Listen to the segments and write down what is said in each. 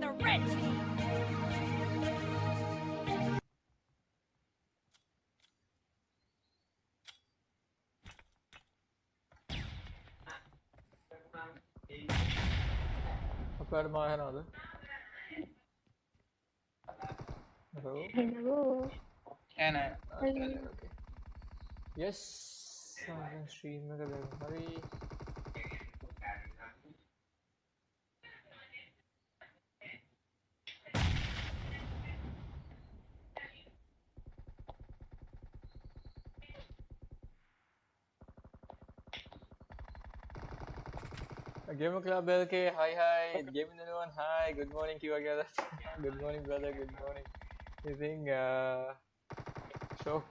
the red team. Hello. Hello. Anna. Okay. Yes. Stream hurry. Game Club LK, hi. Gaming everyone, hi. Good morning to you again. Good morning, brother. Good morning. You think shock?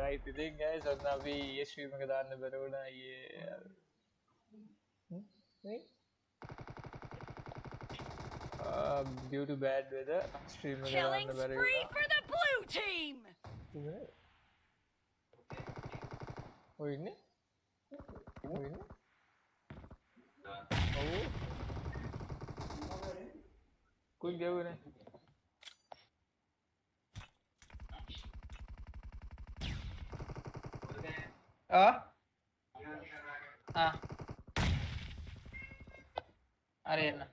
Right. You think guys, or now we stream එක දාන්න බැරි වුණා due to bad weather, stream එක Killing දාන්න බැරි spree වුණා. for the blue team. ඔය ඉන්නේ? Quick ගැවුනේ. Arena.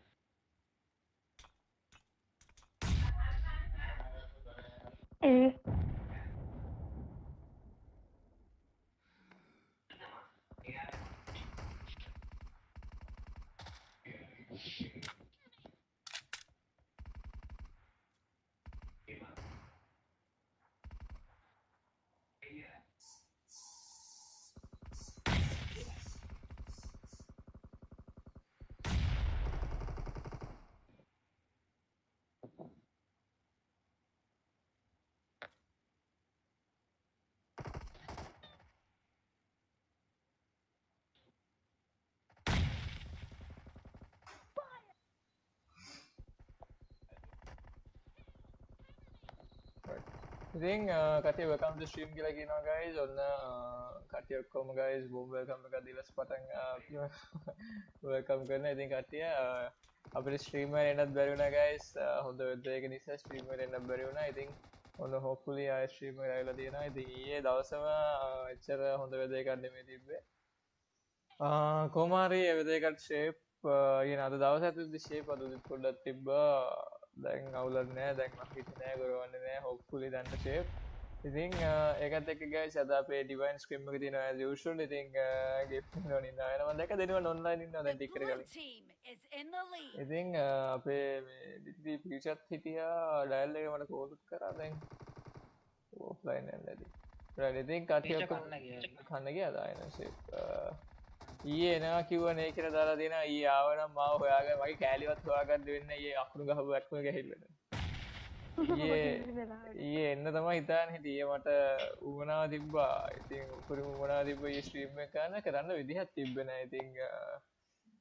ඉතින් කට්ටිය welcome to stream කියලා කියනවා guys. ඔන්න කට්ටිය ඔක්කොම guys warm welcome එකක් දීලා පටන් welcome කරනවා. ඉතින් කට්ටිය අපේ stream එක එන්නත් බැරි වුණා guys. හොඳ weather එක නිසා stream එක එන්නත් බැරි වුණා. ඉතින් ඔන්න hopefully ආයෙ stream එක ආවිලා තියෙනවා. ඉතින් ඊයේ දවසම එච්චර හොඳ weather එකක් නෙමෙයි තිබ්බේ. කොහොම හරි weather එකට shape කියන අද දවස් ඇතුළතදී shape අද පොඩ්ඩක් තිබ්බා. දැන් අවුලක් නෑ. දැන් මම හිතන්නේ නෑ ගොරවන්නේ නෑ. hopefully දැන් shape. ඉතින් ඒකත් එක්ක guys අද අපේ divine scrim එක තියෙනවා as usual. ඉතින් game එක ඉන්නවා. මම දැක්ක දෙනවා online ඉන්නවා දැන් ටික කරලා. ඉතින් අපේ මේ DTD future හිටියා dial එක මට call කරා දැන් offline යන්න ඇති. right ඉතින් කට්ටිය ඔක්කොම කන්න ගියාද ආයෙත් shape. ඊයේ එනවා කිව්වනේ කියලා දාලා දෙනවා. ඊයේ ආවනම් මාව හොයාගෙන මගේ කෑලිවත් හොයාගන්න වෙන්නේ ඊයේ අකුණු ගහපු වැක්කුම ගහිල්ලද. ඊයේ එන්න තමයි හිතාන හිටියේ. මට උවමනාව තිබ්බා. ඉතින් උපරිම උවමනාව තිබ්බා ඊයේ ස්ට්‍රීම් එක කරන්න විදිහක් තිබ්බේ නැහැ. ඉතින්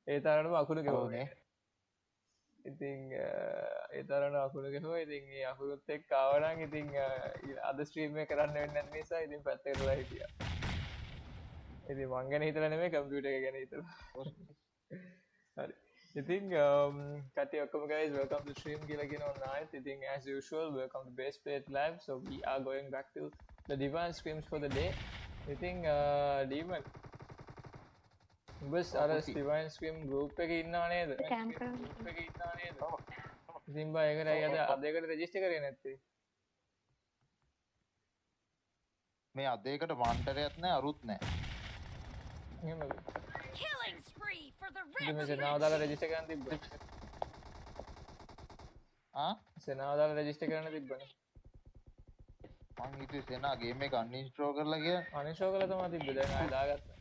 ඒ තරමටම අකුණු ගෙවුනේ. ඉතින් ඒ තරමටම අකුණු ගෙවුවා. ඉතින් ඒ අකුණුත් එක්ක ආවනම් ඉතින් අද ස්ට්‍රීම් එක කරන්න වෙන්නේ නැති නිසා ඉතින් පැත්තකටලා හිටියා. ඉතින් මං ගැන හිතලා නෙමෙයි කම්පියුටර් එක ගැන හිතලා. හරි. ඉතින් කට්ටිය ඔක්කොම guys welcome to stream කියලා කියනවා night. ඉතින් as usual welcome to Baseplate live. So we are going back to the divine scrims for the day. ඉතින් demon බස් අර divine scrim group එකේ ඉන්නව නේද? group එකේ ඉන්නව නේද? ඉතින් බා ඒකට අද ඒකට register කරේ නැත්තේ. මේ අද ඒකට වන්ටරයක් නැහැ අරුත් නැහැ. Killing spree for the red team. सेनाव दाला register කරන්න තිබ්බ. सेनाव दाला register කරන්න තිබ්බනේ. මං හිතුවේ සෙනා ගේම් එක uninstall කරලා කියලා. uninstall කරලා තමයි තිබ්බේ. දැන් ආයෙ දාගත්තා.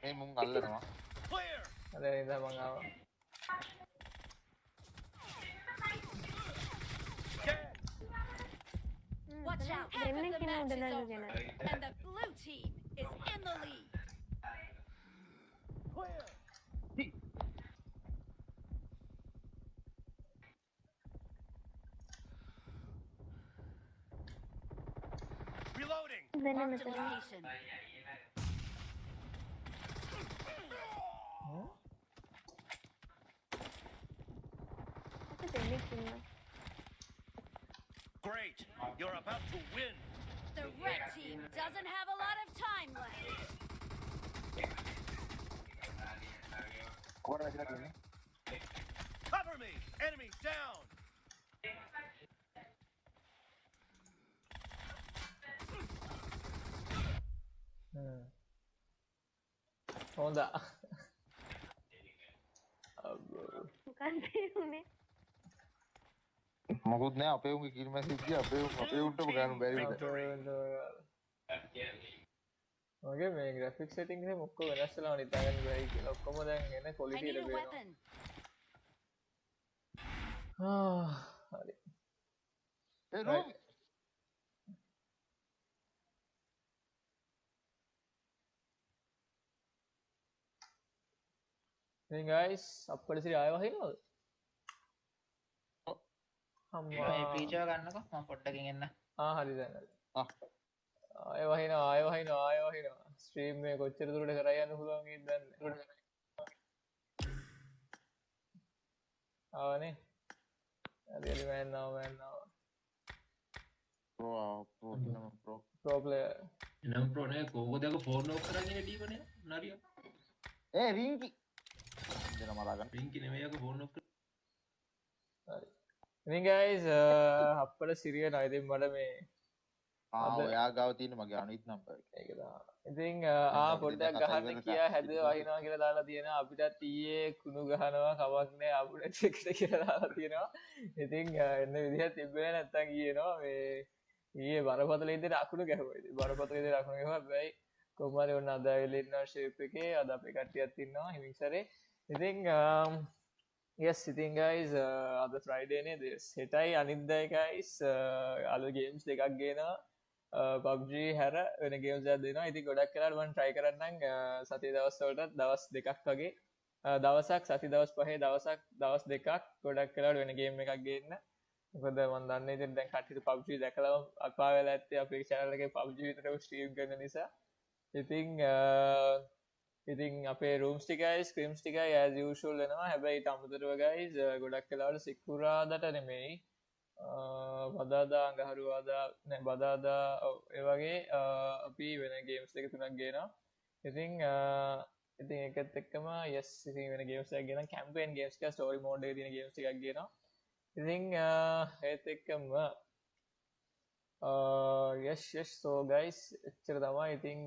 මේ මුං අල්ලනවා. අද ඉඳන් මං ආවා. Watch out, half of the match is over, and the blue team is in the lead. Marked a location. Great. You're about to win. The red team doesn't have a lot of time left. Cover me. Enemy down. හොඳ මොකුත් නෑ අපේ උන්ගේ කිල් message ගියා අපේ උන්ටම ගන්න බැරි මගේ මේ graphic setting එකේ මොකක් වෙනස් වෙලා හිතා ගන්න බැරි කියලා ඔක්කොම දැන් එන I quality need එක a වෙනවා weapon. හරි ඒ රෝ ඉතින් guys අප්පඩ සිරි ආයෙ වහිනවද අම්මා මේ ෆීචර් ගන්නකො මම පොඩ්ඩකින් එන්න හරි දැන් හරි ආයෙ වහිනවා ස්ට්‍රීම් එක කොච්චර දුරට කරා යන්න පුළුවන් කීයද දන්නේ ආවනේ හරි මෑන් pro player එනම් ප්‍රෝ නේ කොහොමද අක ෆෝන් ඔෆ් කරන්නේ ටීම නේ නරිය ඒ රින්කි දෙන මලාගන්න රින්කි නෙමෙයි අක ෆෝන් ඔෆ් හරි ඉතින් guys අප්පඩ සිරිය නයි ඉතින් මට මේ ඔයා ගාව තියෙන මගේ අනිත් නම්බර් එක ඒක තමයි ඉතින් පොඩ්ඩක් ගහන්න කියා හැදුව වහිනවා කියලා දාලා තියෙනවා අපිටත් ඊයේ කුණු ගහනවා කමක් නෑ අපිට එකට කියලා දාලා තියෙනවා ඉතින් එන්න විදිහක් තිබ්බේ නැත්තම් කියනවා මේ ඊයේ බරපතල විදිහට අකුණු ගැහුවා ඉතින් බරපතල විදිහට අකුණු ගැහුවා හැබැයි කොහොම හරි ඔන්න අද ඇවිල්ලා ඉන්නවා ෂේප් එකේ අද අපේ කට්ටියක් ඉන්නවා හිමින්සරේ ඉතින් yes ඉතින් guys අද Friday නේ හෙටයි අනිද්දායි guys අලුත් games දෙකක් ගේනවා PUBG හැර වෙන games එකක් දෙනවා. ඉතින් ගොඩක් වෙලාවට මම try කරන්නම් සතිය දවස් වලට දවස් දෙකක් වගේ දවසක් සති දවස් පහේ දවස් දෙකක් ගොඩක් වෙලාවට වෙන game එකක් ගේන්න. මොකද මම දන්නේ ඉතින් දැන් කට්ටියට PUBG දැකලාම අපා වෙලා ඇත්තේ අපේ channel එකේ PUBG විතරම stream කරන නිසා. ඉතින් අපේ rooms ටිකයි scrims ටිකයි as usual වෙනවා. හැබැයි ඊට අමතරව guys ගොඩක් වෙලාවට සිකුරාදට නෙමෙයි බදාදා අඟහරුවාදා නෑ බදාදා ඒ වගේ අපි වෙන ගේම්ස් දෙක තුනක් ගේනවා. ඉතින් ඒකත් එක්කම yes ඉතින් වෙන ගේම්ස් එකක් ගේනවා කැම්පේන් ගේම්ස් එක ස්ටෝරි මෝඩ් එකේ තියෙන ගේම්ස් ටිකක් ගේනවා. ඉතින් ඒත් එක්කම yes so guys එච්චර තමයි. ඉතින්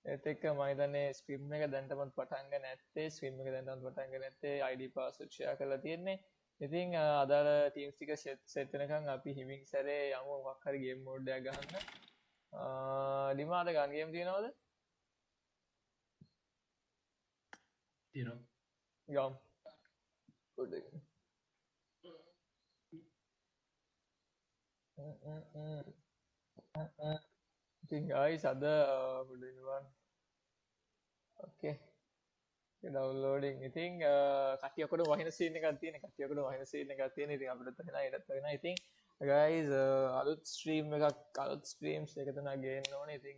ඒත් එක්ක මම හිතන්නේ ස්ක්‍රීම් එක දැන්ටමත් පටන් ගන්න නැත්තේ ID password share කරලා තියෙන්නේ. ඉතින් අදාළ ටීම්ස් ටික සෙට් වෙනකන් අපි හිමින් සැරේ යමු මොකක් හරි ගේම් මෝඩ් එකක් ගහන්න. ඩිමාද ගන් ගේම් තියනවද? තියෙනවා. ගම්. පොඩ්ඩක්. ඉතින් guys අද පොඩ්ඩක් okay downloading ඉතින් කට්ටිය ඔක්කොම වහින සීන් එකක් තියෙන ඉතින් අපිට තේරෙනවා ඒකත් වෙනවා ඉතින් guys අලුත් ස්ට්‍රීම්ස් එක තුනක් ගේන්න ඕනේ ඉතින්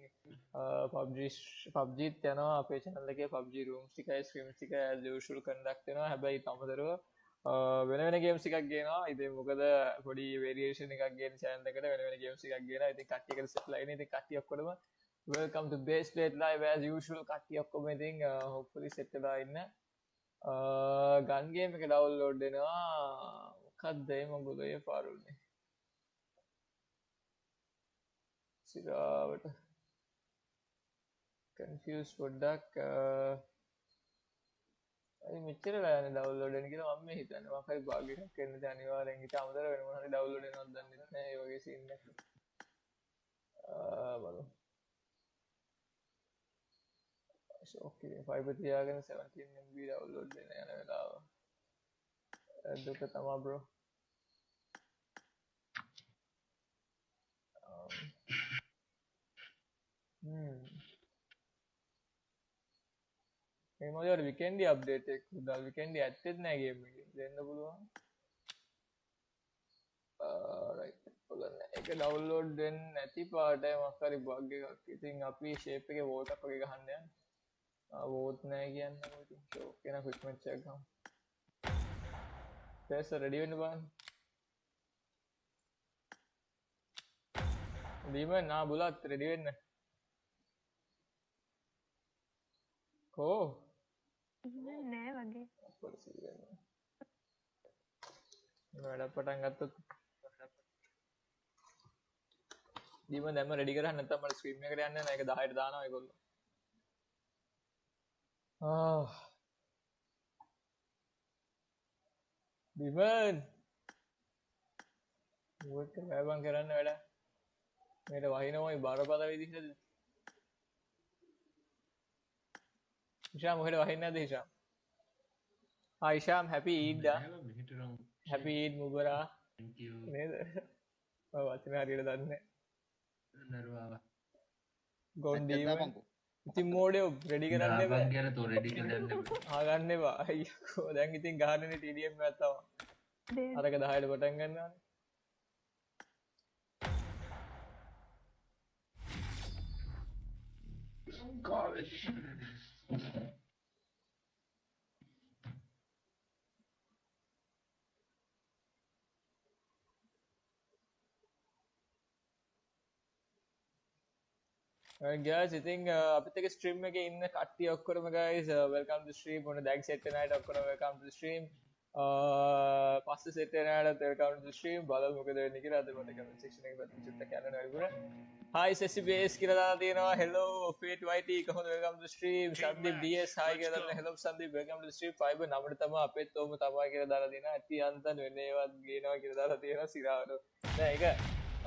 PUBG යනවා අපේ channel එකේ PUBG rooms ටිකයි streams ටික as usual conduct වෙනවා හැබැයි තමතරව වෙන games ටිකක් ගේනවා ඉතින් මොකද පොඩි variation එකක් ගේන channel එකට වෙන games ටිකක් ගේනවා ඉතින් කට්ටිය එකට set ලා ඉන්නේ ඉතින් කට්ටිය ඔක්කොම welcome to Baseplate live as usual කට්ටිය ඔක්කොම ඉතින් hopefully set වෙලා ඉන්න gun game එක download වෙනවා මොකක්ද මේ මොගොල්ලෝ ඒ පාරුනේ සිරාවට confused පොඩ්ඩක් අයි මෙච්චර වෙලානේ download වෙන කියලා මම හිතන්නේ මොකක් හරි bug එකක් එන්නේ අනිවාර්යෙන් ඊට අමතරව වෙන මොනවා හරි download වෙනවද දන්නේ නැහැ ඒ වගේ scene එකක් බලමු okay fiber තියාගෙන 17 MB download වෙන යන වෙලාව දුක තමයි bro මේ මොකද weekend update එක උදා weekend ඇත්තෙත් නෑ game එකේ දෙන්න පුළුවන් right ඔයගොල්ලෝ ඒක ඩවුන්ලෝඩ් වෙන්නේ නැති පාටයි මොකක් හරි බග් එකක්. ඉතින් අපි ෂේප් එකේ වෝට් එකක් වගේ ගහන්න යන්නේ. වෝට් නැහැ කියන්නේ මොකද? ෂෝක් කියන ක්වික් මැච් එකක් ගමු. ෆේස් රෙඩි වෙන්න බලන්න. දීමන් නා බුලත් රෙඩි වෙන්න. කෝ නෑ වගේ. වැඩ පටන් ගත්තොත් දීමන් දැම්ම රෙඩි කරන්නේ නැත්නම් මට ස්ක්‍රීන් එකට යන්නේ නැහැ. ඒක 10ට දානවා ඒගොල්ලෝ. දීමන් මොකද බෑබන් කරන්න වැඩ. මේට වහිනවයි බරපතල විදිහට. ඉෂාම් මොකද වහින්නේ නැද්ද ඉෂාම්? Hi ඉෂාම් happy Eid da. Happy Eid Mubarak. Thank you. නේද? ඔව් වචන හරියට දන්නේ නරුවා. ගොන්ඩි ඉතින් මෝඩේ රෙඩි කරන්න එපා. බං කියලා තෝ රෙඩි කරන්න යන්න එපා. ආගන්න එපා. අයියෝ දැන් ඉතින් ගහන්නේ TDM එකක් තමයි. අරක 10ට පටන් ගන්නවානේ. guys, ඉතින් අපිත් එක්ක ස්ට්‍රීම් එකේ ඉන්න කට්ටිය ඔක්කොම guys welcome to stream. මොන දැන් සෙට් වෙන අයට ඔක්කොම welcome to stream. පස්සේ සෙට් වෙන අයට welcome to stream. බලමු මොකද වෙන්නේ කියලා. අද මට comment section එකේ පැත්තට චුට්ටක් යන්න නරිපුර. hi Sesi base කියලා දාලා තියෙනවා. hello Fate YT කොහොමද welcome to stream. Sandeep DS hi කියලා දාලා hello Sandeep welcome to stream. fiber නමට තමයි අපෙත් ඕම තමයි කියලා දාලා දෙනවා. ඇති අන්තන් වෙන්නේ ඒවත් ගේනවා කියලා දාලා තියෙනවා සිරාවට. දැන් ඒක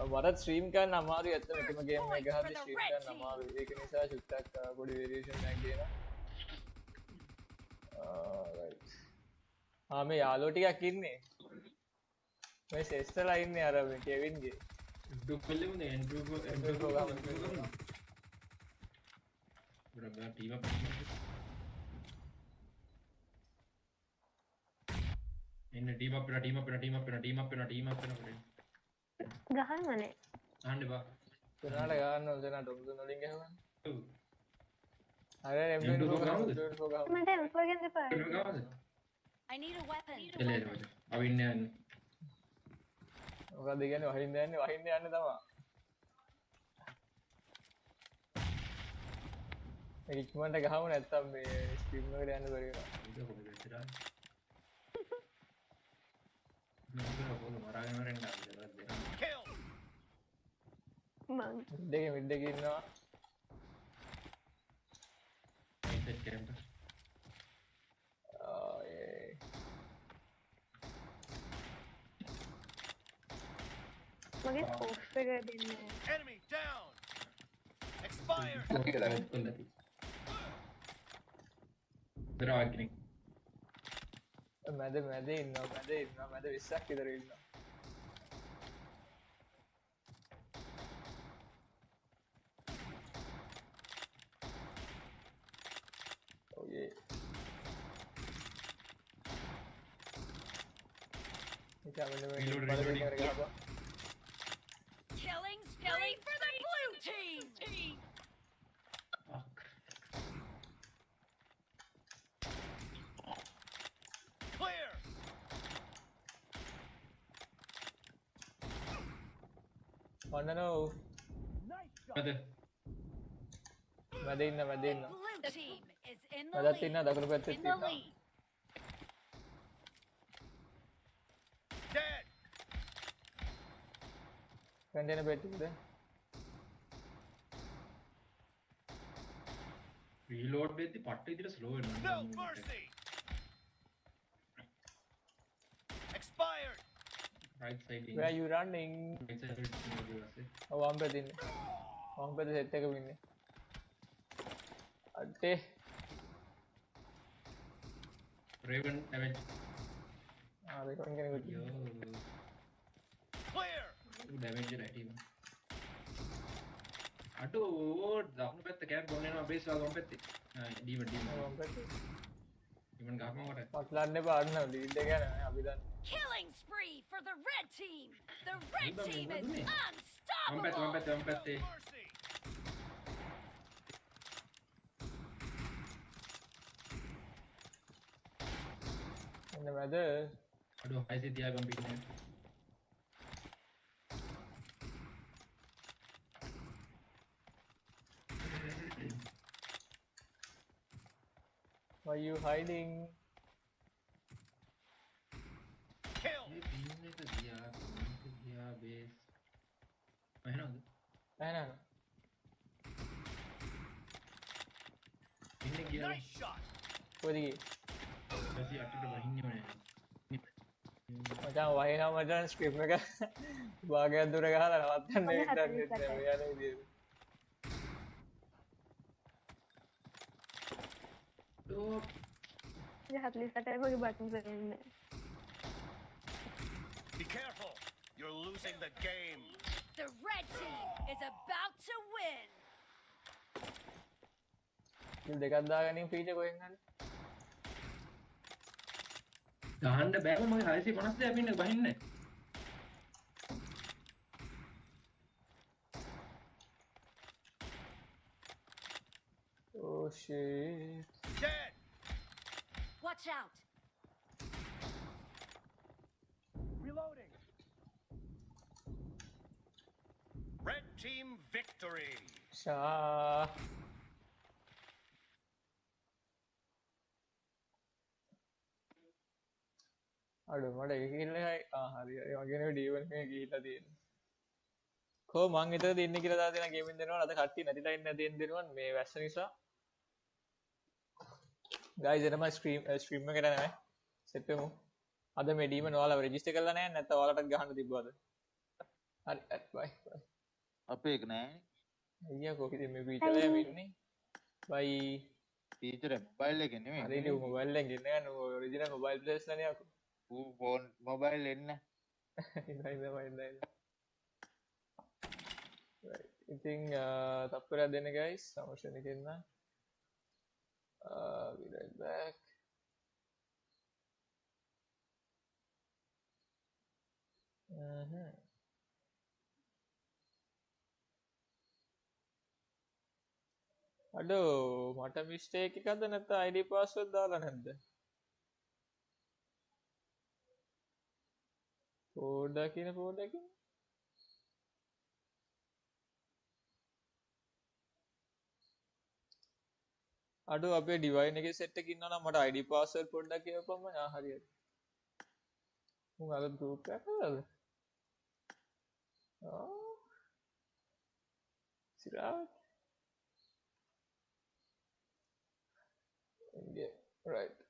මට ස්ට්‍රීම් කරන්න අමාරුයි ඇත්තටම එකම ගේම් එක ගහද්දි ස්ට්‍රීම් කරන්න අමාරුයි. ඒක නිසා චුට්ටක් පොඩි වේරියේෂන් එකක් ගේනවා. right. මේ යාළුවෝ ටිකක් ඉන්නේ. මේ සෙස්ටලා ඉන්නේ අර මේ කෙවින්ගේ. ඉන්ට්‍රෝ කළෙමුද ඉන්ට්‍රෝ ගන්න. බරබර ටීම් අප්. එන්න ටීම් අප් වෙනවා. ගහන්නනේ. අහන්න බා. උනාට ගන්න ඕන දෙනා ඩොම් දුන්න වලින් ගහවන්න. ඔව්. අර M24 ගහමු. මට M4 ගෙන් දෙපා. I need a weapon. එලෙල වද. අවින්න යන්න. මොකද කියන්නේ වහින්න යන්නේ තමයි. මේ ඉක්මනට ගහමු නැත්තම් මේ ස්ට්‍රීම් එකට යන්න බැරි වෙනවා. ඒක කොහොමද ඉතිරා? මම බෝල මරාගෙන මරන්න Kill. මං මිඩ් එකේ ඉන්නවා. සෙට් කරන්න. මගේ ස්කෝප් එක දෙන්නේ. Enemy down. Expired. දරාගෙන මැද ඉන්නවා. මැද 20ක් විතර ඉන්නවා. Oh yeah. Killing spree for the blue team. Clear. වන්නනෝ අද මැද ඉන්න. The blue team is in the මැදත් lead. ඉන්න දකුණු පැත්තෙත් In the ඉන්නවා. lead. Dead. කන්ටේනර් පෙට්ටියද? රීලෝඩ් වෙද්දි පට්ට විදිහට ස්ලෝ No වෙනවා. mercy. Expired. right side where you running? right side ඉන්නේ. වම් පැත්තේ ඉන්නේ. වම් පැත්තේ සෙට් එකක ඉන්නේ. අටේ Raven damage. රෙකෝඩින් කෙනෙකුට Yo. Clear. damage right team. අඩෝ දකුණු පැත්ත කැප් ගොන්න යනවා බේස් වල වම් පැත්තේ. ඩීම වම් පැත්තේ ඉමන් ගහපන් කොට. මත්ලන්න පාන්න ලීඩ් එක යන අපි දන්න. Killing spree for the red team. The red Udah, team is udah, udah. unstoppable. Ompet No deh. mercy. එන්න මැද Aduh, IC tiagam pinnya. why you hiding Kill. Pinnya ke dia base. Main apa? ඇහන Pinnya dia. Nice shot. කොදිගේ Masih aktif bahinnya mana? මචන් වහිනා මචන් script එක භාගයක් දුර ගහලා නවත්තන්න ඔන්න විතරක් 48යි. නෙත් යන විදියට Tuh, 48යි මගේ බටන්ස් වෙන්නේ. Be careful. You're losing the game. The red team is about to win. කිල් දෙකක් දාගනින් ෆීචර් කොහෙන් හරි ගහන්න බෑම මගේ 650 දෙයක් පින්න බහින්නේ. oh shit Dead. Watch out. Reloading. Red team victory. ෂා අඩු මට එකකිල්ලයි හරි වගෙන ඩීවල් මේ ගිහිල්ලා තියෙනවා කෝ මං හිතලා දෙන්න කියලා දාලා දෙන ගේමින් දෙනවා අද කට්ටිය නැතිලා ඉන්න දෙන්න දෙනවා මේ වැස්ස නිසා guys එතම ස්ට්‍රීම් එකට නෑ සෙට් වෙමු අද මේ ඩීමන් ඔයාලා රෙජිස්ටර් කරලා නැහැ නැත්නම් ඔයාලටත් ගහන්න තිබ්බද හරි බයි අපේ එක නෑ අයියා කොහොමද මේ ෆීචර් එක ඉන්නේ බයි ෆීචර් මොබයිල් එකේ හරි නෙමෙයි නේ මොබයිල් එකෙන් ගෙන්න ගන්න ඔරිජිනල් මොබයිල් ප්ලේස් නේ අකෝ ඌ ෆෝන් මොබයිල් එන්න ඉඳයි ඉතින් තප්පරයක් දෙන්න guys සමෝෂන් එකෙන් නම් be right back අඩෝ මට මිස්ටේක් එකක්ද නැත්නම් ID password දාලා නැද්ද පොඩ්ඩක් අඩෝ අපේ ඩිවයින් එකේ සෙට් එකක් ඉන්නවා නම් මට ID password පොඩ්ඩක් කියවපම්ම හරියට උන් අද group එකක් හදලාද සිරාත් yeah right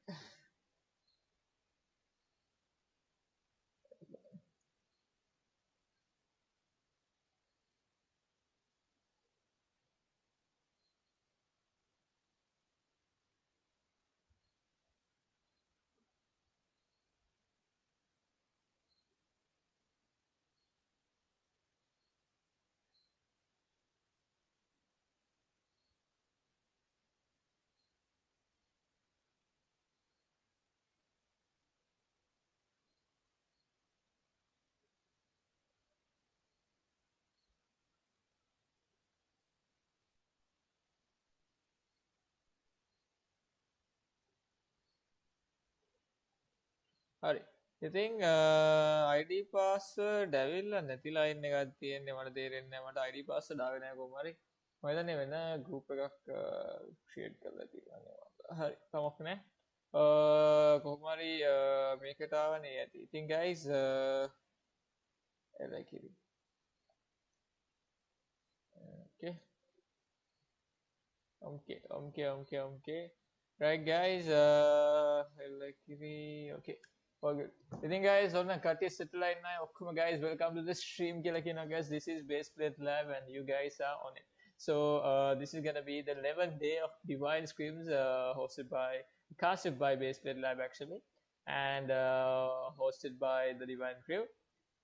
හරි ඉතින් ID password ඇවිල්ලා නැතිලා ඉන්න එකක් තියෙන්නේ මට තේරෙන්නේ නැහැ මට ID password ආවේ නැහැ කොහොම හරි මම හිතන්නේ වෙන group එකක් create කරලා තියෙනවා හරි කමක් නැහැ කොහොම හරි මේකට ආවනේ ඇති ඉතින් guys like it okay right guys like it okay all good ඉතින් guys ඔන්න කට්ටිය settle line අය ඔක්කොම guys welcome to the stream කියලා කියනවා guys this is Baseplate Lab and you guys are on it so this is gonna be the 11th day of Divine Scrims casted by Baseplate Lab actually and hosted by the Divine Crew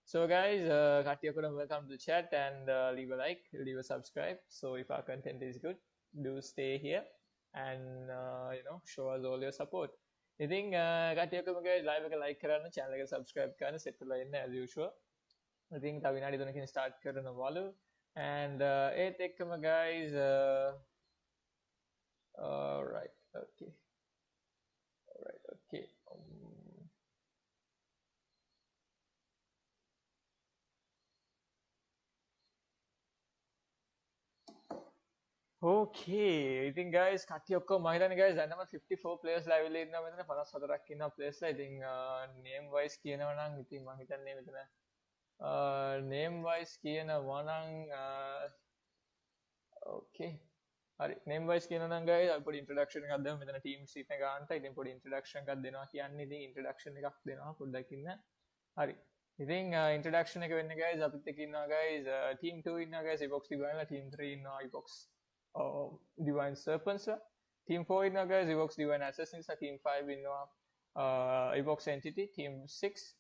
so guys කට්ටිය ඔක්කොම welcome to the chat and leave a like leave a subscribe so if our content is good do stay here and show us all your support ඉතින් කට්ටිය ඔක්කොම guys live එක like කරන්න, channel එක subscribe කරන්න, set වෙලා ඉන්න as usual. ඉතින් තව විනාඩි 3කින් start කරනවලු. And ඒත් එක්කම guys alright okay okay ඉතින් guys කට්ටිය ඔක්කොම මම හිතන්නේ guys දැන් නම් 54 players live එකේ ඉන්නවා මෙතන 54ක් ඉන්නවා players ලා. ඉතින් name wise කියනවා නම් ඉතින් මම හිතන්නේ මෙතන name wise කියනවා නම් okay හරි name wise කියනවා නම් guys අපි පොඩි introduction එකක් දෙමු මෙතන team sheet එක ගන්නට. ඉතින් පොඩි introduction එකක් දෙනවා කියන්නේ ඉතින් introduction එකක් දෙනවා පොඩ්ඩක් ඉන්න. හරි ඉතින් introduction එක වෙන්නේ guys අපිත් එක්ක ඉන්නවා guys team 2 ඉන්නවා guys Evox Divine ලා, team 3 ඉන්නවා Evox Divine Serpents ලා, team 4 ඉන්නවා guys Evox Divine Assassins ලා, team 5 ඉන්නවා Evox Entity, team 6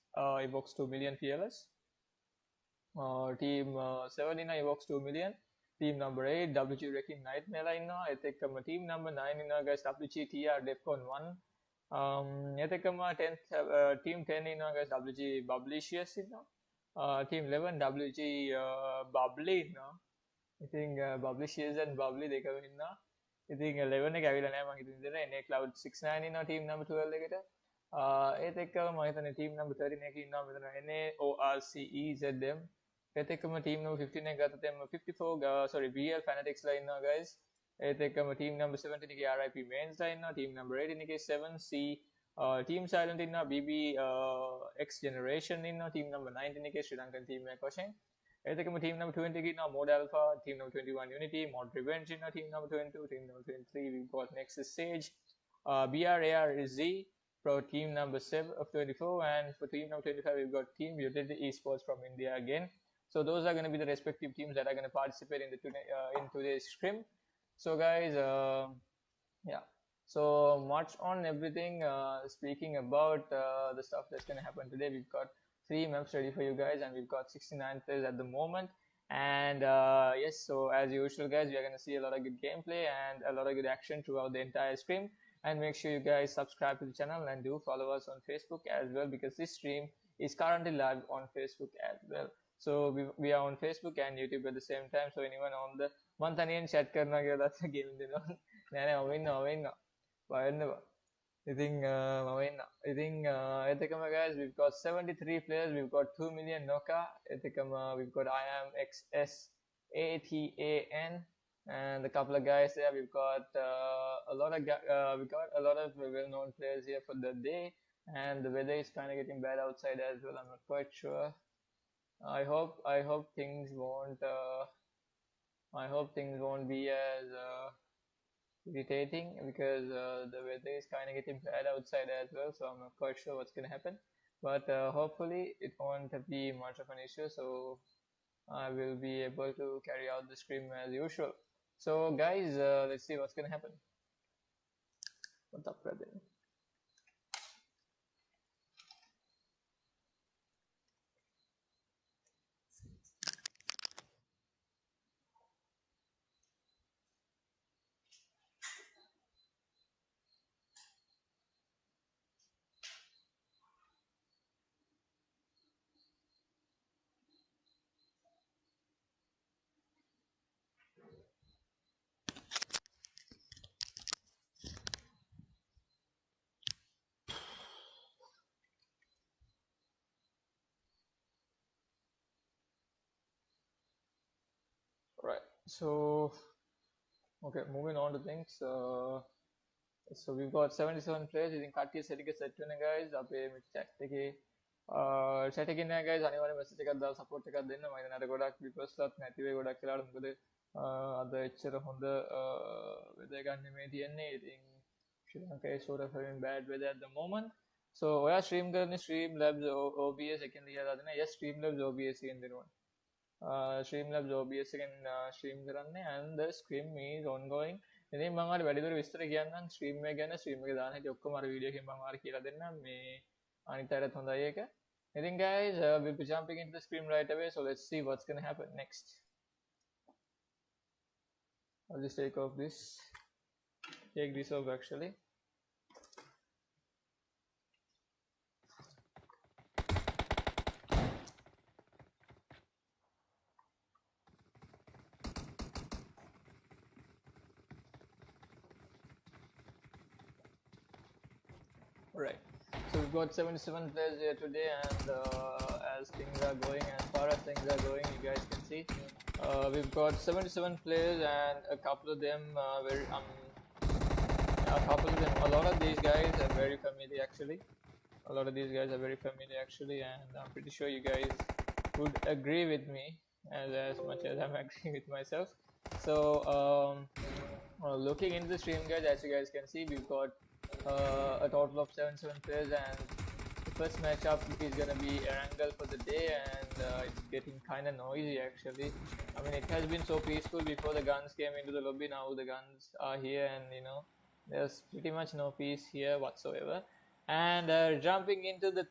Evox 2 Million Fearless, team 7 ඉන්නවා Evox 2 Million, team number 8 WG Wrecking Nightmare ලා ඉන්නවා. ඒත් එක්කම team number 9 ඉන්නවා guys WG TR Defcon 1. ඒත් එක්කම 10th team 10 ඉන්නවා guys WG Bubblicious ඉන්නවා. team 11 WG Bubbly ඉන්නවා. ඉතින් Bubblicious and Bubbly දෙකම ඉන්නවා. ඉතින් 11 එක ඇවිල්ලා නැහැ මම හිතන විදිහට. NA Cloud 69 ඉන්නවා team number 12 එකට. ඒත් එක්කම මම හිතන්නේ team number 13 එකේ ඉන්නවා මෙතන NA ORCEZM. ඒත් එක්කම team number 15 එක ගත්තොත් එම 54 BL Fanatics ලා ඉන්නවා guys. ඒත් එක්කම team number 17 එකේ RIP Mains ලා ඉන්නවා. team number 18 එකේ 7C team Silent ඉන්නවා. BB X Generation ඉන්නවා. team number 19 එකේ Sri Lankan team එකක් වශයෙන්. ඒත් එක්කම team number 20 එකේ ඉන්නවා Mod Alpha, team number 21 Unity, Mod Revenge ඉන්නවා team number 22, team number 23 we've got Nexus Sage, BRARZ pro team number 24, and for team number 25 we've got Team Utility Esports from India again. So those are going to be the respective teams that are going to participate in today's scrim. So guys, yeah. So much on everything. Speaking about the stuff that's going to happen today, we've got 3 maps ready for you guys, and we've got 69 players at the moment. And yes, so as usual guys, we are going to see a lot of good gameplay and a lot of good action throughout the entire stream. And make sure you guys subscribe to the channel and do follow us on Facebook as well, because this stream is currently live on Facebook as well. So we are on Facebook and YouTube at the same time. So anyone on the month and chat karna ke that's a game dino nane awinna I think etikama guys, we've got 73 players, we've got 2 million Noka, etikama we've got IAMXSATAN, and a couple of guys there. We've got a lot of well-known players here for the day, and the weather is kind of getting bad outside as well. I'm not quite sure. I hope things won't be as irritating, because the weather is kind of getting bad outside as well, so I'm not quite sure what's going to happen, but hopefully it won't be much of an issue, so I will be able to carry out the stream as usual. So guys, let's see what's going to happen. What's up, brother? Right, so okay, moving on to things. So we've got 77 players. ඉතින් කට්ටිය set එක set වෙන guys අපේ chat එකේ chat එකේ නෑ guys, අනිවාර්යෙන් message එකක් දාලා support එකක් දෙන්න. මම හිතන්නේ අර ගොඩක් viewers ලාත් නැති වෙයි ගොඩක් වෙලාවට, මොකද අද එච්චර හොඳ weather එකක් නෙමෙයි තියෙන්නේ. ඉතින් Sri Lanka is sort of having bad weather at the moment. So ඔයා stream කරන්නේ Streamlabs OBS එකෙන් ලියලා දෙන්න. Yes, Streamlabs OBS එකෙන් දෙනවා. Streamlabs OBS එකෙන් stream කරන්නේ, and the scrim is ongoing. ඉතින් මම අර වැඩිදුර විස්තර කියන්නම් stream එක ගැන. stream එක දාන හැටි ඔක්කොම අර වීඩියෝ එකෙන් මම අර කියලා දෙන්නම්. මේ අනිත් අයටත් හොඳයි ඒක. ඉතින් guys, we'll be jumping into the scrim right away, so let's see what's going to happen next. I'll just take this off actually. Right. So we've got 77 players here today, and as things are going, as far as things are going, you guys can see, we've got 77 players, and a couple of them a lot of these guys are very familiar actually. A lot of these guys are very familiar actually, and I'm pretty sure you guys would agree with me as much as I'm agreeing with myself. So looking into the stream, guys, as you guys can see, we've got a total of 77 players, and the first matchup is gonna be Erangel for the day, and it's getting kind of noisy actually. I mean, it has been so peaceful before the guns came into the lobby. Now the guns are here, and you know, there's pretty much no peace here whatsoever. And jumping into the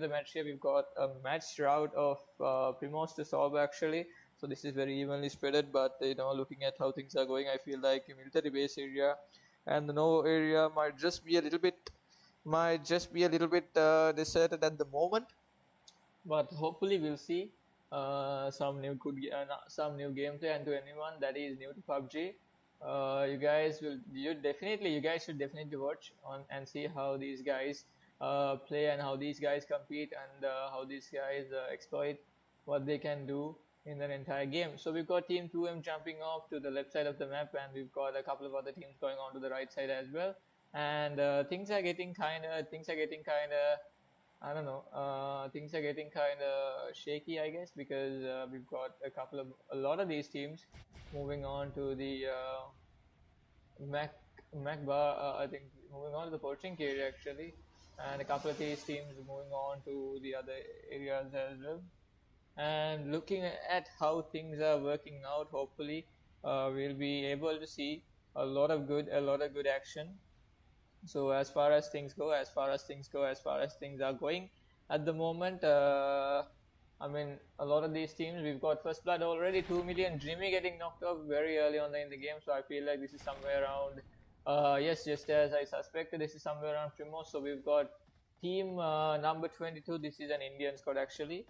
match here, we've got a match route of Primos to Solve actually. So this is very evenly spreaded, but you know, looking at how things are going, I feel like a military base area and the Novo area might just be a little bit deserted at the moment. But hopefully we'll see some new gameplay, and to anyone that is new to PUBG, you guys should definitely watch on and see how these guys play, and how these guys compete, and how these guys exploit what they can do in an entire game. So we've got Team 2M jumping off to the left side of the map, and we've got a couple of other teams going on to the right side as well. And things are getting kind of I don't know. Things are getting kind of shaky, I guess, because we've got a lot of these teams moving on to the Mac Bar. I think moving on to the poaching area actually, and a couple of these teams moving on to the other areas as well. And looking at how things are working out, hopefully we'll be able to see a lot of good action. So as far as things are going at the moment, I mean, a lot of these teams, we've got First Blood already, 2 million, Jimmy getting knocked off very early on in the game, so I feel like this is somewhere around, yes, just as I suspected, this is somewhere around Primos. So we've got team number 22, this is an Indian squad actually.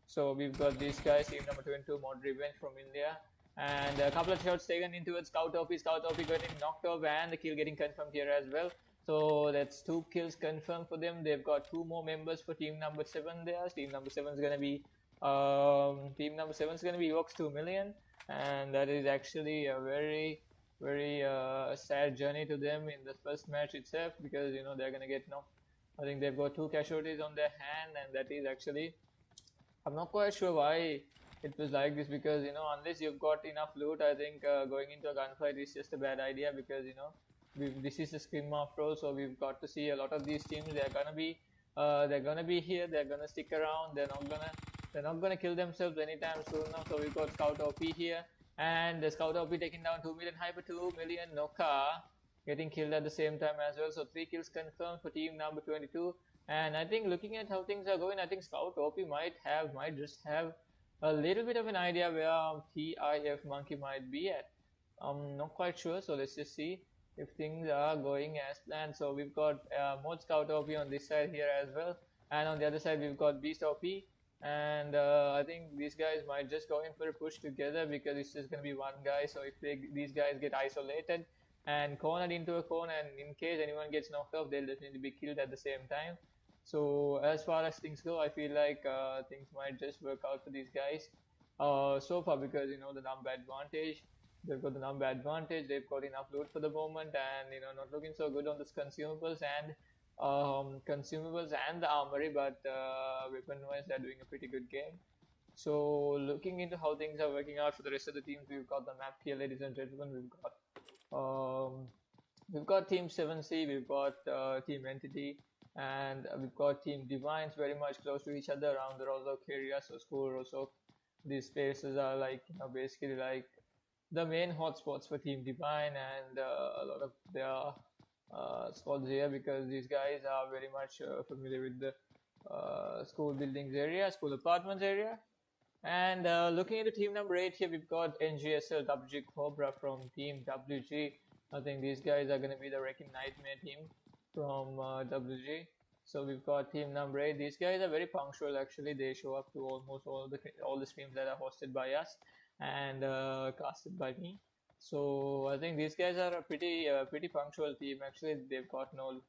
So we've got these guys, team number 22, Mod Revenge from India, and a couple of shots taken into it. Scout OP getting knocked off, and the kill getting confirmed here as well. So that's 2 kills confirmed for them. They've got 2 more members for team number 7 there. Team number 7 is gonna be Vox 2 million, and that is actually a very sad journey to them in the first match itself, because you know they're gonna get knocked. I think they've got 2 casualties on their hand, and that is actually, I'm not quite sure why it was like this, because you know, unless you've got enough loot, I think going into a gunfight is just a bad idea, because you know, this is a scrim after all. So we've got to see a lot of these teams. They're gonna be here. They're gonna stick around. They're not gonna kill themselves anytime soon now. So we've got Scout OP here, and the Scout OP taking down 2 million, Hyper 2 million, Noka getting killed at the same time as well. So 3 kills confirmed for team number 22. And I think looking at how things are going, I think Scout OP might just have a little bit of an idea where TIF Monkey might be at. I'm not quite sure, so let's just see if things are going as planned. So we've got Mod Scout OP on this side here as well, and on the other side we've got Beast OP, and I think these guys might just go in for a push together, because it's just going to be one guy. So if these guys get isolated and cornered into a corner, and in case anyone gets knocked off, they'll definitely be killed at the same time. So as far as things go, I feel like things might just work out for these guys so far, because you know, the number advantage. They've got the number advantage. They've got enough loot for the moment, and you know, not looking so good on the consumables and the armory, but weapon-wise, they're doing a pretty good game. So looking into how things are working out for the rest of the teams, we've got the map here, ladies and gentlemen. We've got Team 7C, we've got Team Entity, and we've got Team Divines very much close to each other around the Rozok area. So school Rozok, these places are like, you know, basically like the main hotspots for Team Divine, and a lot of their spots here, because these guys are very much familiar with the school buildings area, school apartments area. And looking at the team number 8 here, we've got NGSL WG Cobra from Team WG. I think these guys are going to be the Wrecking Nightmare team from WG. So we've got team number 8. These guys are very punctual actually. They show up to almost all the streams that are hosted by us and casted by me. So I think these guys are a pretty punctual team actually. They've got no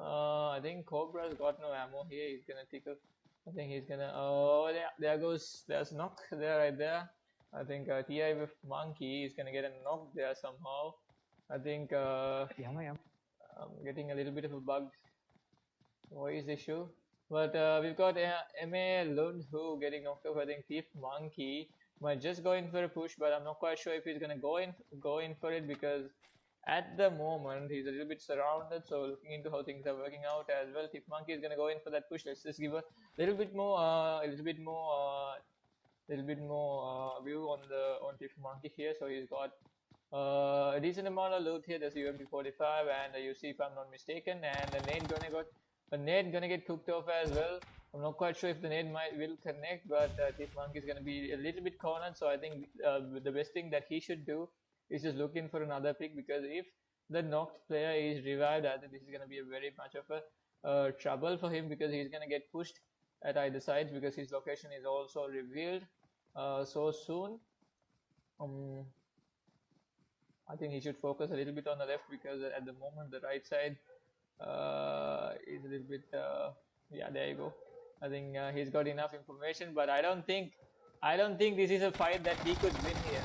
I think Cobra's got no ammo here. He's gonna take a. I think he's gonna. Oh, there goes. There's knock there, right there. I think TI with Monkey is gonna get a knock there somehow. I think I'm getting a little bit of a bug voice issue. But we've got MA Lund who getting knocked off. I think Thief Monkey might just go in for a push, but I'm not quite sure if he's gonna go in for it, because at the moment he's a little bit surrounded. So looking into how things are working out as well. Thief Monkey is gonna go in for that push. Let's just give a little bit more view on Thief Monkey here. So he's got a decent amount of loot here. There's UMP45 and a UC if I'm not mistaken, and the nade gonna get cooked off as well. I'm not quite sure if the nade will connect, but Thief Monkey is gonna be a little bit cornered. So I think the best thing that he should do is just looking for another pick, because if the knocked player is revived, I think this is gonna be a very much of a trouble for him, because he's gonna get pushed at either sides, because his location is also revealed so soon. I think he should focus a little bit on the left, because at the moment the right side is a little bit yeah, there you go. I think he's got enough information, but I don't think this is a fight that he could win here.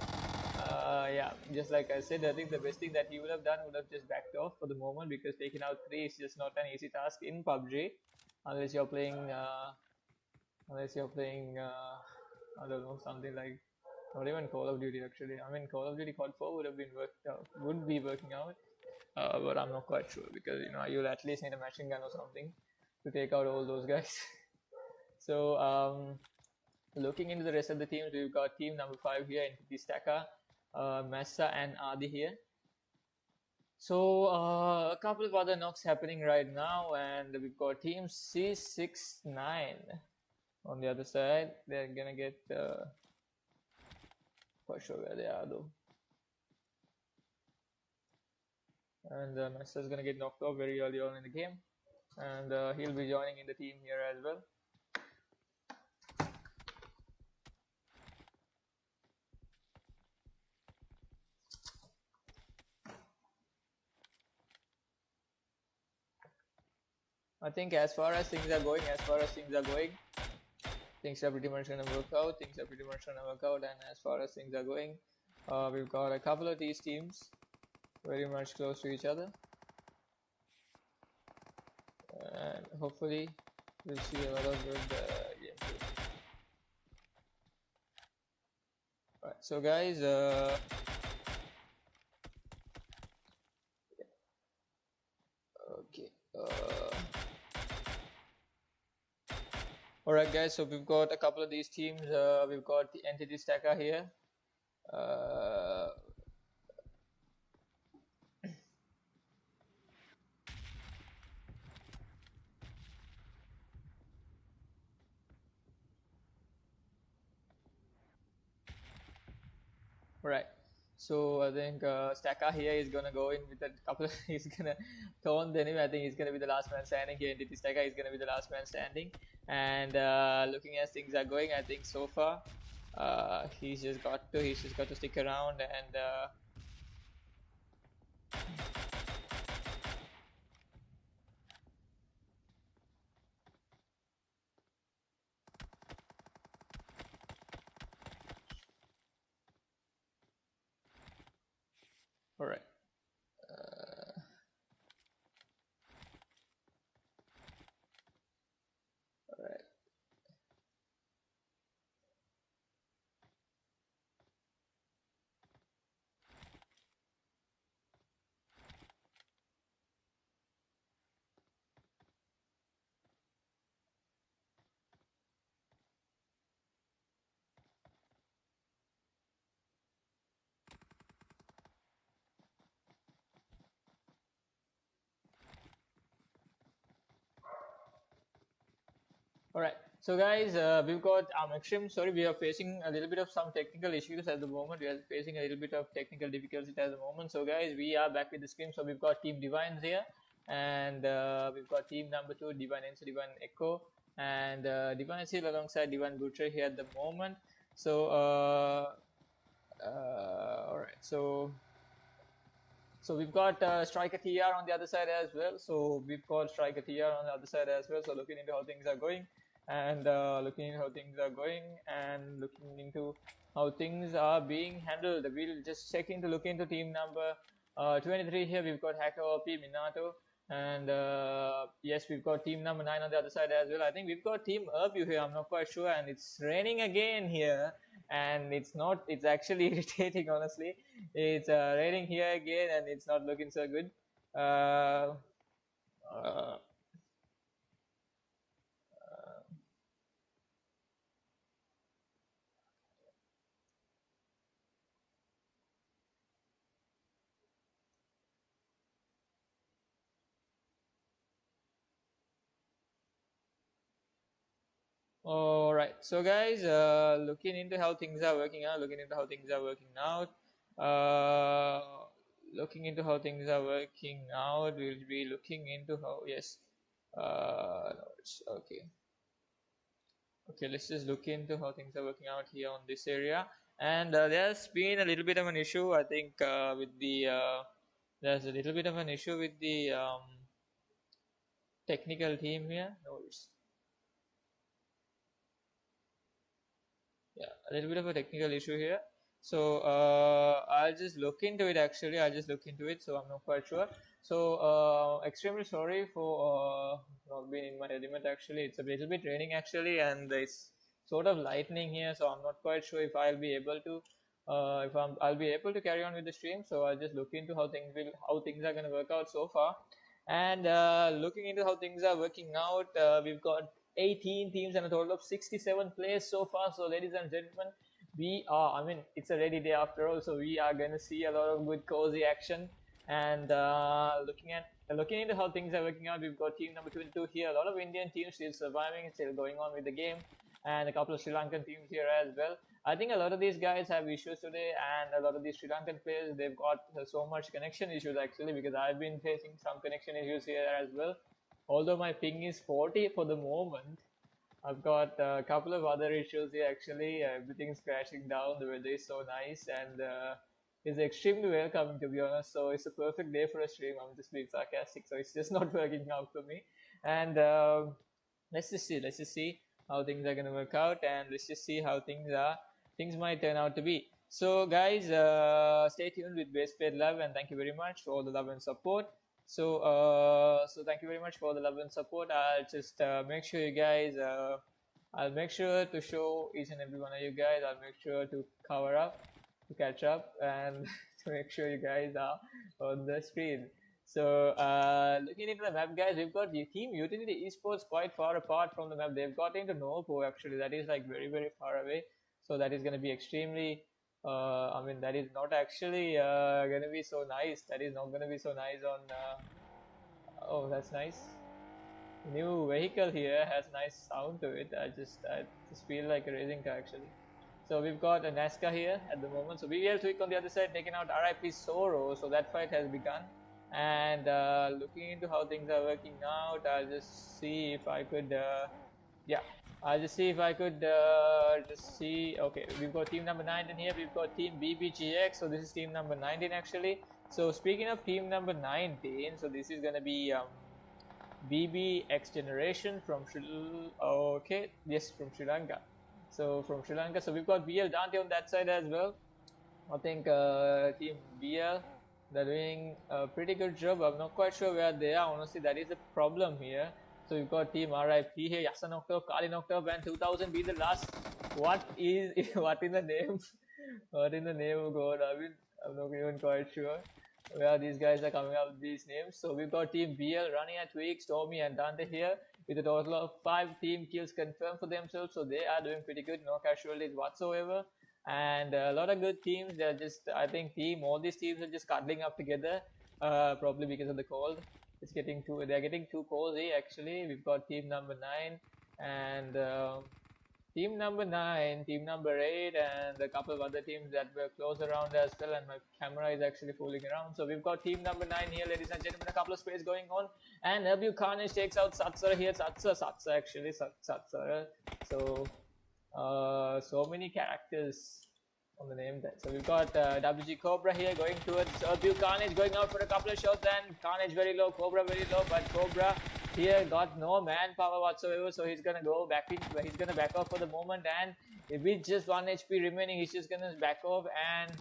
Yeah, just like I said, I think the best thing that he would have done would have just backed off for the moment, because taking out 3 is just not an easy task in PUBG, unless you're playing I don't know, something like, not even Call of Duty actually. I mean, Call of Duty COD 4 would be working out, but I'm not quite sure, because you'll at least need a machine gun or something to take out all those guys. So looking into the rest of the teams, we've got team number 5 here, Entity Stacker, Massa and Adi here. So a couple of other knocks happening right now, and we've got team C69 on the other side. They're gonna get quite sure where they are though. And Massa's gonna get knocked off very early on in the game, and he'll be joining in the team here as well. I think as far as things are going, things are pretty much gonna work out. And as far as things are going, we've got a couple of these teams very much close to each other, and hopefully we'll see a lot of good gameplay. Right, so guys, okay. Alright guys, so we've got a couple of these teams. We've got the Entity Stacker here. Right. So I think Stacker here is gonna go in with a couple of, he's gonna taunt anyway. I think he's gonna be the last man standing here. Entity Stacker is gonna be the last man standing. And looking as things are going, I think so far he's just got to stick around and all right. All right. Alright, so guys, we've got extreme. Sorry, we are facing a little bit of some technical issues at the moment. We are facing a little bit of technical difficulties at the moment. So guys, we are back with the scrim. So we've got Team Divines here, and we've got team number 2, Divine Enzo, Divine Echo, and Divine is still alongside Divine Butcher here at the moment. So alright, so So we've got striker TR on the other side as well. So we've got striker TR on the other side as well. So looking into how things are going, and looking into how things are going, and looking into how things are being handled. We'll just look into team number 23 here. We've got Hacker OP, Minato, and yes, we've got team number 9 on the other side as well. I think we've got team Urbu here. I'm not quite sure, and it's raining again here. And it's actually irritating, honestly. It's raining here again, and it's not looking so good. All right, so guys, looking into how things are working out, looking into how things are working out, we'll be looking into how, yes, no, it's okay. Okay, let's just look into how things are working out here on this area. And there's been a little bit of an issue, I think, with the, there's a little bit of an issue with the technical team here. No, it's, yeah, a little bit of a technical issue here. So I'll just look into it. Actually, so I'm not quite sure. So extremely sorry for not being in my element. Actually, it's a little bit raining actually, and it's sort of lightning here, so I'm not quite sure if I'll be able to I'll be able to carry on with the stream. So I'll just look into how things are going to work out so far. And looking into how things are working out, we've got 18 teams and a total of 67 players so far. So ladies and gentlemen, I mean, it's a ready day after all, so we are going to see a lot of good cozy action. And looking into how things are working out, we've got team number 22 here. A lot of Indian teams still surviving, still going on with the game, and a couple of Sri Lankan teams here as well. I think a lot of these guys have issues today, and a lot of these Sri Lankan players, they've got so much connection issues actually, because I've been facing some connection issues here as well. Although my ping is 40 for the moment, I've got a couple of other issues here actually. Everything's crashing down, the weather is so nice, and it's extremely welcoming, to be honest. So it's a perfect day for a stream. I'm just being sarcastic, so it's just not working out for me. And let's just see how things are going to work out, and let's just see how things might turn out to be. So guys, stay tuned with Baseplate Love, and thank you very much for all the love and support. So thank you very much for the love and support. I'll just make sure you guys, I'll make sure to show each and every one of you guys. I'll make sure to cover up, to catch up, and to make sure you guys are on the screen. So looking into the map, guys, we've got the team Utility Esports quite far apart from the map. They've got into Nopo actually. That is like very, very far away. So that is going to be extremely, I mean, that is not actually going to be so nice. That is not going to be so nice on, oh, that's nice. New vehicle here has nice sound to it. I just feel like a racing car actually. So we've got a NASCAR here at the moment. So BBL Twig on the other side taking out RIP Soro. So that fight has begun. And looking into how things are working out, I'll just see if I could, yeah. I'll just see if I could okay, we've got team number 19 here, we've got team BBGX, so this is team number 19 actually. So speaking of team number 19, so this is gonna be BBX Generation from from Sri Lanka. So from Sri Lanka, so we've got BL Dante on that side as well. I think team BL, they're doing a pretty good job. I'm not quite sure where they are, honestly. That is the problem here. So we've got team RIP here, Yasa knocked off, Kali knocked off, and 2000 be the last. What in the name? What in the name of God? I'm not even quite sure where these guys are coming up with these names. So we've got team BL, Rania, Tweak, Stormy, and Dante here with a total of 5 team kills confirmed for themselves. So they are doing pretty good, no casualties whatsoever. And a lot of good teams. They're just, I think, all these teams are just cuddling up together, probably because of the cold. They're getting too cozy actually. We've got team number 9 and team number 9, team number 8, and a couple of other teams that were close around as well, and my camera is actually fooling around. So we've got team number 9 here, ladies and gentlemen, a couple of sprays going on, and Abu Carnage takes out Satsara here, Satsa actually, Satsara. So so many characters on the name tag. So we've got WG Cobra here going towards Carnage, going out for a couple of shots, and Carnage very low, Cobra very low, but Cobra here got no manpower whatsoever, so he's gonna go back in. He's gonna back off for the moment, and with just 1 HP remaining, he's just gonna back off, and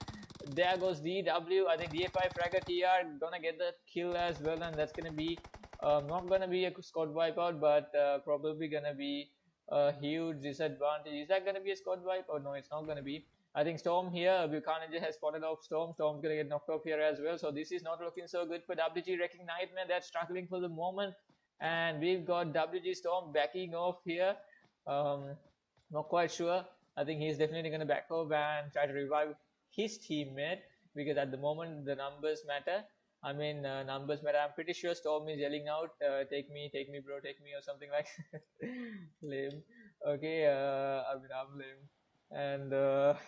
there goes DW. I think DFI Fragger TR gonna get the kill as well, and that's gonna be not gonna be a squad wipeout, but probably gonna be a huge disadvantage. Is that gonna be a squad wipe? Oh no, it's not gonna be. I think Storm here, Buchanan has spotted off Storm. Storm's gonna get knocked off here as well. So this is not looking so good for WG Wrecking Nightmare. They're struggling for the moment. And we've got WG Storm backing off here. Not quite sure. I think he's definitely gonna back off and try to revive his teammate, because at the moment the numbers matter. I mean, numbers matter. I'm pretty sure Storm is yelling out, take me bro, take me, or something like lame. Okay, I mean, I'm lame. And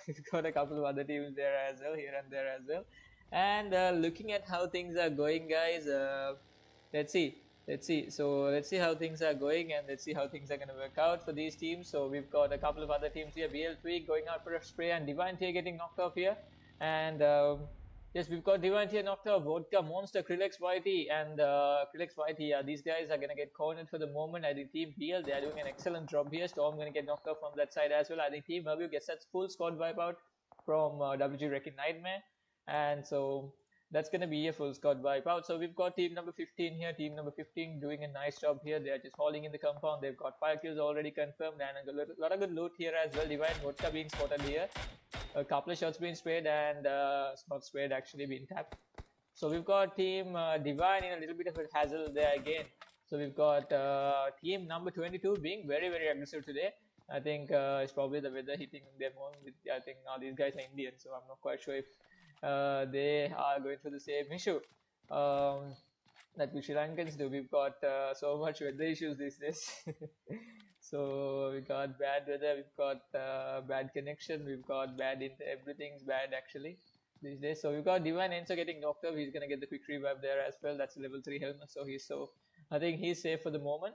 he's got a couple of other teams there as well, here and there as well. And looking at how things are going, guys, let's see. So let's see how things are going, and let's see how things are going to work out for these teams. So we've got a couple of other teams here. BL3 going out for a spray, and Divine Tier getting knocked off here. And yes, we've got Divine Tier knocked off, Vodka Monster, Krillex YT, and Krillex YT. Yeah, these guys are going to get cornered for the moment. I think Team BL, they are doing an excellent job here. Storm going to get knocked off from that side as well. I think Team Merview gets that full squad wipeout from WG Wrecking Nightmare. And so that's going to be a full squad wipeout. So we've got team number 15 here. Team number 15 doing a nice job here. They are just holding in the compound. They've got 5 kills already confirmed, and a lot of good loot here as well. Divine Vodka being spotted here. A couple of shots being sprayed, and not sprayed, actually being tapped. So we've got team Divine in a little bit of a hassle there again. So we've got team number 22 being very, very aggressive today. I think it's probably the weather hitting them on. I think now these guys are Indian, so I'm not quite sure if they are going through the same issue that we Sri Lankans do. We've got so much weather issues these days. So we got bad weather, we've got bad connection, we've got bad everything's bad actually these days. So we've got Divine Enzo getting knocked off. He's gonna get the quick revive there as well. That's a level 3 helmet, so I think he's safe for the moment.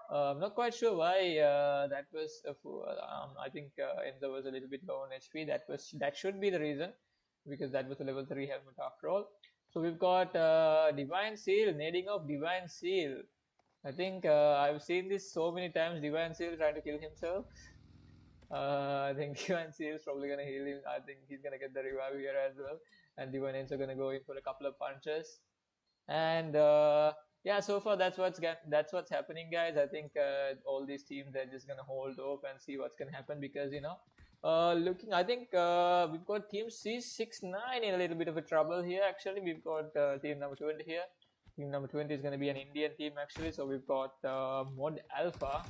I'm not quite sure why that was I think Enzo was a little bit low on HP. That should be the reason, because that was a level 3 helmet after all. So we've got Divine Seal, nading off Divine Seal. I think I've seen this so many times, Divine Seal trying to kill himself. I think Divine Seal is probably going to heal him. I think he's going to get the revive here as well. And Divine Enzo going to go in for a couple of punches. And yeah, so far that's what's happening, guys. I think all these teams, they're just going to hold off and see what's going to happen, because, you know, I think we've got team C69 in a little bit of a trouble here. Actually, we've got team number 20 here. Team number 20 is going to be an Indian team actually. So we've got Mod Alpha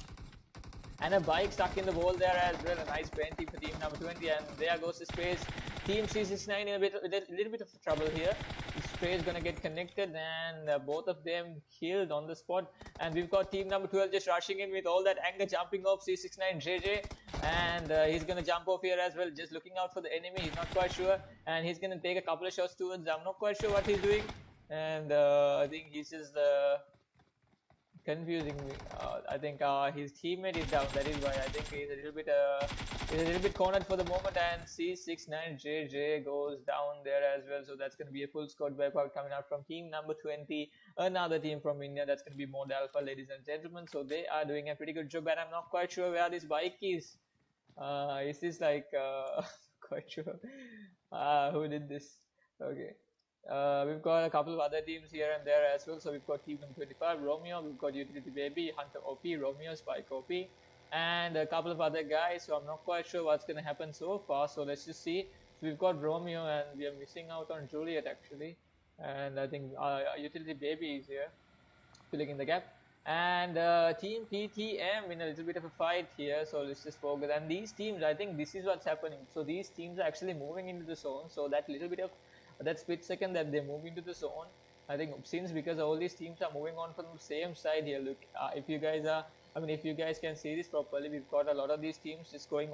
and a bike stuck in the wall there as well. A nice painting for team number 20, and there goes the space. Team C69 in a little bit of trouble here. The spray is going to get connected, and both of them killed on the spot. And we've got team number 12 just rushing in with all that anger, jumping off C69 JJ, and he's going to jump off here as well, just looking out for the enemy. He's not quite sure, and he's going to take a couple of shots towards. I'm not quite sure what he's doing, and I think he's just confusing me. I think his teammate is down. That is why I think he's a little bit cornered for the moment, and C69JJ goes down there as well. So that's going to be a full squad wipeout coming out from team number 20, another team from India. That's going to be Mod Alpha, ladies and gentlemen. So they are doing a pretty good job, and I'm not quite sure where this bike is. Is this like quite sure who did this? Okay. We've got a couple of other teams here and there as well. So we've got team number 25, Romeo. We've got Utility Baby, Hunter OP, Romeo, Spike OP, and a couple of other guys. So I'm not quite sure what's going to happen so far. So let's just see. So we've got Romeo, and we are missing out on Juliet actually. And I think Utility Baby is here, filling in the gap. And team PTM in a little bit of a fight here. So let's just focus. And these teams, I think this is what's happening. So these teams are actually moving into the zone. So that little bit of that split second that they move into the zone, I think because all these teams are moving on from the same side here. Look, if you guys can see this properly, we've got a lot of these teams just going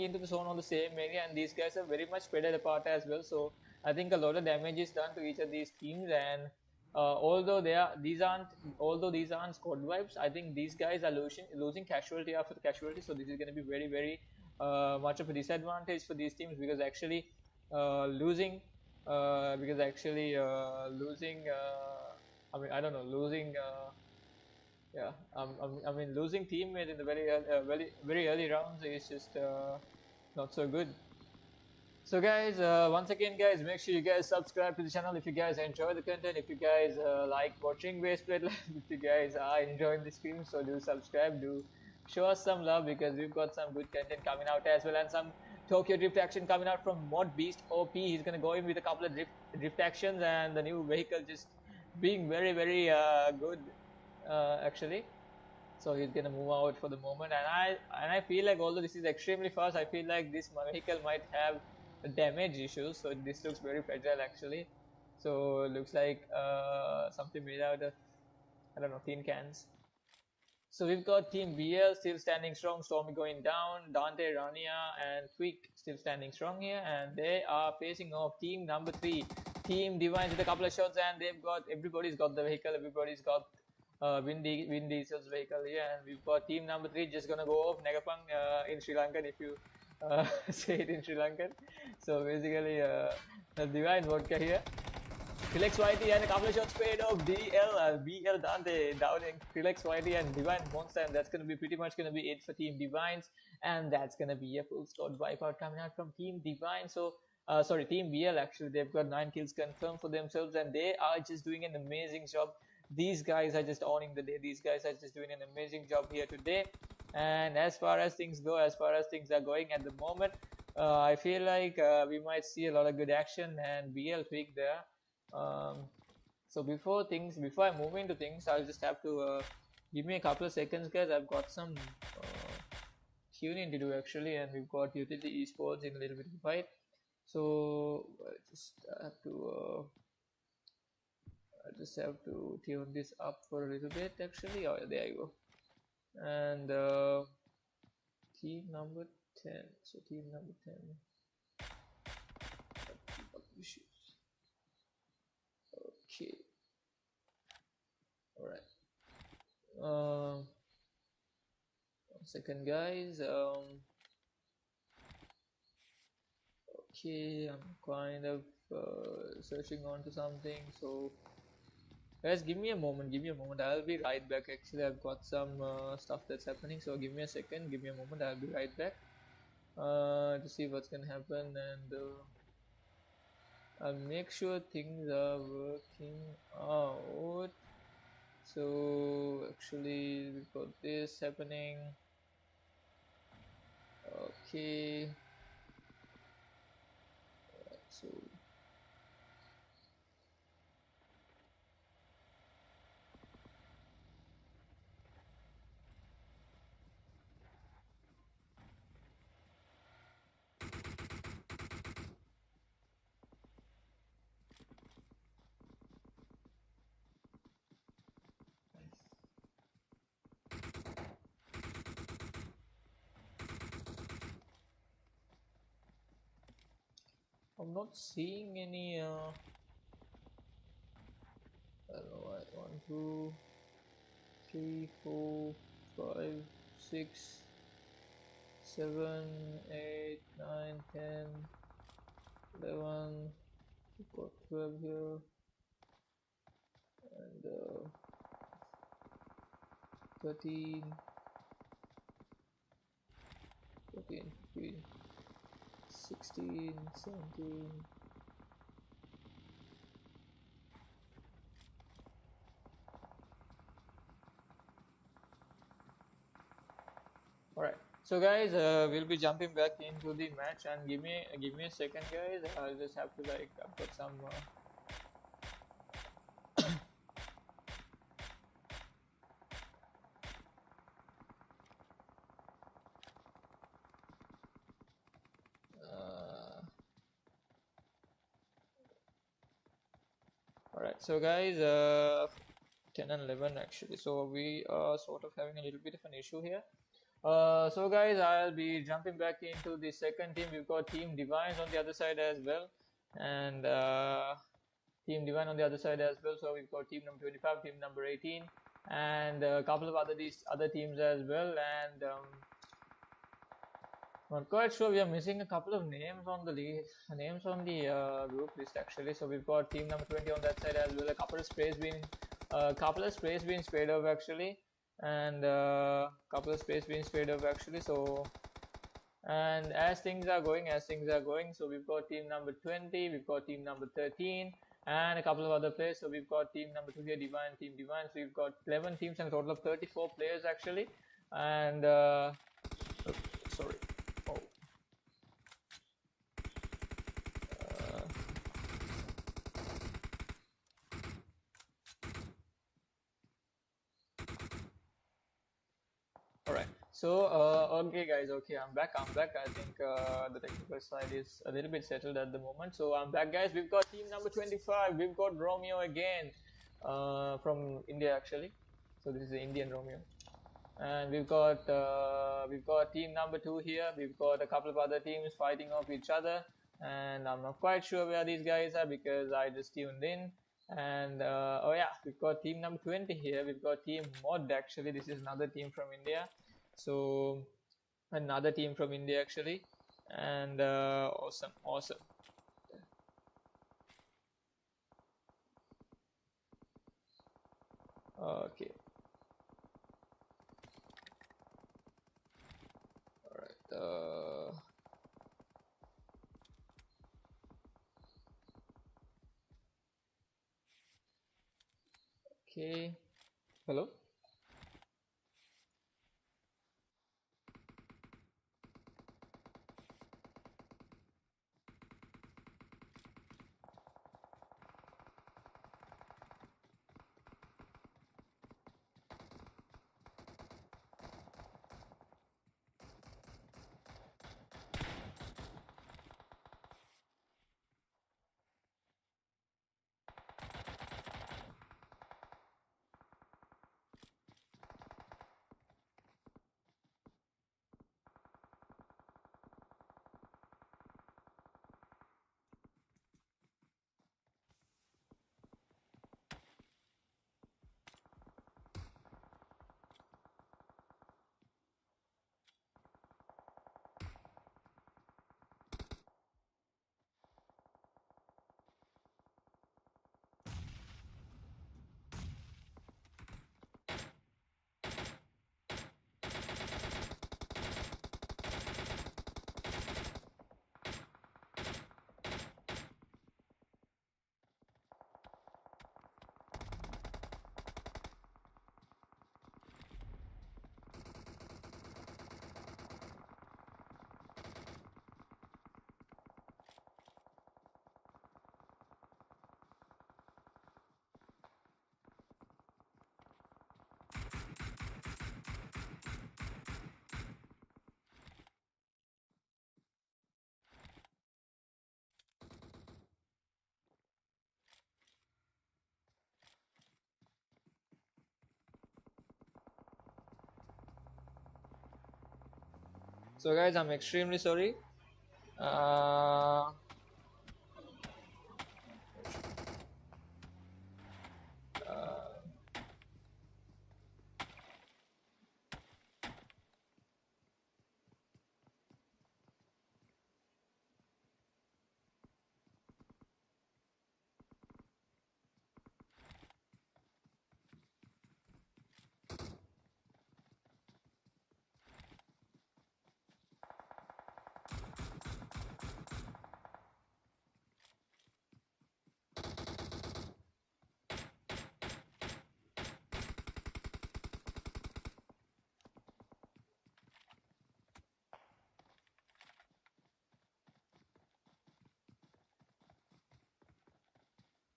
into the zone on the same area, and these guys are very much spread apart as well. So I think a lot of damage is done to each of these teams, and although these aren't squad wipes, I think these guys are losing casualty after casualty. So this is going to be very, very much of a disadvantage for these teams, because actually losing I mean, I don't know, losing yeah, I mean, losing teammate in the very early rounds is just not so good. So guys, once again guys, make sure you guys subscribe to the channel if you guys enjoy the content, if you guys like watching Baseplate, if you guys are enjoying the stream, so do subscribe, do show us some love, because we've got some good content coming out as well, and some Tokyo drift action coming out from Mod Beast OP. He's gonna go in with a couple of drift actions, and the new vehicle just being very good actually. So he's gonna move out for the moment, and I feel like, although this is extremely fast, I feel like this vehicle might have damage issues, so this looks very fragile actually. So it looks like something made out of, I don't know, tin cans. So we've got Team BL still standing strong, Stormy going down, Dante, Rania and Quick still standing strong here, and they are facing off Team number 3, Team Divine, with a couple of shots, and everybody's got the vehicle, everybody's got Vin Diesel's vehicle here, and we've got Team number 3 just gonna go off Negapang in Sri Lankan, if you say it in Sri Lankan. So basically Divine vodka here, Krillex Whitey, and a couple of shots paid off BL Dante downing Krillex Whitey and Divine Monster, and that's gonna be pretty much gonna be it for Team Divines, and that's gonna be a full squad wipeout coming out from Team Divine. So sorry, Team BL actually, they've got 9 kills confirmed for themselves, and they are just doing an amazing job. These guys are just owning the day. These guys are just doing an amazing job here today. And as far as things go, as far as things are going at the moment, I feel like we might see a lot of good action, and BL pick there. So before I move into things, I'll just have to give me a couple of seconds, guys. I've got some tuning to do actually, and we've got Utility Esports in a little bit of a fight. So I just have to tune this up for a little bit actually. Oh, there you go. And team number 10. So team number 10. Issues. Okay. All right. 1 second, guys. Okay, I'm kind of searching onto something. So guys, give me a moment, I'll be right back. Actually, I've got some stuff that's happening, so give me a second, give me a moment, I'll be right back to see what's gonna happen, and I'll make sure things are working out. So actually we've got this happening. Okay, so I'm not seeing any I don't know why. 1, 2, 3, 4, 5, 6, 7, 8, 9, 10, 11. We've got 12 here, and 13, 14, 15, 16, 17. Alright, so guys, we'll be jumping back into the match, and give me a second, guys. I'll just have to I've got some Alright, so guys, 10 and 11 actually, so we are sort of having a little bit of an issue here. So guys, I'll be jumping back into the second team. We've got Team Divines on the other side as well, and Team Divine on the other side as well. So we've got team number 25, team number 18, and a couple of other teams as well. And Not quite sure. We are missing a couple of names on the group list actually. So we've got team number 20 on that side as well. A couple of sprays being sprayed off actually, and couple of sprays being sprayed off actually. So, and as things are going, so we've got team number 20, we've got team number 13, and a couple of other players. So we've got team number 2 here, Team Divine. So we've got 11 teams and a total of 34 players actually, and sorry. Oh. All right. So, okay, guys. Okay, I'm back. I think the technical side is a little bit settled at the moment. So, I'm back, guys. We've got team number 25. We've got Romeo again, from India actually. So, this is the Indian Romeo. And we've got team number 2 here. We've got a couple of other teams fighting off each other, and I'm not quite sure where these guys are because I just tuned in. And oh yeah, we've got team number 20 here. We've got team Mod actually. This is another team from India. So another team from India actually, and awesome. Okay. Okay. Hello? So guys, I'm extremely sorry.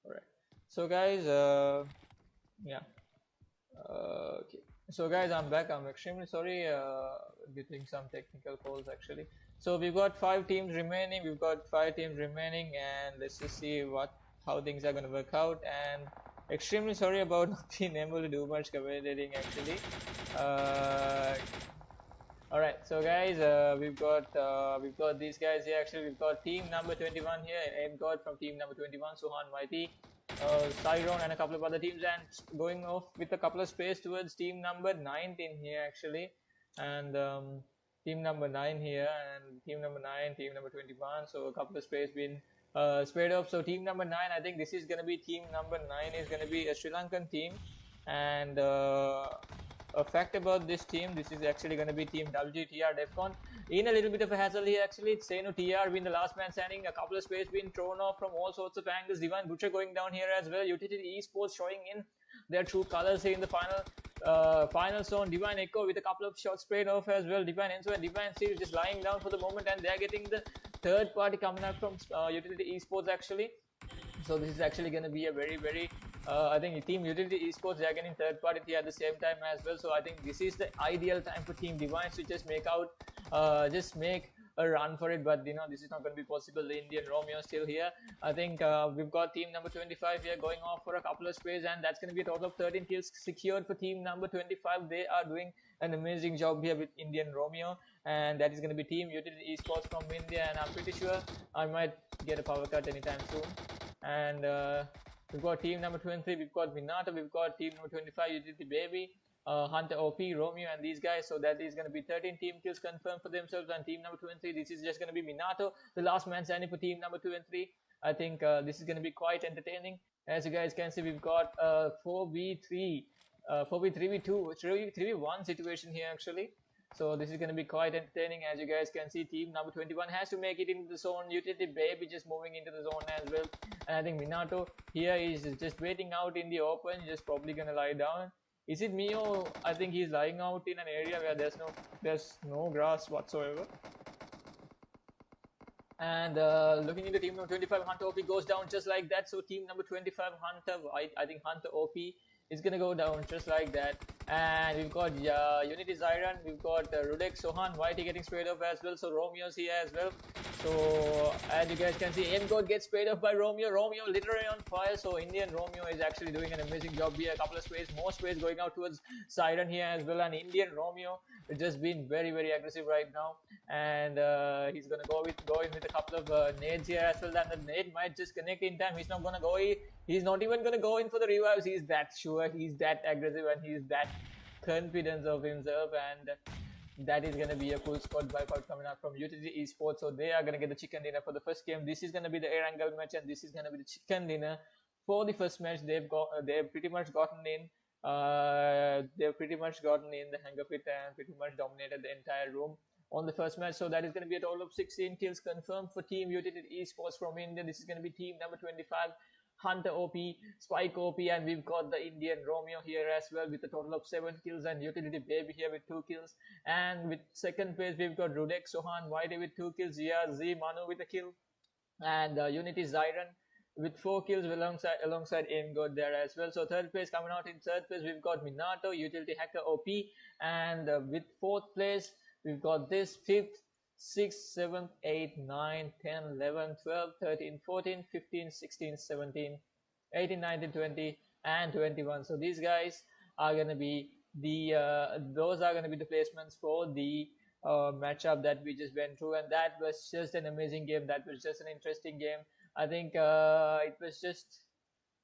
Alright. So guys, yeah. Okay. So guys, I'm back. I'm extremely sorry, getting some technical calls actually. So we've got 5 teams remaining. And let's just see how things are gonna work out. And extremely sorry about not being able to do much commentating actually. Alright, so guys, we've got these guys here actually. We've got team number 21 here, Aim God from team number 21, Suhan Mighty, Cyron and a couple of other teams, and going off with a couple of space towards team number 19 here actually. And team number 9 here, and team number 9, team number 21. So a couple of space been spread off. So team number 9, I think this is going to be team number 9 is going to be a Sri Lankan team. And a fact about this team, this is actually going to be team WGTR Defcon. In a little bit of a hassle here, actually, it's Senu TR being the last man standing. A couple of space being thrown off from all sorts of angles. Divine Butcher going down here as well. Utility Esports showing in their true colors here in the final zone. Divine Echo with a couple of shots sprayed off as well. Divine Enzo and Divine Steve just lying down for the moment, and they're getting the third party coming out from Utility Esports actually. So this is actually going to be a very I think Team Utility Esports, they are getting third party here at the same time as well. So I think this is the ideal time for Team Divines to just make a run for it, but this is not going to be possible. The Indian Romeo still here. I think we've got team number 25 here going off for a couple of sprays, and that's going to be a total of 13 kills secured for team number 25. They are doing an amazing job here with Indian Romeo, and that is going to be Team Utility Esports from India, and I'm pretty sure I might get a power cut anytime soon. And we've got team number 23, we've got Minato, we've got team number 25, Utility Baby, Hunter OP, Romeo, and these guys. So that is going to be 13 team kills confirmed for themselves. And team number 23, this is just going to be Minato, the last man standing for team number 23. I think this is going to be quite entertaining. As you guys can see, we've got 4v3, 4v3v2, 3v1 situation here actually. So this is going to be quite entertaining. As you guys can see, team number 21 has to make it into the zone. Utility Baby just moving into the zone as well. And I think Minato here is just waiting out in the open, just probably going to lie down. Is it me, or I think he's lying out in an area where there's no grass whatsoever. And looking into team number 25, Hunter OP goes down just like that. So team number 25, Hunter, I think Hunter OP is going to go down just like that. And we've got Unity Zyran, we've got Rudek Sohan, Whitey getting sprayed off as well. So Romeo's here as well. So as you guys can see, M-God gets sprayed off by Romeo. Romeo literally on fire. So Indian Romeo is actually doing an amazing job here. A couple of sprays, more sprays going out towards Siren here as well. And Indian Romeo has just been very aggressive right now. And he's gonna go in with a couple of nades here as well. And the nade might just connect in time. He's not gonna go in. He's not even gonna go in for the revives. He's that sure. He's that aggressive, and he's that confidence of himself. And that is going to be a full squad wipeout coming out from Utility Esports. So they are going to get the chicken dinner for the first game. This is going to be the air angle match, and this is going to be the chicken dinner for the first match. They've pretty much gotten in. They've pretty much gotten in the hang of it and pretty much dominated the entire room on the first match. So that is going to be a total of 16 kills confirmed for Team Utility Esports from India. This is going to be team number 25. Hunter OP, Spike OP, and we've got the Indian Romeo here as well with a total of 7 kills, and Utility Baby here with 2 kills. And with second place, we've got Rudek Sohan, Whitey with 2 kills, Z Manu with a kill, and Unity Zyran with 4 kills alongside M-God there as well. So third place, coming out in third place, we've got Minato, Utility Hacker OP, and with fourth place, we've got this fifth, 6th, 7th, 8th, 9th, 10th, 11th, 12th, 13th, 14th, 15th, 16th, 17th, 18th, 19th, 20th, and 21. So these guys are going to be those are going to be the placements for the matchup that we just went through, and that was just an amazing game. That was just an interesting game. I think it was just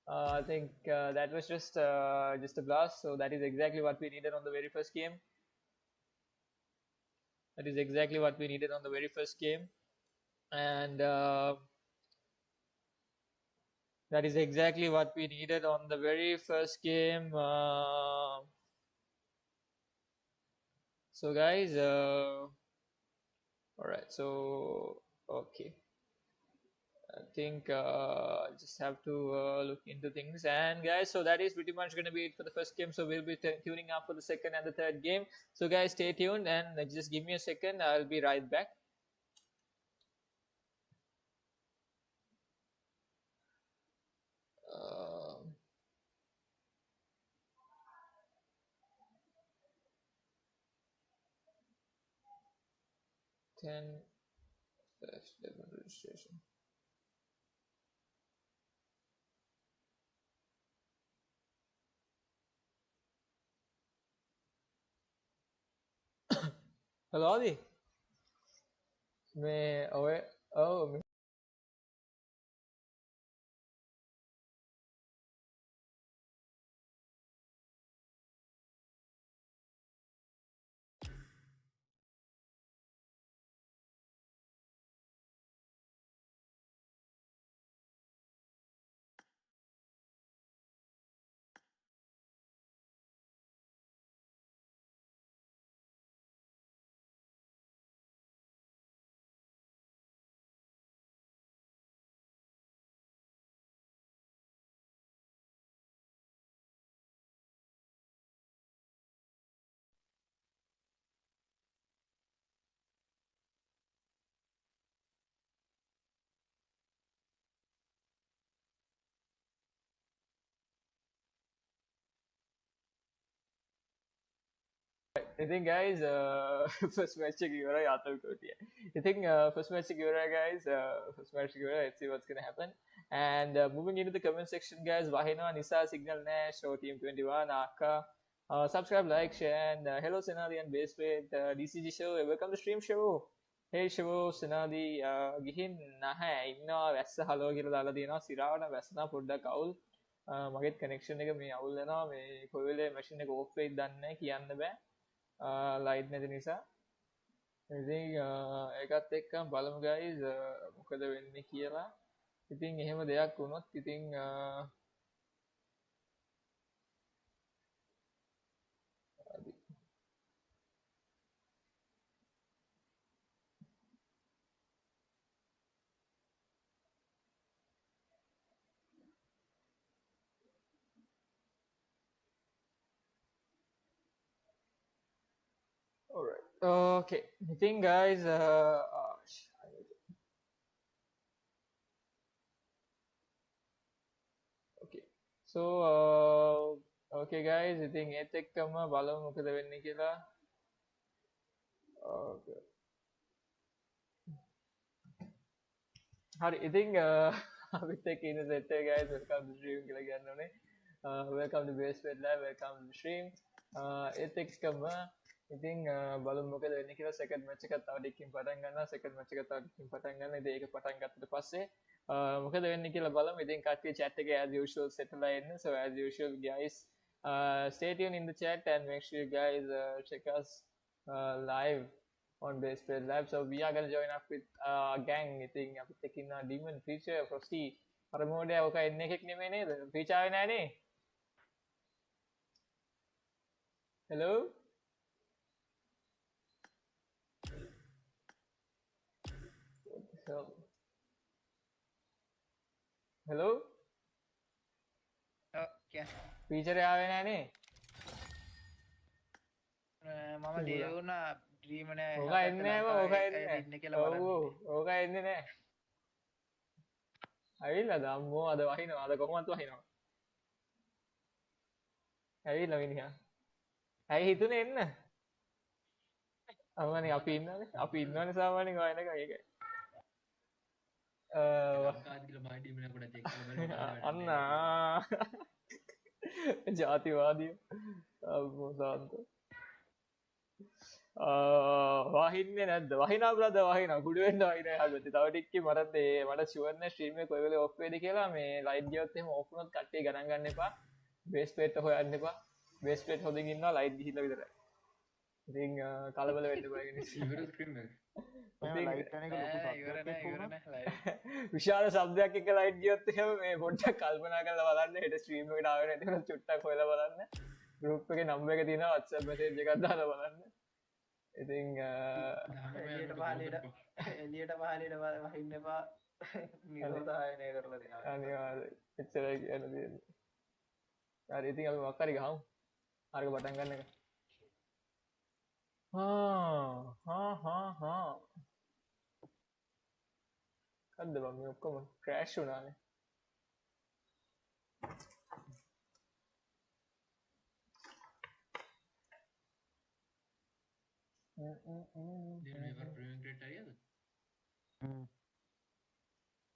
that was just a blast. So that is exactly what we needed on the very first game. That is exactly what we needed on the very first game, and that is exactly what we needed on the very first game. So guys, all right. So okay, I think I just have to look into things. And guys, so that is pretty much going to be it for the first game. So we'll be tuning up for the second and the third game. So guys, stay tuned and just give me a second. I'll be right back. /11 registration. Hello, Adi. ඉතින් guys first match එක ඉවරයි ආතල් කෝටිය. ඉතින් first match එක ඉවරයි guys. First match එක ඉවරයි. Let's see what's gonna happen. And moving into the comment section guys, වහිනවා නිසා signal නැහැ. Show team 21 Akka. Subscribe, like, share, and hello Senadi and Baseplate. DCG show, welcome to stream show. Hey show Senadi ගිහින් නැහැ ඉන්නවා වැස්ස hello කියලා දාලා තියෙනවා සිරාවට වැස්සනා පොඩ්ඩක් අවුල් මගේත් කනෙක්ෂන් එක මේ අවුල් වෙනවා මේ කොයි වෙලේ මැෂින් එක ඕෆ් වෙයිද දන්නේ නැහැ කියන්න බෑ ලයිට් නැති නිසා ඉතින් ඒකත් එක්කම බලමු guys මොකද වෙන්නේ කියලා ඉතින් එහෙම දෙයක් වුණොත් ඉතින් Alright. Okay. I think guys okay. So okay guys, I think ඒත් එක්කම බලමු මොකද වෙන්නේ කියලා. Okay. හරි ඉතින් අපිත් එක්ක ඉන්න set එක guys welcome to stream කියලා කියන්න ඕනේ. Welcome to Baseplate Live, welcome to stream. ඒත් එක්කම ඉතින් බලමු මොකද වෙන්නේ කියලා second match එකත් තව ටිකකින් පටන් ගන්නවා second match එක තව ටිකකින් පටන් ගන්නවා ඉතින් ඒක පටන් ගත්තට පස්සේ මොකද වෙන්නේ කියලා බලමු ඉතින් කට්ටිය chat එකේ as usual settle වෙන්න so as usual guys stay tuned in the chat and make sure you guys check us live on Baseplate Live so we are going to join up with gang ඉතින් අපිත් එක්ක ඉන්න demon feature frosty අර මොඩේ ඔක එන්නේ එකක් නෙමෙයි නේද feature ආවේ නැහැ නේ hello hello feature ආවේ නැහැ නේ මම ලියුණා ඩ්‍රීම් නෑ ඕක එන්නේ නැහැ ඕක එන්නේ කියලා බලන්න ඕක එන්නේ නැහැ ඇවිල්ලාද අම්මෝ අද වහිනවා අද කොහොමද වහිනවා ඇවිල්ලා මිනිහා ඇයි හිතුනේ එන්න අම්මනේ අපි ඉන්නවනේ සාමාන්‍යයෙන් වයින් එක ඒකයි අන්නා ජාතිවාදී අම්මෝසාන්ත වහින්නේ නැද්ද වහිනා බ්‍රදර් වහිනා කුඩු වෙන්න වහිනා හැබැයි තව ටිකකින් මට ෂුවර් නේ ස්ට්‍රීම් එක කොයි වෙලේ ඔෆ් වෙයිද කියලා මේ ලයිට් ගියොත් එහෙම ඔෆ් වුණොත් කට්ටිය ගණන් ගන්න එපා බේස්ප්ලේට් හොයන්න එපා බේස්ප්ලේට් හොදින් ඉන්නවා ලයිට් ගිහිල්ලා විතරයි ඉතින් කලබල වෙන්න බෑ කියන්නේ ඉවර ස්ක්‍රීන් එක විශාල શબ્දයක් එක්ක ලයිට් ගියොත් එහෙම මේ පොඩ්ඩක් කල්පනා කරලා බලන්න හෙට ස්ට්‍රීම් එකට ආවෙ නැති වුණොත් චුට්ටක් හොයලා බලන්න ගෲප් එකේ නම්බර් එක තියෙනවා WhatsApp message එකක් දාලා බලන්න ඉතින් එළියට පහලට වහින්න එපා නිරෝධායනය කරලා දෙනවා අනිවාර්යයෙන් එච්චරයි කියන්න තියෙන්නේ හරි ඉතින් අපි මොකක් හරි ගහමු අරක පටන් ගන්න එක කද්ද බං මේ ඔක්කොම ක්‍රෑෂ් වුණානේ දෙන්නේ වර ප්‍රීමියම් ක්‍රෙඩිට් හරියද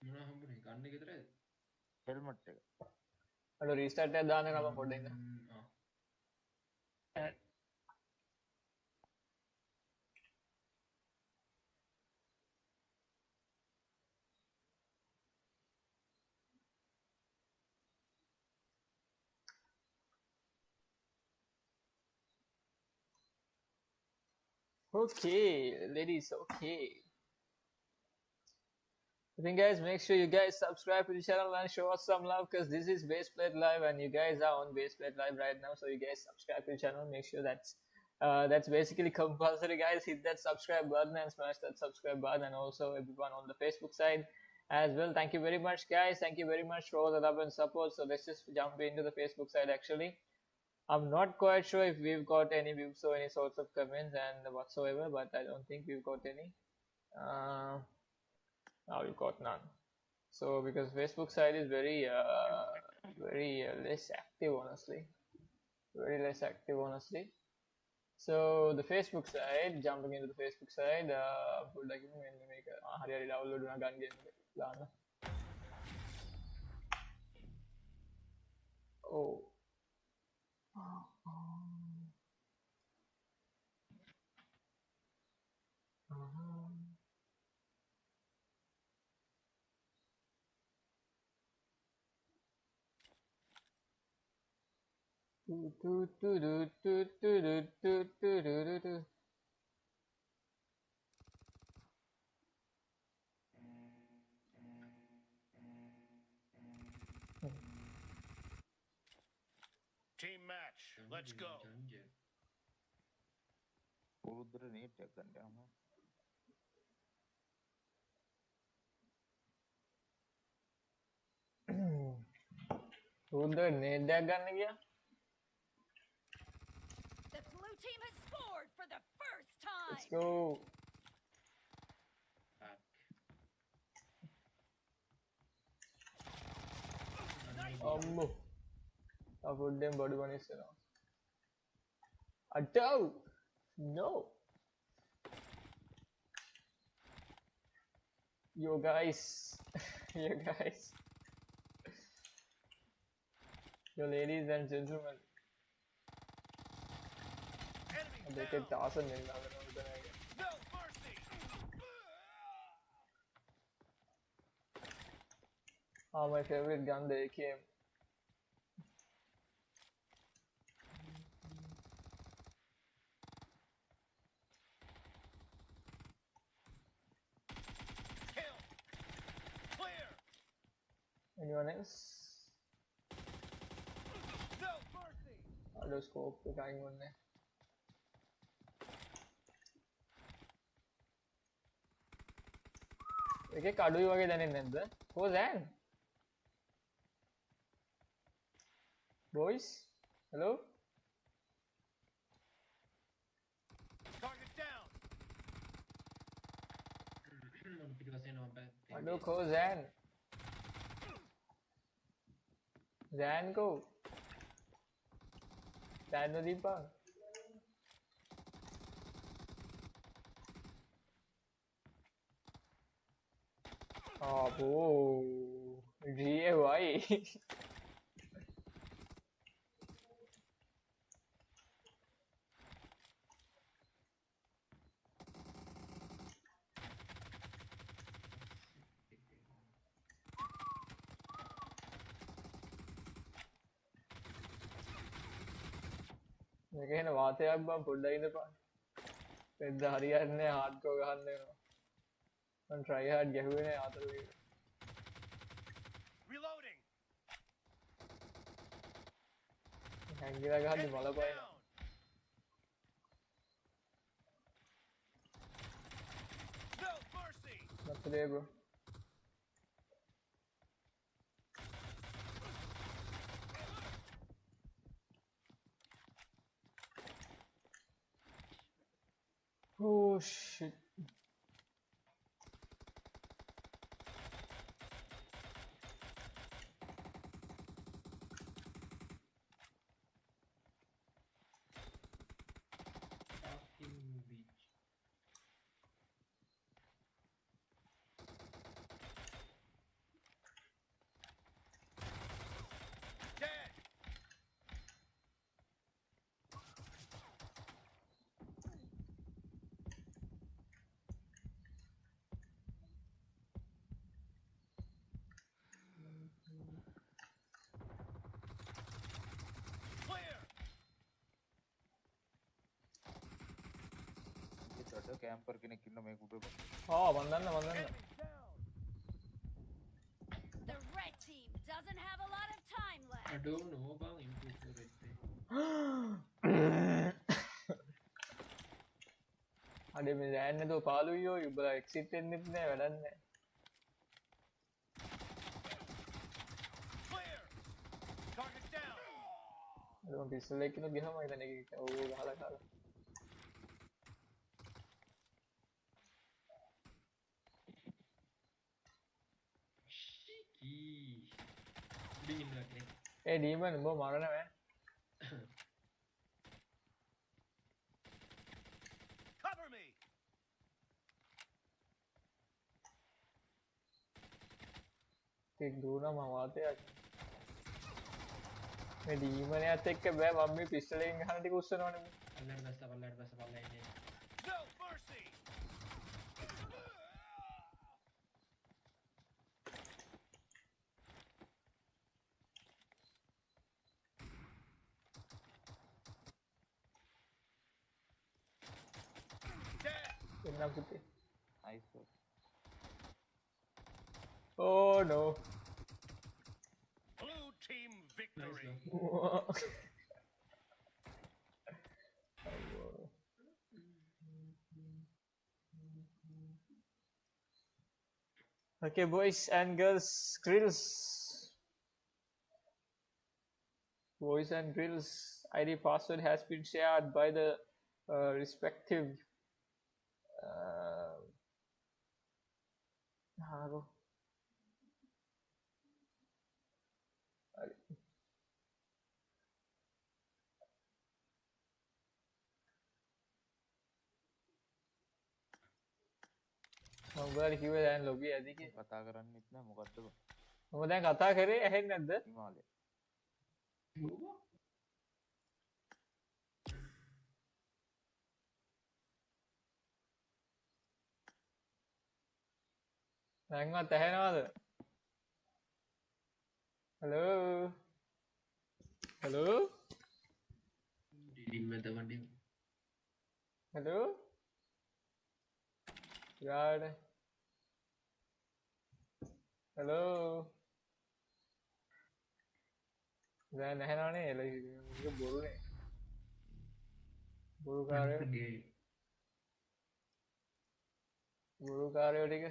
මොනවා හම්බුනේ ගන්න එක විතරයිද හෙල්මට් එක අර රීස්ටාර්ට් එක දාන්න නම් පොඩ්ඩක් ඉන්න Okay, ladies, okay. I think guys, make sure you guys subscribe to the channel and show us some love because this is Baseplate Live and you guys are on Baseplate Live right now. So you guys subscribe to the channel. Make sure that's basically compulsory, guys. Hit that subscribe button and smash that subscribe button, and also everyone on the Facebook side as well. Thank you very much, guys. Thank you very much for all the love and support. So let's just jump into the Facebook side actually. I'm not quite sure if we've got any views or any sorts of comments and whatsoever, but I don't think we've got any. No, we've got none. So because Facebook side is very less active, honestly. Very less active, honestly. So the Facebook side, jumping into the Facebook side, පොඩ්ඩක් මෙන්න මේක හරි හරි download වුණා gun game එක දාන්න. Oh. Team match. Let's go. පුරුද්දට neat එකක් ගන්න යනවා. උන්ද නේඩ් එකක් ගන්න ගියා. The blue team has scored for the first time. Let's go. අම්මෝ. අපොඩ්ඩෙන් බඩු වනිස්සනවා. අටෝ. No. Yo guys. Yo guys. Yo ladies and gentlemen. Enemy They down. get awesome in now. No mercy. Oh, my favorite gun, the AKM. Kill. Clear. Anyone else? No mercy. Auto scope එකකින් වුණේ. එකේ කඩුයි වගේ දැනෙන්නේ නැද්ද? Who's that? Boys? Hello? Target down. පිටිපස්සේ එනවා බෑ. Hello, Zan. Zan go. Zan no dipang. Oh, boo. GAY. මේක එන වාතයක් බං පොඩ්ඩක් ඉඳපන්. පෙද්ද හරියන්නේ නැහැ හાર્ඩ්කෝර් ගහන්න වෙනවා. මම try hard ගැහුවේ නැහැ ආතලේ. Reloading. හැංගිලා ගහද්දි Enemy බලපයින්. down. No mercy. නැත්ලේ bro. Oh shit. Fucking bitch. Dead. Clear. ඒකට කැම්පර් කෙනෙක් ඉන්න මේක උඩ. මන් දන්න. Enemy down. The red team doesn't have a lot of time left. I don't know bang improve කරෙන්නේ. අඩේ මේ දැන් නේද පාළුයියෝ උඹලා එක්සිට් වෙන්නෙත් නෑ වැඩක් නෑ. Clear. Target down. මම පිස්සල් එකකින් ගිහම හිතන්නේ ඒක ඕව ගහලා කාලා. Shiki. Dingin lagi. ඒ ඩීමන් උඹ මරනවා. එක් දුවනවා මම වාතයක් මේ ඩීමනයත් එක්ක බෑ මම මේ පිස්ටලෙන් ගහන ටික උස්සනවනේ පල්ලෙහාට බැස්සා පල්ලෙහාට ඉන්නේ. No mercy. Dead. එන්නම් පුතේ nice work. oh no Blue team victory. Okay, boys and girls, grills. Boys and grills, ID password has been shared by the respective. Hello. Mobile කිව්වේ දැන් ලොබි ඇති කියලා. කතා කරන්නෙත් නෑ මොකද්ද බං? මම දැන් කතා කරේ ඇහෙන්නේ නැද්ද? හිමාලය. දැන්වත් ඇහෙනවද? හලෝ. හලෝ. ඩිම්ම දවන්නේ. හලෝ. God. හලෝ. දැන් ඇහෙනවනේ ඒක බොරුනේ. බොරුකාරයෝ ටික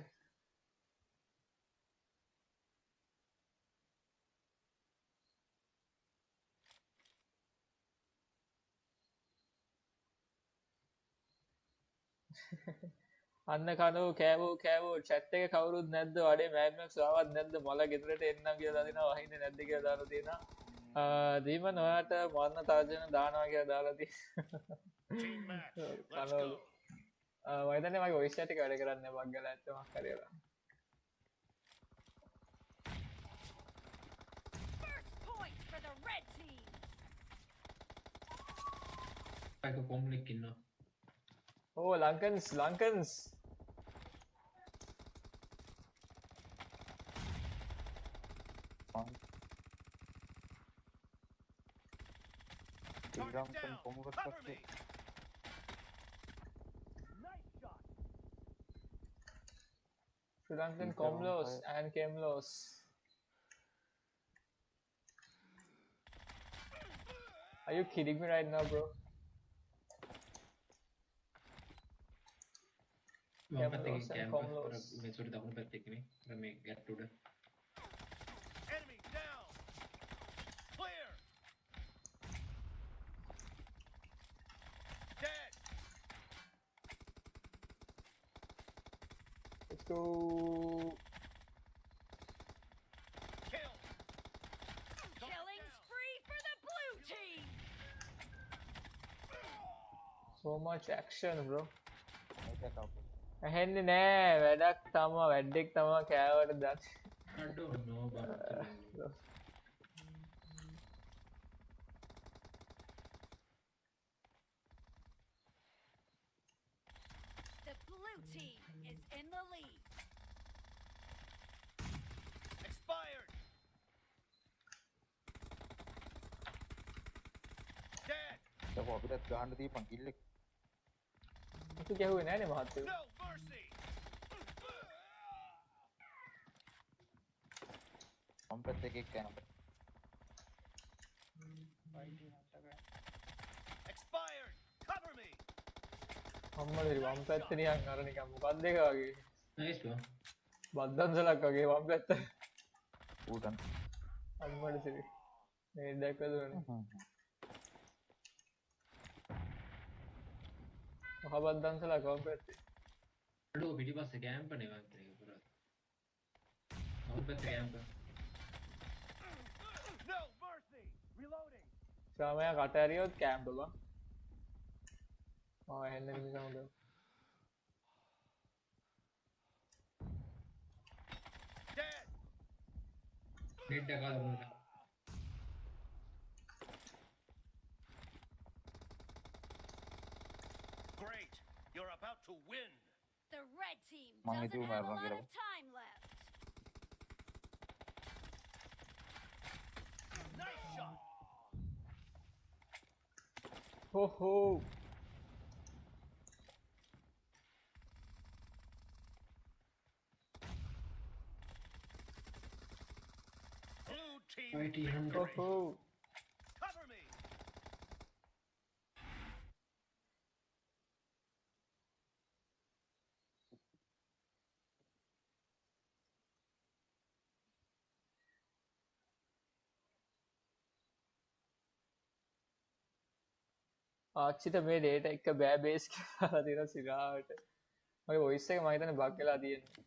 අන්න කනෝ කෑවෝ chat එක කවුරුත් නැද්ද වඩේ මෑඩ්මැක්ස් ආවත් නැද්ද මල ගෙදරට එන්නම් කියලා දාලා වහින්නේ නැද්ද කියලා දාලා තියෙනවා දීමන් ඔයාට මරණ තර්ජන දානවා කියලා දාලා තියෙනවා Team match. Let's කනෝ go. මම හිතන්නේ මගේ voice chat එක වැඩ කරන්නේ නැහැ බග්ගලා ඇත්තම කරේලා First point for the red team. අයක කොම්ලික් ඉන්නවා. oh ලංකන්ස් Target ශ්‍රී down. කොමුකට Cover me. පස්සේ Nice shot. Sri Lankan Komlos and Kemlos. Are you kidding me right now, bro? මම පැත්තේ Kemlos and කැම්පස් Komlos. මේ සුරි දකුණු පැත්තේ කෙනෙක්. මේ ගැට් උඩ. Enemy down. Clear. Dead. Let's go. Kill. Killing spree for the blue team. So much action, bro. මේක කවුද? ඇහෙන්නේ නෑ වැඩක් තමා වැඩෙක් තමා කෑවට දත්. I don't know about The blue team is in the lead. Expired. Dead. ඒක අපිටත් ගහන්න දීපන් කිල් එක. අපි ගැහුවේ නෑනේ මහත්තයෝ. No mercy. මම පැත්තේ එකෙක් යනවා. Expired. Cover me. අම්මලේ වම් පැත්තේ නිකන් අර නිකන් මොකක්ද එක වගේ. nice bro. බද්දන්සලක් වගේ වම් පැත්ත. ඌටන්. අම්මලේ සිරි. මේ දැක්කද උනේ. මහ බද්දන්සලක් වම් පැත්තේ. අඩෝ පිටිපස්සේ කැම්ප් නේ වන්ට ඒක පුරා. අවුත් පැත්තේ කැම්ප්. No mercy. Reloading. ශ්‍රාමයා කට ඇරියොත් කැම්ප් බං. මම ඇහෙන්නේ නිකන් හොඳ. Dead. නෙට් එක දුන්නා. Great. You're about to win. The red team Mang doesn't itu have a meron lot kira. of time left. Nice shot. Ho ho. Blue team Right, Ho victory. ho. Cover me. ආච්චිට මේ data එක බෑ base කියලා තියෙනවා සිරාවට. මගේ voice එක මම හිතන්නේ bug වෙලා තියෙනවා.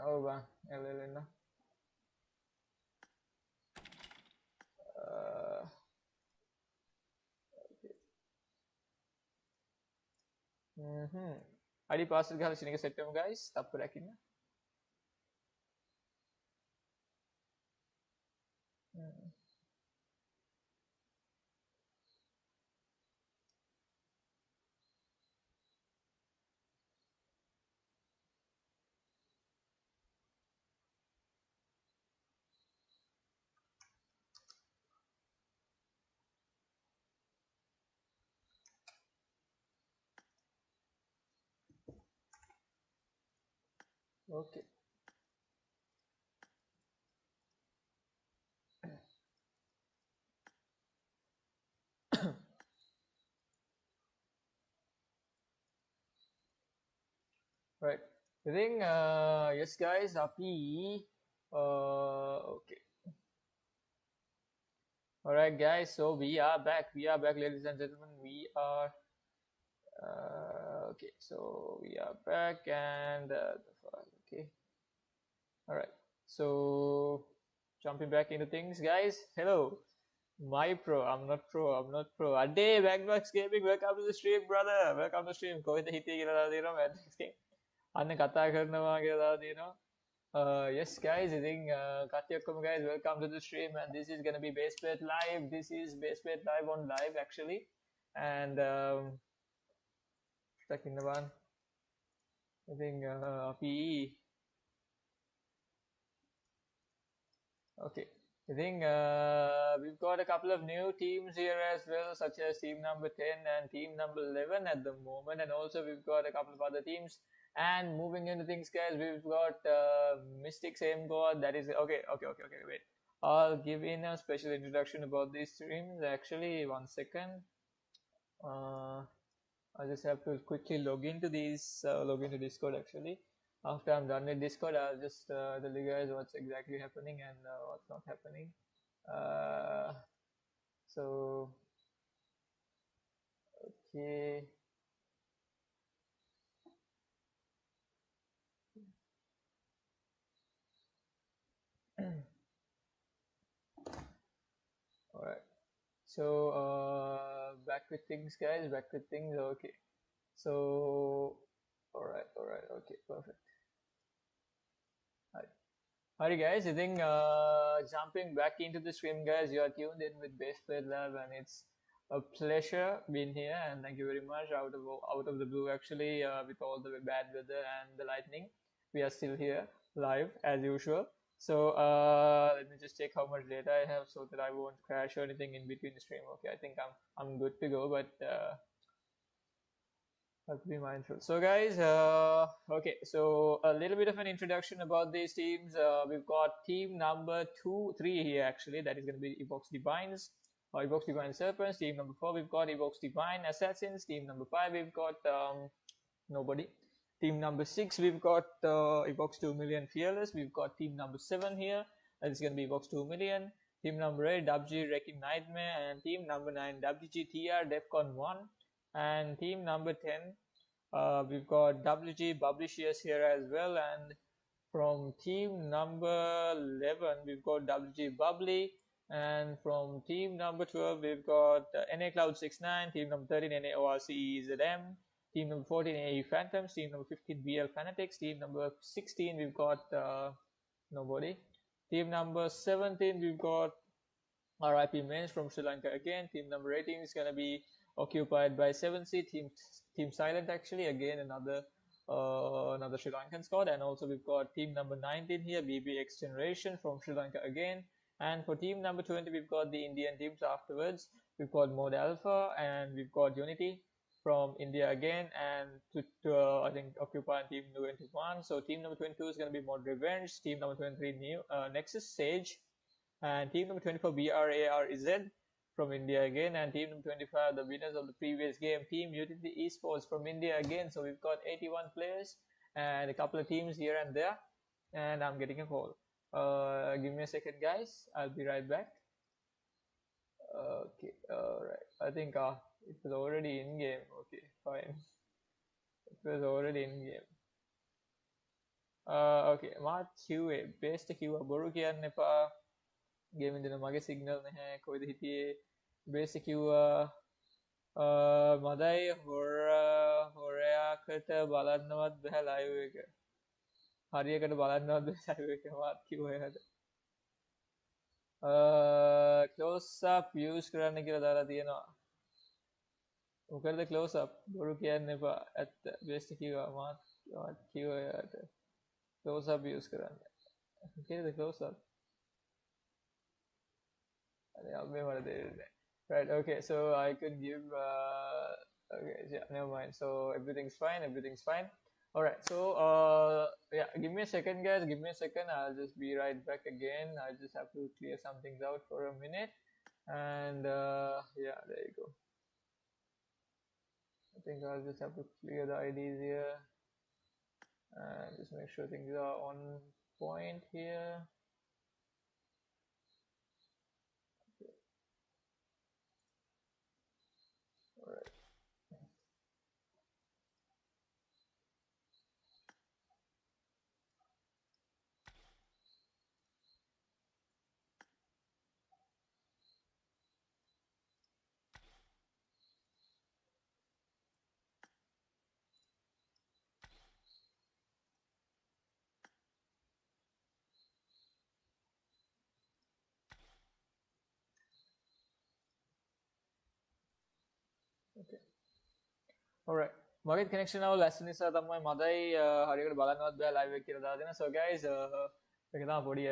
ඔව් බං එල්ලෙන්න. අඩි පාසල් ගහලා සින එක සෙට් කරමු guys. තප්පරයක් ඉන්න. Okay. Right. I think yes guys, happy. Okay. Alright guys, so we are back. We are back, ladies and gentlemen. We are okay, so we are back and okay. Alright. So jumping back into things, guys. Hello. My pro. I'm not pro. I'm not pro. Ade Backbox Gaming, welcome to the stream, brother. Welcome to the stream. කොහෙද හිතේ කියලා දාලා දෙනවා Backbox Gaming. අන්න කතා කරනවා කියලා දාලා දෙනවා. Yes guys, I think කට්ටිය ඔක්කොම guys, welcome to the stream and this is going to be Baseplate live. This is Baseplate live on live actually. And in the one. I think PE. Okay. I think we've got a couple of new teams here as well, such as team number 10 and team number 11 at the moment, and also we've got a couple of other teams. And moving into things, guys, we've got Mystic Same God. That is okay. Wait, I'll give in a special introduction about these streams. Actually, 1 second. I just have to quickly log into Discord actually. After I'm done with Discord, I'll just tell you guys what's exactly happening and what's not happening. So, okay. Alright. So, back with things, guys. Back with things. Okay. So, alright. Okay, perfect. Alright guys, I think jumping back into the stream, guys, you are tuned in with Baseplate Lab and it's a pleasure being here, and thank you very much out of the blue actually, with all the bad weather and the lightning. We are still here live as usual. So let me just check how much data I have so that I won't crash or anything in between the stream. Okay, I think I'm good to go, but have to be mindful. So guys, okay, so a little bit of an introduction about these teams. We've got team number 3 here actually, that is going to be Evox Divines or Evox Divine Serpents. Team number 4 we've got Evox Divine Assassins. Team number 5 we've got nobody. Team number 6 we've got Evox 2 Million Fearless. We've got team number 7 here, that is going to be Evox 2 Million. Team number 8 WG Wrecking Nightmare, and team number 9 WG TR Defcon 1. And team number 10, we've got WG Publishers here as well. And from team number 11, we've got WG Bubbly. And from team number 12, we've got NA Cloud 69. Team number 13, NA ORC EZM. Team number 14, AE Phantoms. Team number 15, BL Fanatics. Team number 16, we've got nobody. Team number 17, we've got RIP Men's from Sri Lanka again. Team number 18 is going to be occupied by 7C. Team Silent, actually, again another Sri Lankan squad. And also we've got team number 19 here, BBX Generation from Sri Lanka again. And for team number 20, we've got the Indian teams afterwards. We've got Mode Alpha and we've got Unity from India again, and I think occupying team number 21. So team number 22 is going to be Mod Revenge. Team number 23, Nexus Sage. And team number 24, BRARZ from India again. And team number 25, the winners of the previous game, Team Utility Esports from India again. So we've got 81 players and a couple of teams here and there. And I'm getting a call. Give me a second, guys. I'll be right back. Okay, alright. I think it was already in game. Okay, fine. It was already in game. Okay, මාත් කිව්වේ based කිව්වා බොරු කියන්න එපා. Gaming දෙන මගේ signal නැහැ. කොයිද හිටියේ? බේස්ට කිව්වා මදයි හොරයාකට බලන්නවත් බෑ ලයිව් එක. හරියකට බලන්නවත් බෑ ලයිව් එක. මාත් කිව්වා එයාට. close up use කරන්න කියලා දාලා තියෙනවා. මොකද close up බොරු කියන්න එපා. ඇත්ත බේස්ට කිව්වා මාත් කිව්වා එයාට. close up use කරන්න. Okay, close up. Right, okay, so I could give okay, yeah, never mind. So everything's fine. Alright, so yeah, give me a second, guys. Give me a second. I'll just be right back again. I just have to clear some things out for a minute. And yeah, there you go. I think I'll just have to clear the IDs here. And just make sure things are on point here. Okay. Alright. Okay. Alright. Market connection now less නිසා තමයි මදයි හරියට බලන්නවත් බෑ live එක කියලා දාලා දෙනවා. So guys, ඒක තමයි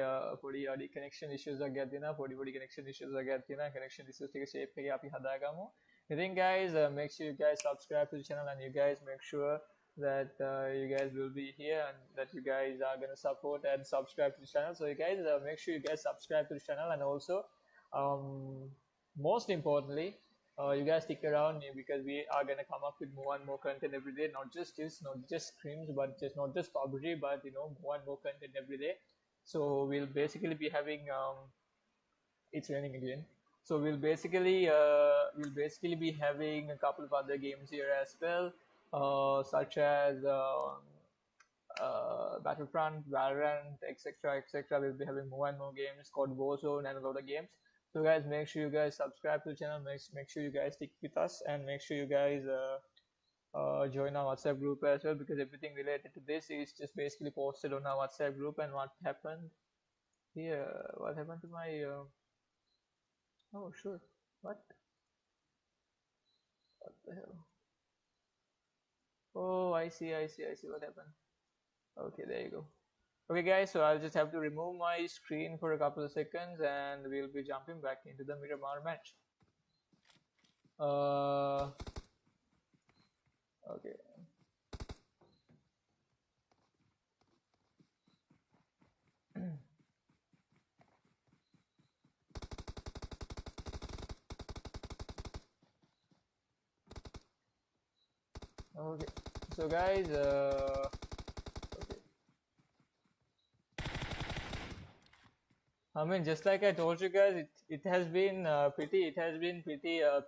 පොඩි connection issues එකක් තියෙනවා. පොඩි connection issues එකක් තියෙනවා. Connection issues ටික shape එකේ අපි හදාගමු. I think guys, make sure you guys subscribe to the channel and you guys make sure that you guys will be here and that you guys are going to support and subscribe to the channel. So you guys make sure you guys subscribe to the channel, and also most importantly, you guys stick around because we are going to come up with more and more content every day. Not just scrims, but not just PUBG, but more and more content every day. So we'll basically be having it's raining again. So we'll basically be having a couple of other games here as well, such as Battlefront, Valorant, etc. We'll be having more and more games called Warzone and a lot of games. So guys, make sure you guys subscribe to the channel, make sure you guys stick with us, and make sure you guys join our WhatsApp group as well, because everything related to this is just basically posted on our WhatsApp group. And what happened here? What happened to my oh sure, what the hell? Oh, I see what happened. Okay, there you go. Okay guys, so I'll just have to remove my screen for a couple of seconds and we'll be jumping back into the Miramar match. Okay. Okay, so guys, I mean, just like I told you guys, it has been pretty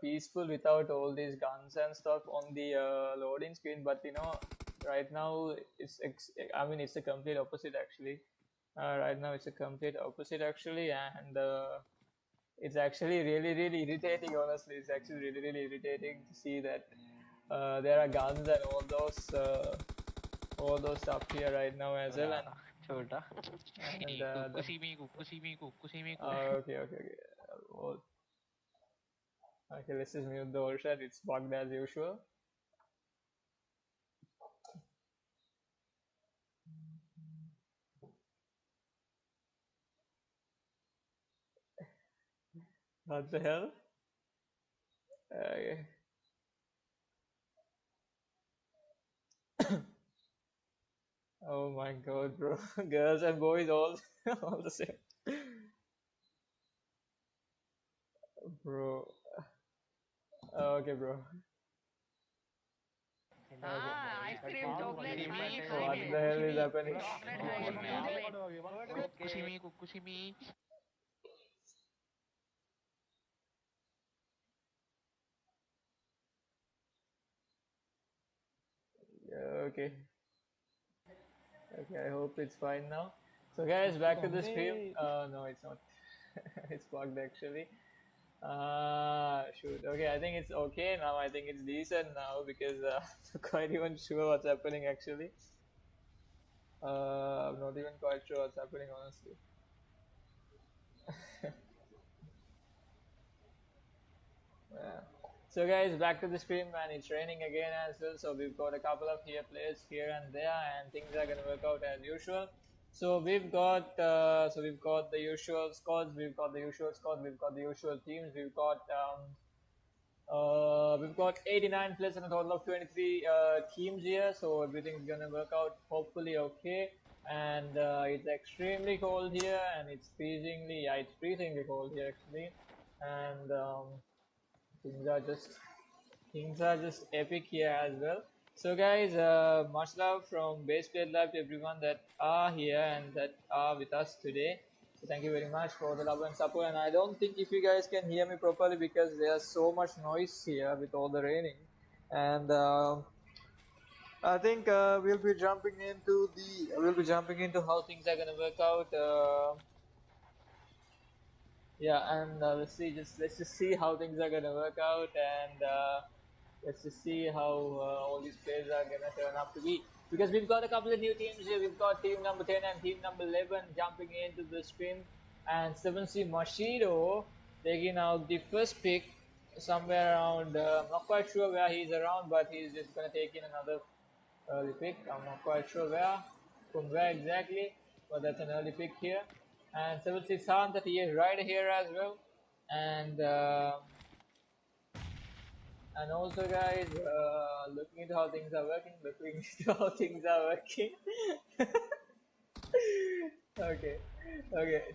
peaceful without all these guns and stuff on the loading screen. But right now it's a complete opposite actually. Right now it's a complete opposite actually, and it's actually really irritating. Honestly, it's actually really irritating to see that there are guns and all those stuff here right now as well. And छोटा okay. Well, okay, let's just mute the whole chat. It's bugged as usual. What the hell? Okay. Oh my god, bro. Girls and boys all the same. Bro. Okay, bro. Ice cream, chocolate, What the hell is happening? Okay. Okay, I hope it's fine now. So guys, back to the stream. No, it's not. It's bugged actually. Shoot. Okay, I think it's okay now. I think it's decent now because I'm not quite even sure what's happening actually. I'm not even quite sure what's happening honestly. Yeah. So guys, back to the stream, and it's raining again as well. So we've got a couple of players here and there, and things are gonna work out as usual. So we've got the usual squads, we've got the usual teams, we've got 89 players and a total of 23 teams here. So everything's gonna work out hopefully okay. And it's extremely cold here, and it's freezingly cold here actually, and things are just epic here as well. So guys, much love from Baseplate Live to everyone that are here and that are with us today. So thank you very much for the love and support. And I don't think if you guys can hear me properly because there's so much noise here with all the raining. And I think we'll be jumping into how things are gonna work out. Yeah, and let's just see how things are gonna work out, and let's just see how all these players are gonna turn up to be. Because we've got a couple of new teams here. We've got team number 10 and team number 11 jumping into the stream, and 7C Mashido taking out the first pick somewhere around. I'm not quite sure where he's around, but he's just gonna take in another early pick. I'm not quite sure from where exactly, but that's an early pick here. And 76 Han that he is right here as well. And also guys, looking into how things are working. Okay.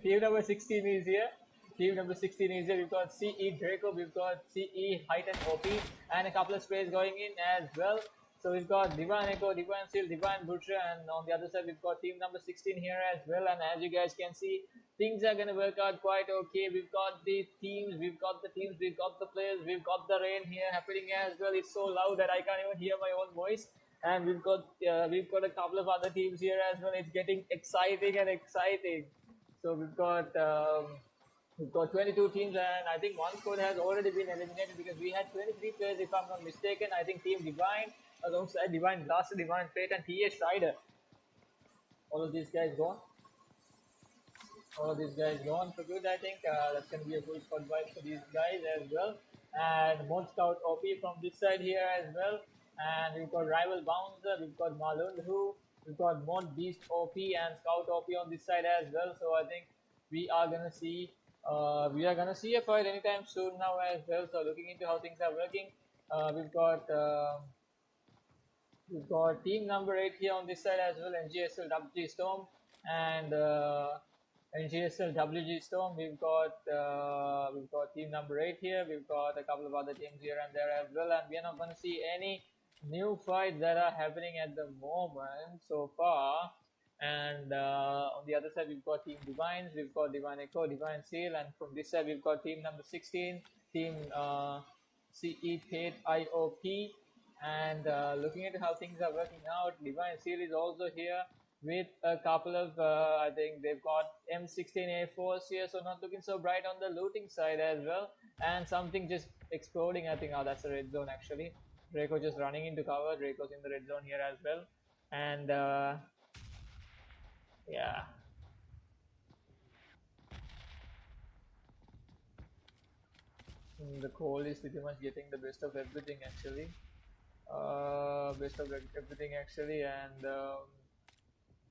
Team number 16 is here. We've got CE Draco, we've got CE Height and OP, and a couple of sprays going in as well. So we've got Divine Echo, Divine Seal, Divine Butcher, and on the other side we've got team number 16 here as well. And as you guys can see, things are gonna work out quite okay. We've got the teams, we've got the players, we've got the rain here happening as well. It's so loud that I can't even hear my own voice. And we've got a couple of other teams here as well. It's getting exciting. So we've got 22 teams, and I think one squad has already been eliminated because we had 23 players if I'm not mistaken. I think Team Divine, alongside Divine Blaster, Divine Fate, and TH Rider. All of these guys gone for good. I think that's going to be a good squad vibe for these guys as well. And Mod Scout OP from this side here as well. And we've got Rival Bouncer, we've got Malundhu, we've got Mod Beast OP and Scout OP on this side as well. So I think we are gonna see a fight anytime soon now as well. So looking into how things are working, we've got team number 8 here on this side as well, NGSL WG Storm, and NGSL WG Storm. We've got team number 8 here. We've got a couple of other teams here and there as well, and we are not going to see any new fights that are happening at the moment so far. And on the other side we've got Team Divines, we've got Divine Echo, Divine Seal, and from this side we've got team number 16, Team CE Tate IOP. And looking at how things are working out, Divine Seal is also here with a couple of, I think they've got M16A4s here, so not looking so bright on the looting side as well. And something just exploding, I think, that's a red zone actually. Draco just running into cover. Draco's in the red zone here as well. And yeah. The cold is pretty much getting the best of everything actually. Best of everything actually, and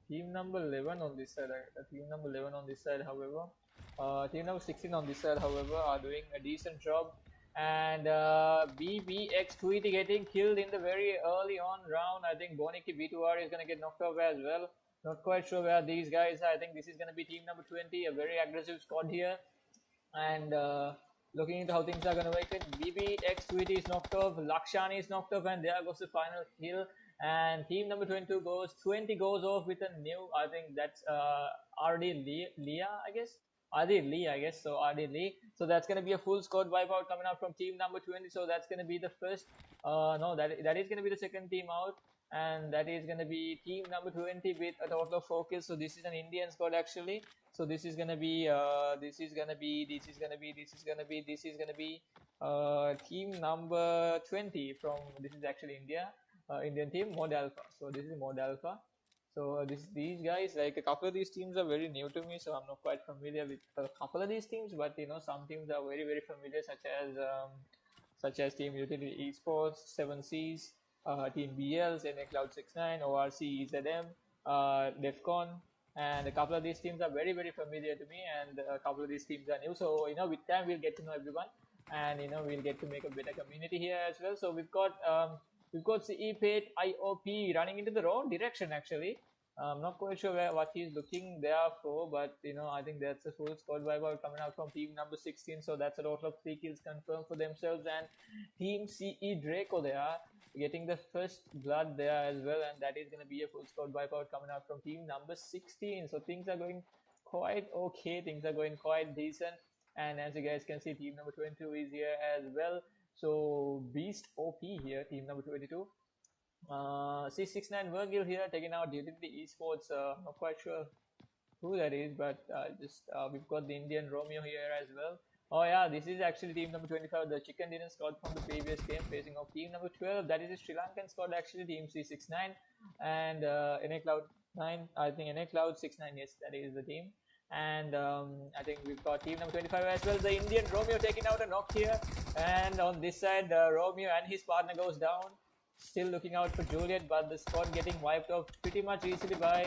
team number 11 on this side, team number 11 on this side, however, team number 16 on this side, however, are doing a decent job. And BBX Tweety getting killed in the very early on round. I think Boniki B2R is going to get knocked off as well. Not quite sure where these guys are. I think this is going to be team number 20, a very aggressive squad here. And looking into how things are going to work, BBX Tweety is knocked off, Lakshani is knocked off, and there goes the final kill. And team number 22 goes 20 goes off with a new, I think that's RD Leah, I guess. RD Lee, I guess. So RD Lee. So that's going to be a full squad wipeout coming out from team number 20. So that's going to be the first. No, that is going to be the second team out. And that is going to be team number 20 with a total of 4 kills. So this is an Indian squad actually. So this is going to be team number 20 from, this is actually Indian team, Mod Alpha. So this is Mod Alpha. So these guys, like a couple of these teams are very new to me, so I'm not quite familiar with a couple of these teams, but you know, some teams are very, very familiar, such as Team Utility Esports, 7Cs, Team BLs, NA Cloud 69, ORC, EZM, Defcon, and a couple of these teams are very, very familiar to me, and a couple of these teams are new. So you know, with time we'll get to know everyone, and you know, we'll get to make a better community here as well. So we've got CE-Pate IOP running into the wrong direction actually. I'm not quite sure what he's looking there for, but you know, I think that's a full squad wipeout coming out from team number 16. So that's a total of 3 kills confirmed for themselves, and team CE Draco they are getting the first blood there as well, and that is going to be a full squad wipeout coming out from team number 16. So things are going quite okay, things are going quite decent, and as you guys can see, team number 22 is here as well. So Beast OP here, team number 22. C69 Virgil here taking out DTD Esports. Not quite sure who that is, but we've got the Indian Romeo here as well. Oh yeah, this is actually team number 25, the chicken dinner squad from the previous game, facing off team number 12. That is a Sri Lankan squad actually, team C69, and NA Cloud 9. I think NA Cloud 69. Yes, that is the team. And I think we've got team number 25 as well, the Indian Romeo taking out a knock here. And on this side, Romeo and his partner goes down. Still looking out for Juliet, but the squad getting wiped off pretty much easily by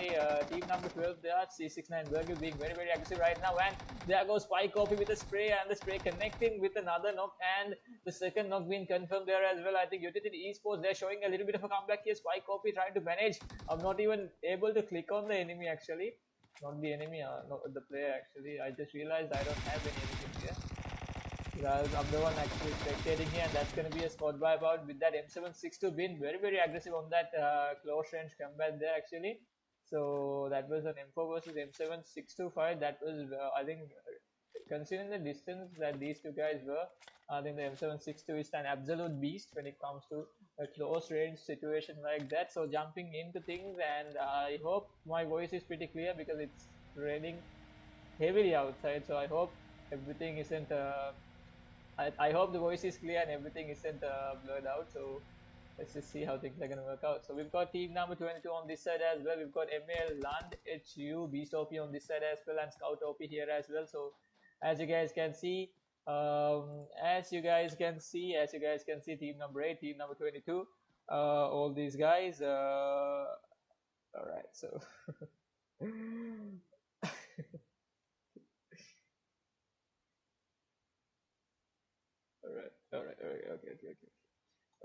team number 12 there. C69 Virgil being very, very aggressive right now. And there goes Spike Copy with a spray, and the spray connecting with another knock, and the second knock being confirmed there as well. I think Utility Esports, they're showing a little bit of a comeback here. Spike Copy trying to manage. I'm not even able to click on the enemy actually. Not the enemy, not the player actually. I just realized I don't have any enemies here. I'm the one actually spectating here, and that's going to be a squad wipeout with that M762 being very, very aggressive on that close range combat there actually. So that was an M4 versus M762 fight. That was, I think, considering the distance that these two guys were, I think the M762 is an absolute beast when it comes to a close range situation like that. So jumping into things, and I hope my voice is pretty clear because it's raining heavily outside. So I hope everything isn't I hope the voice is clear and everything isn't blurred out. So let's just see how things are going to work out. So we've got team number 22 on this side as well. We've got ML, Land, HU, Beast OP on this side as well, and Scout OP here as well. So as you guys can see, team number 8, team number 22, all these guys. All right, so.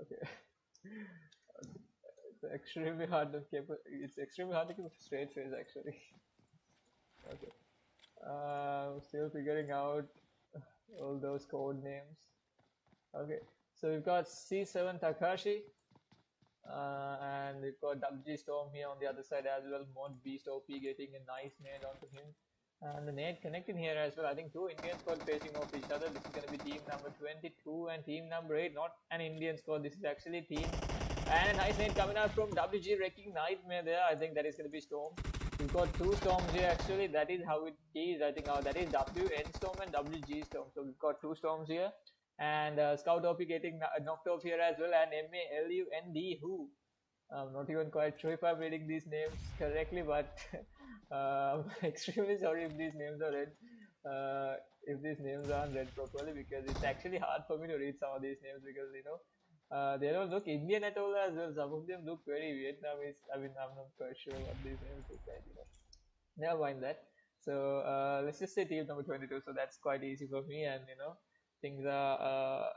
Okay. It's extremely hard to keep. It's extremely hard to keep a straight face actually. Okay. Still figuring out all those code names. Okay. So we've got C7 Takashi, and we've got WG Storm here on the other side as well. Mod Beast OP getting a nice nade onto him. And the nade connecting here as well. I think 2 Indian squad facing off each other. This is going to be team number 22 and team number 8. Not an Indian squad. This is actually team. And a nice nade coming out from WG wrecking Nightmare there. I think that is going to be Storm. We've got 2 Storms here actually. That is how it is. I think that is WN Storm and WG Storm. So we've got 2 Storms here. And Scout OP getting knocked off here as well, and MALUND who. I'm not even quite sure if I'm reading these names correctly, but I'm extremely sorry if these names are read. If these names aren't read properly, because it's actually hard for me to read some of these names because they don't look Indian at all as well. Some of them look very Vietnamese. I mean, I'm not quite sure what these names look like. Never mind that. So let's just say team number 22. So that's quite easy for me, and things are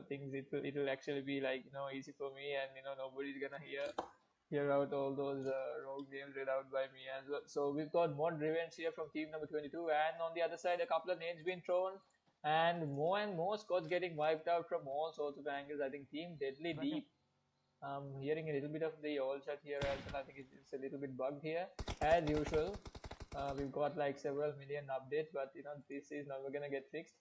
things it'll actually be like easy for me, and nobody's gonna hear out all those rogue names read out by me as well. So we've got mod revenge here from team number 22, and on the other side a couple of nades being thrown, and more squads getting wiped out from all sorts of angles. I think team Deadly Deep. I'm hearing a little bit of the all chat here as well. I think it's a little bit bugged here as usual. We've got like several million updates, but this is never gonna get fixed.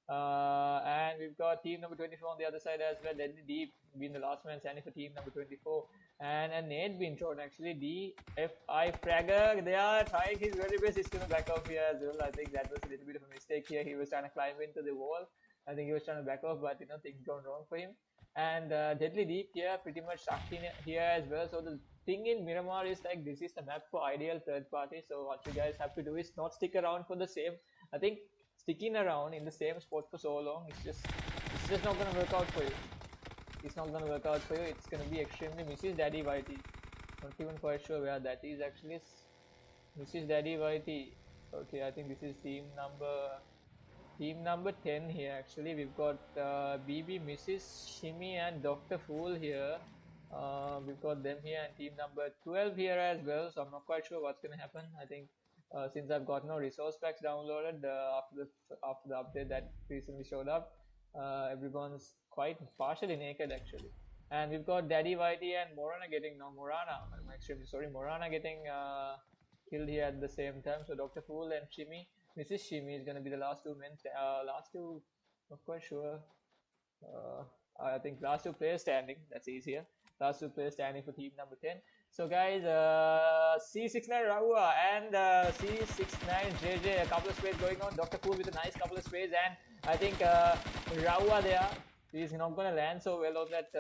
And we've got team number 24 on the other side as well. Deadly Deep being the last man standing for team number 24, and a nade being thrown actually. DFI Fragger, they are trying his very best. He's gonna back off here as well. I think that was a little bit of a mistake here. He was trying to climb into the wall. I think he was trying to back off, but things gone wrong for him. And Deadly Deep here pretty much stuck in here as well. So the thing in Miramar is like this is the map for ideal third party. So what you guys have to do is not stick around for the same. I think sticking around in the same spot for so long, it's just not gonna work out for you. It's not gonna work out for you. It's gonna be extremely Mrs. Daddy YT. Not even quite sure where that is actually. Mrs. Daddy YT. Okay, I think this is team number 10 here actually. We've got BB, Mrs. Shimmy and Dr. Fool here. We've got them here, and team number 12 here as well. So I'm not quite sure what's gonna happen. I think since I've got no resource packs downloaded after the update that recently showed up, everyone's quite partially naked actually. And we've got Daddy Whitey and Morana getting I'm extremely sorry, Morana getting killed here at the same time. So Dr. Fool and Shimmy, Mrs. Shimmy is gonna be the last two men. Not quite sure. I think last two players standing. That's easier. Last two players standing for team number 10. So guys, C69 Raua and C69 JJ, a couple of sprays going on. Dr. Fool with a nice couple of sprays, and I think Raua there, he's not gonna land so well on that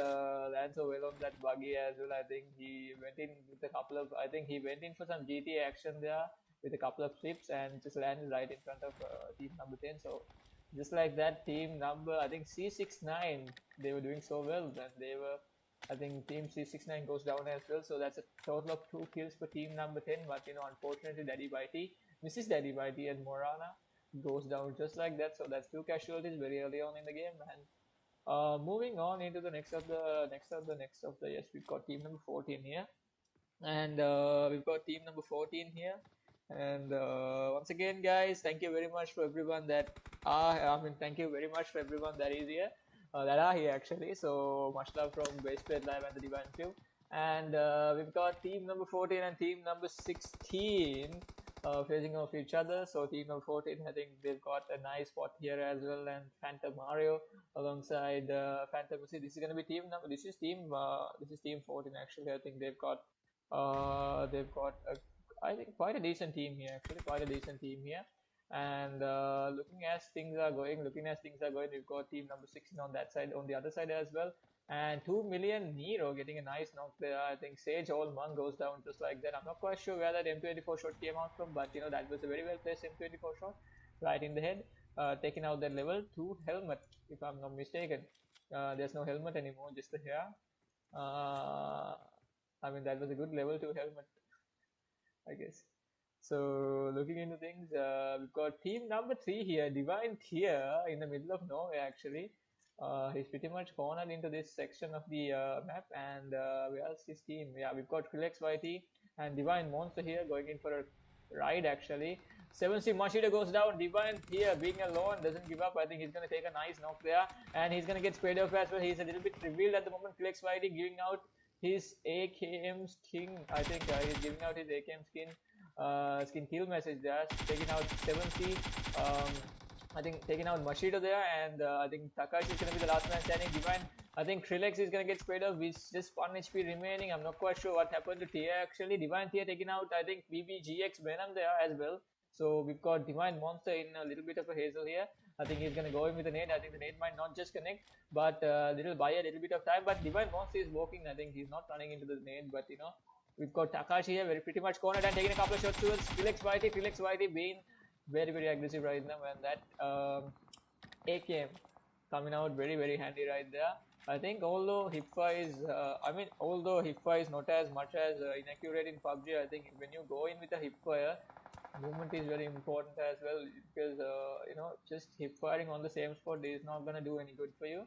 buggy as well. I think he went in with a couple of. I think he went in for some GTA action there with a couple of flips and just landed right in front of team number 10. So just like that, team number I think C69, they were doing so well that they were. I think team C69 goes down as well, so that's a total of 2 kills for team number 10. But unfortunately, Daddy Bitey, Mrs. Daddy Bitey and Morana goes down just like that. So that's 2 casualties very early on in the game. And moving on into the next of the yes, we've got team number 14 here, and we've got team number 14 here. And once again, guys, thank you very much for everyone that thank you very much for everyone that is here. That are here actually. So much love from Baseplate Live and the Divine Cube. And we've got team number 14 and team number 16 facing off each other. So team number 14, I think they've got a nice spot here as well, and Phantom Mario alongside Phantom. See, this is gonna be team 14 actually. I think they've got I think quite a decent team here actually, And looking as things are going, we've got team number 16 on that side, on the other side as well. And 2 million Nero getting a nice knock there. I think Sage All Monk goes down just like that. I'm not quite sure where that M24 shot came out from, but that was a very well placed M24 shot right in the head, taking out that level 2 helmet, if I'm not mistaken. There's no helmet anymore, just the hair. I mean, that was a good level 2 helmet, I guess. So looking into things, we've got team number 3 here, Divine here in the middle of nowhere actually. He's pretty much cornered into this section of the map, and where's his team? Yeah, we've got Relax YT and Divine Monster here going in for a ride actually. 7C Machida goes down. Divine here being alone doesn't give up. I think he's going to take a nice knock there, and he's going to get sprayed off as well. He's a little bit revealed at the moment. Relax YT giving out his AKM skin. I think he's giving out his AKM skin kill message there, taking out 7C, I think taking out Machida there, and I think Takashi is going to be the last man standing. Divine, I think Trilex is going to get sprayed off with just 1 HP remaining. I'm not quite sure what happened to Tia actually. Divine Tia taking out, I think, BBGX Venom there as well. So we've got Divine Monster in a little bit of a hazel here. I think he's gonna go in with the nade. I think the nade might not just connect, but little buy a little bit of time. But Divine Monster is walking. I think he's not running into the nade, but you know, we've got Takashi here, very pretty much cornered and taking a couple of shots towards Felix Whitey being very aggressive right now, and that AKM coming out very handy right there. I think although hipfire is not as much as inaccurate in PUBG, I think when you go in with a hipfire, movement is very important as well, because you know, just hip firing on the same spot is not gonna do any good for you.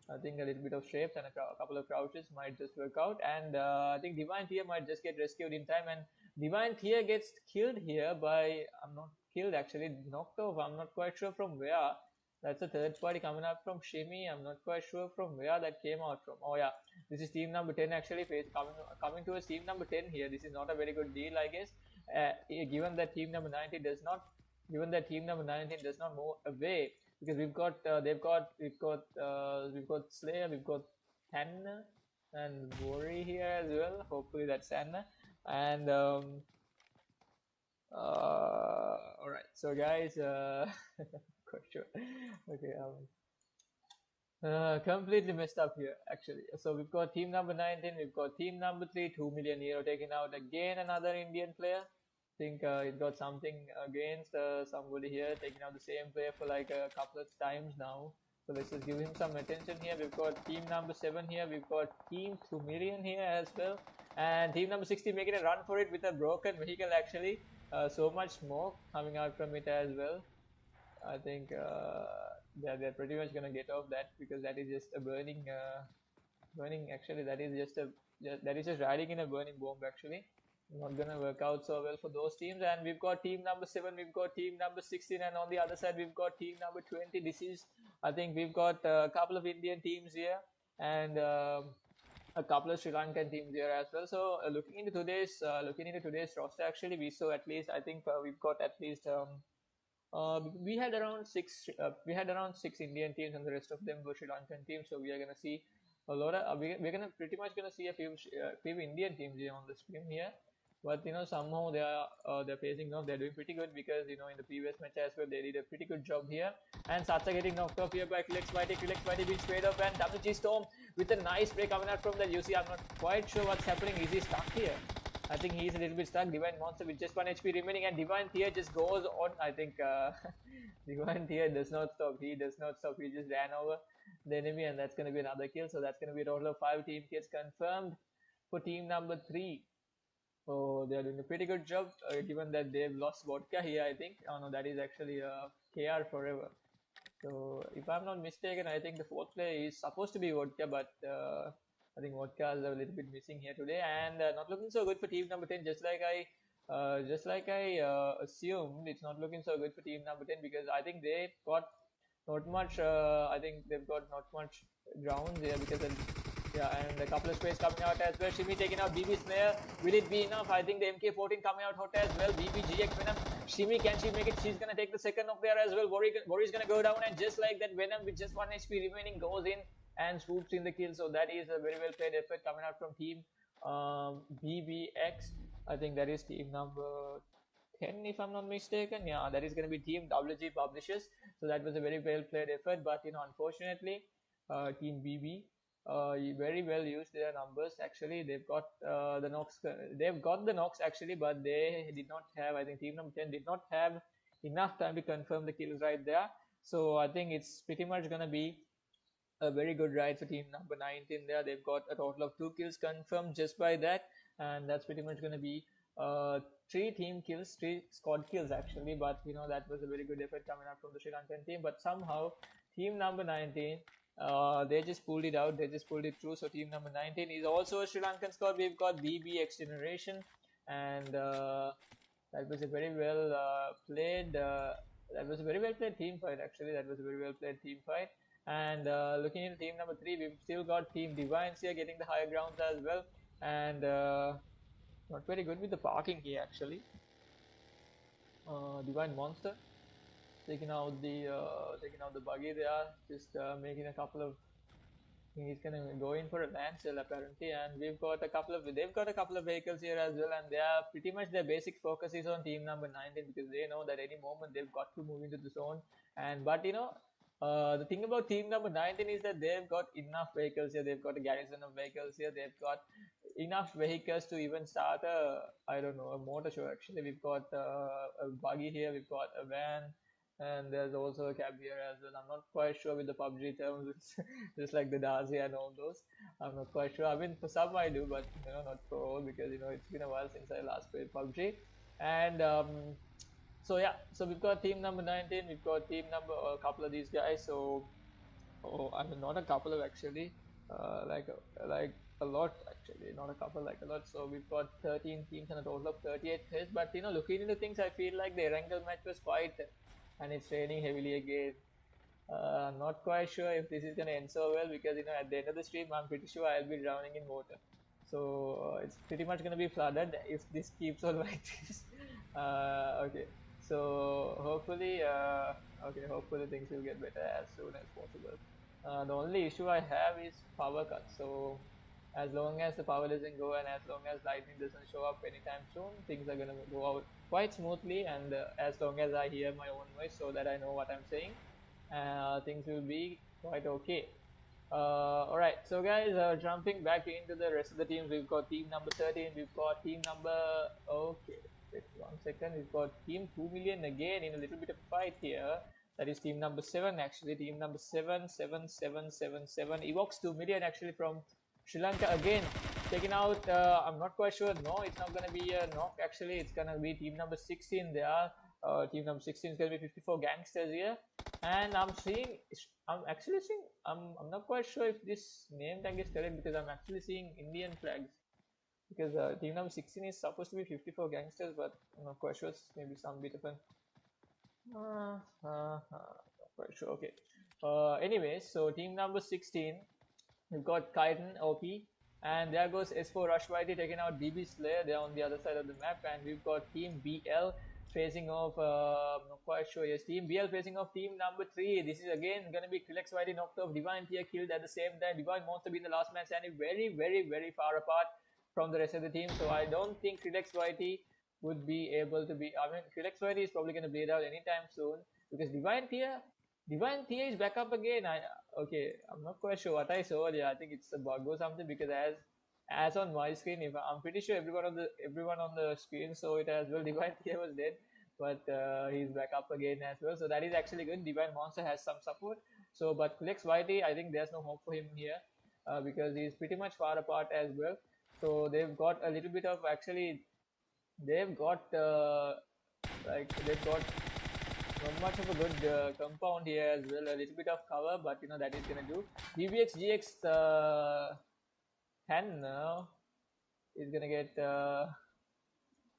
I think a little bit of shapes and a couple of crouches might just work out, and I think Divine Tier might just get rescued in time, and Divine Tier gets killed here by, not killed actually, knocked off. I'm not quite sure from where. That's a third party coming up from Shimmy. I'm not quite sure from where that came out from. Oh yeah, this is team number 10 actually coming towards team number 10 here. This is not a very good deal, I guess. Given that team number 19 does not move away, because we've got Slayer, we've got Hanna and Worry here as well. Hopefully that's Hanna. And alright, so guys, quite sure. Okay, completely messed up here actually. So we've got team number 19, we've got team number 3, 2 million euro taking out again another Indian player. I think it got something against somebody here, taking out the same player for like a couple of times now. So let's just give him some attention here. We've got team number 7 here, we've got team 2 million here as well, and team number 60 making a run for it with a broken vehicle actually. So much smoke coming out from it as well. I think they're pretty much gonna get off that, because that is just a burning actually, that is just riding in a burning bomb actually. Not gonna work out so well for those teams. And we've got team number 7, we've got team number 16, and on the other side we've got team number 20. This is, I think we've got a couple of Indian teams here, and a couple of Sri Lankan teams here as well. So looking into today's roster actually, we saw at least, I think we've got at least we had around six Indian teams, and the rest of them were Sri Lankan teams. So we are gonna see a lot of we're gonna pretty much gonna see a few Indian teams here on the stream here. But you know, somehow they're facing off. They're doing pretty good, because you know, in the previous match as well they did a pretty good job here. And Satsa getting knocked off here by Felix Whitey being sprayed up, and WG Storm with a nice spray coming out from the UC. I'm not quite sure what's happening. Is he stuck here? I think he's a little bit stuck. Divine Monster with just 1 HP remaining, and Divine Tier just goes on. I think Divine Tier does not stop. He does not stop. He just ran over the enemy, and that's going to be another kill. So that's going to be a total of 5 team kills confirmed for team number 3. So they're doing a pretty good job, given that they've lost Vodka here, I think. Oh no, that is actually KR Forever. So if I'm not mistaken, I think the 4th player is supposed to be Vodka, but I think Vodka is a little bit missing here today, and not looking so good for team number 10. Just like I assumed, it's not looking so good for team number 10, because I think they've got not much. I think they've got not much grounds here, because and a couple of sprays coming out as well. Shimmy taking out BB Snare. Will it be enough? I think the MK14 coming out hot as well. BB GX Venom. Shimmy, can she make it? She's gonna take the second knock there as well. Worry's gonna go down, and just like that, Venom with just 1 HP remaining goes in and swoops in the kill. So that is a very well played effort coming out from team BBX. I think that is team number 10 if I'm not mistaken. Yeah, that is going to be team WG Publishers. So that was a very well played effort, but you know, unfortunately team BB very well used their numbers. Actually, they've got the knocks actually, but they did not have, I think team number 10 did not have enough time to confirm the kills right there. So I think it's pretty much going to be a very good ride for team number 19 there. They've got a total of 2 kills confirmed just by that, and that's pretty much going to be 3 team kills, 3 squad kills actually. But you know, that was a very good effort coming out from the Sri Lankan team, but somehow team number 19 they just pulled it out, they just pulled it through. So team number 19 is also a Sri Lankan squad. We've got BBX Generation, and that was a very well played team fight actually. That was a very well played team fight. And looking into team number 3, we've still got team Divines here getting the higher grounds as well, and not very good with the parking here actually. Divine Monster taking out the buggy there, just making a couple of He's gonna go in for a land sale apparently, and they've got a couple of vehicles here as well, and they are pretty much their basic focus is on team number 19 because they know that any moment they've got to move into the zone. And but the thing about team number 19 is that they've got enough vehicles here. They've got a garrison of vehicles here. They've got enough vehicles to even start a motor show. Actually, we've got a buggy here. We've got a van. And there's also a cab here as well. I'm not quite sure with the PUBG terms. It's just like the Darzi and all those. I'm not quite sure. I mean, for some I do, but not for all because it's been a while since I last played PUBG. And so yeah, so we've got team number 19. We've got team number a couple of these guys. So I mean, not a couple of actually, like a lot actually, not a couple, like a lot. So we've got 13 teams and a total of 38 players. But looking into things, I feel like the Erangel match was quite. And it's raining heavily again. I'm not quite sure if this is going to end so well because at the end of the stream I'm pretty sure I'll be drowning in water. So it's pretty much going to be flooded if this keeps on like this. Okay, so hopefully things will get better as soon as possible. The only issue I have is power cuts. So as long as the power doesn't go and as long as lightning doesn't show up anytime soon, things are going to go out quite smoothly, and as long as I hear my own voice so that I know what I'm saying, things will be quite okay. Alright, so guys, jumping back into the rest of the teams, we've got team number 13, we've got team number, okay, wait 1 second, we've got team 2 million again in a little bit of fight here. That is team number 7 actually, team number 77777, Evox 2 million actually from Sri Lanka again, taking out, I'm not quite sure, no, it's not going to be a knock actually, it's going to be team number 16 there. Team number 16 is going to be 54 gangsters here, and I'm actually seeing, I'm not quite sure if this name tag is correct because I'm actually seeing Indian flags, because team number 16 is supposed to be 54 gangsters, but I'm not quite sure, maybe some bit of an, not quite sure, okay. Anyway, so team number 16, we've got Kaiden, OP, and there goes S4 Rush Whitey taking out BB Slayer. They're on the other side of the map, and we've got Team BL facing off, not quite sure, yes, Team BL facing off Team number 3. This is again going to be Krillex Whitey knocked off, Divine Tier killed at the same time, Divine Monster being the last man standing very, very, very far apart from the rest of the team. So I don't think Krillex Whitey would be able to be, I mean, Krillex Whitey is probably going to bleed out anytime soon because Divine Tier is back up again. Okay, I'm not quite sure what I saw. Yeah, I think it's a bug or something because as on my screen, if I'm pretty sure everyone on the screen saw it as well. Divine Tier was dead, but he's back up again as well. So that is actually good. Divine Monster has some support. So, but Krillex Whitey, I think there's no hope for him here because he's pretty much far apart as well. So they've got a little bit of they've got not much of a good compound here as well, a little bit of cover, but that is gonna do. DBX GX 10 now is gonna get yeah,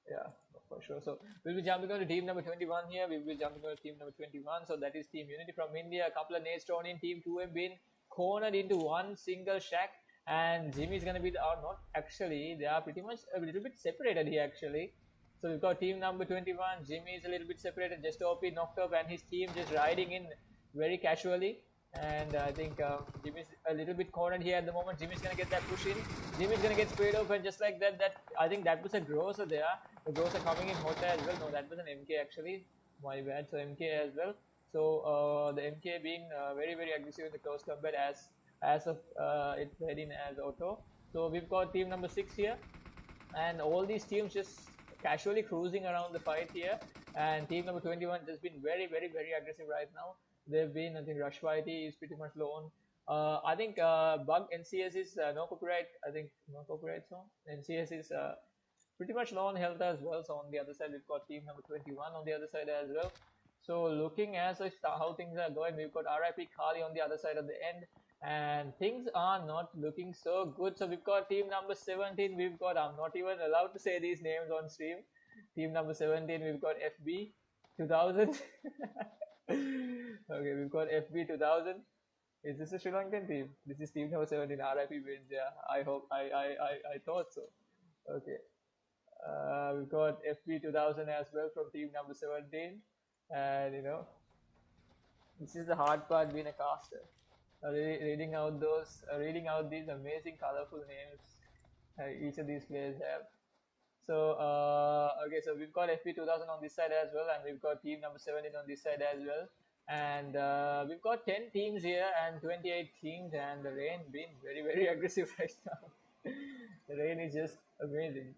not for sure. So we'll be jumping on to team number 21 here. We'll be jumping on to team number 21. So that is Team Unity from India. A couple of nades thrown in. Team 2 have been cornered into one single shack, and Jimmy is gonna be not actually. They are pretty much a little bit separated here actually. So we've got team number 21, Jimmy is a little bit separated, just OP knocked off and his team just riding in very casually. And I think Jimmy's a little bit cornered here at the moment. Jimmy's going to get that push in. Jimmy's going to get sprayed off and just like that, I think that was a Grosser there. The Grosser coming in hot as well. No, that was an MK actually. My bad. So MK as well. So the MK being very, very aggressive in the close combat as of it played in as auto. So we've got team number 6 here. And all these teams just casually cruising around the fight here, and team number 21 has been very, very, very aggressive right now. They've been, I think Rush Whitey is pretty much low on. I think Bug NCS is no copyright. I think no copyright song. NCS is pretty much low on health as well. So on the other side we've got team number 21 on the other side as well. So looking as if how things are going, we've got RIP Kali on the other side of the end. And things are not looking so good. So we've got team number 17, we've got, I'm not even allowed to say these names on stream. Team number 17, we've got FB 2000. Okay, we've got FB 2000. Is this a Sri Lankan team? This is team number 17, RIP wins, yeah. I hope, I thought so. Okay. We've got FB 2000 as well from team number 17. And this is the hard part being a caster. reading out these amazing colorful names each of these players have. So okay, so we've got FP 2000 on this side as well, and we've got team number 17 on this side as well, and we've got 10 teams here and 28 teams, and the rain being very aggressive right now. The rain is just amazing.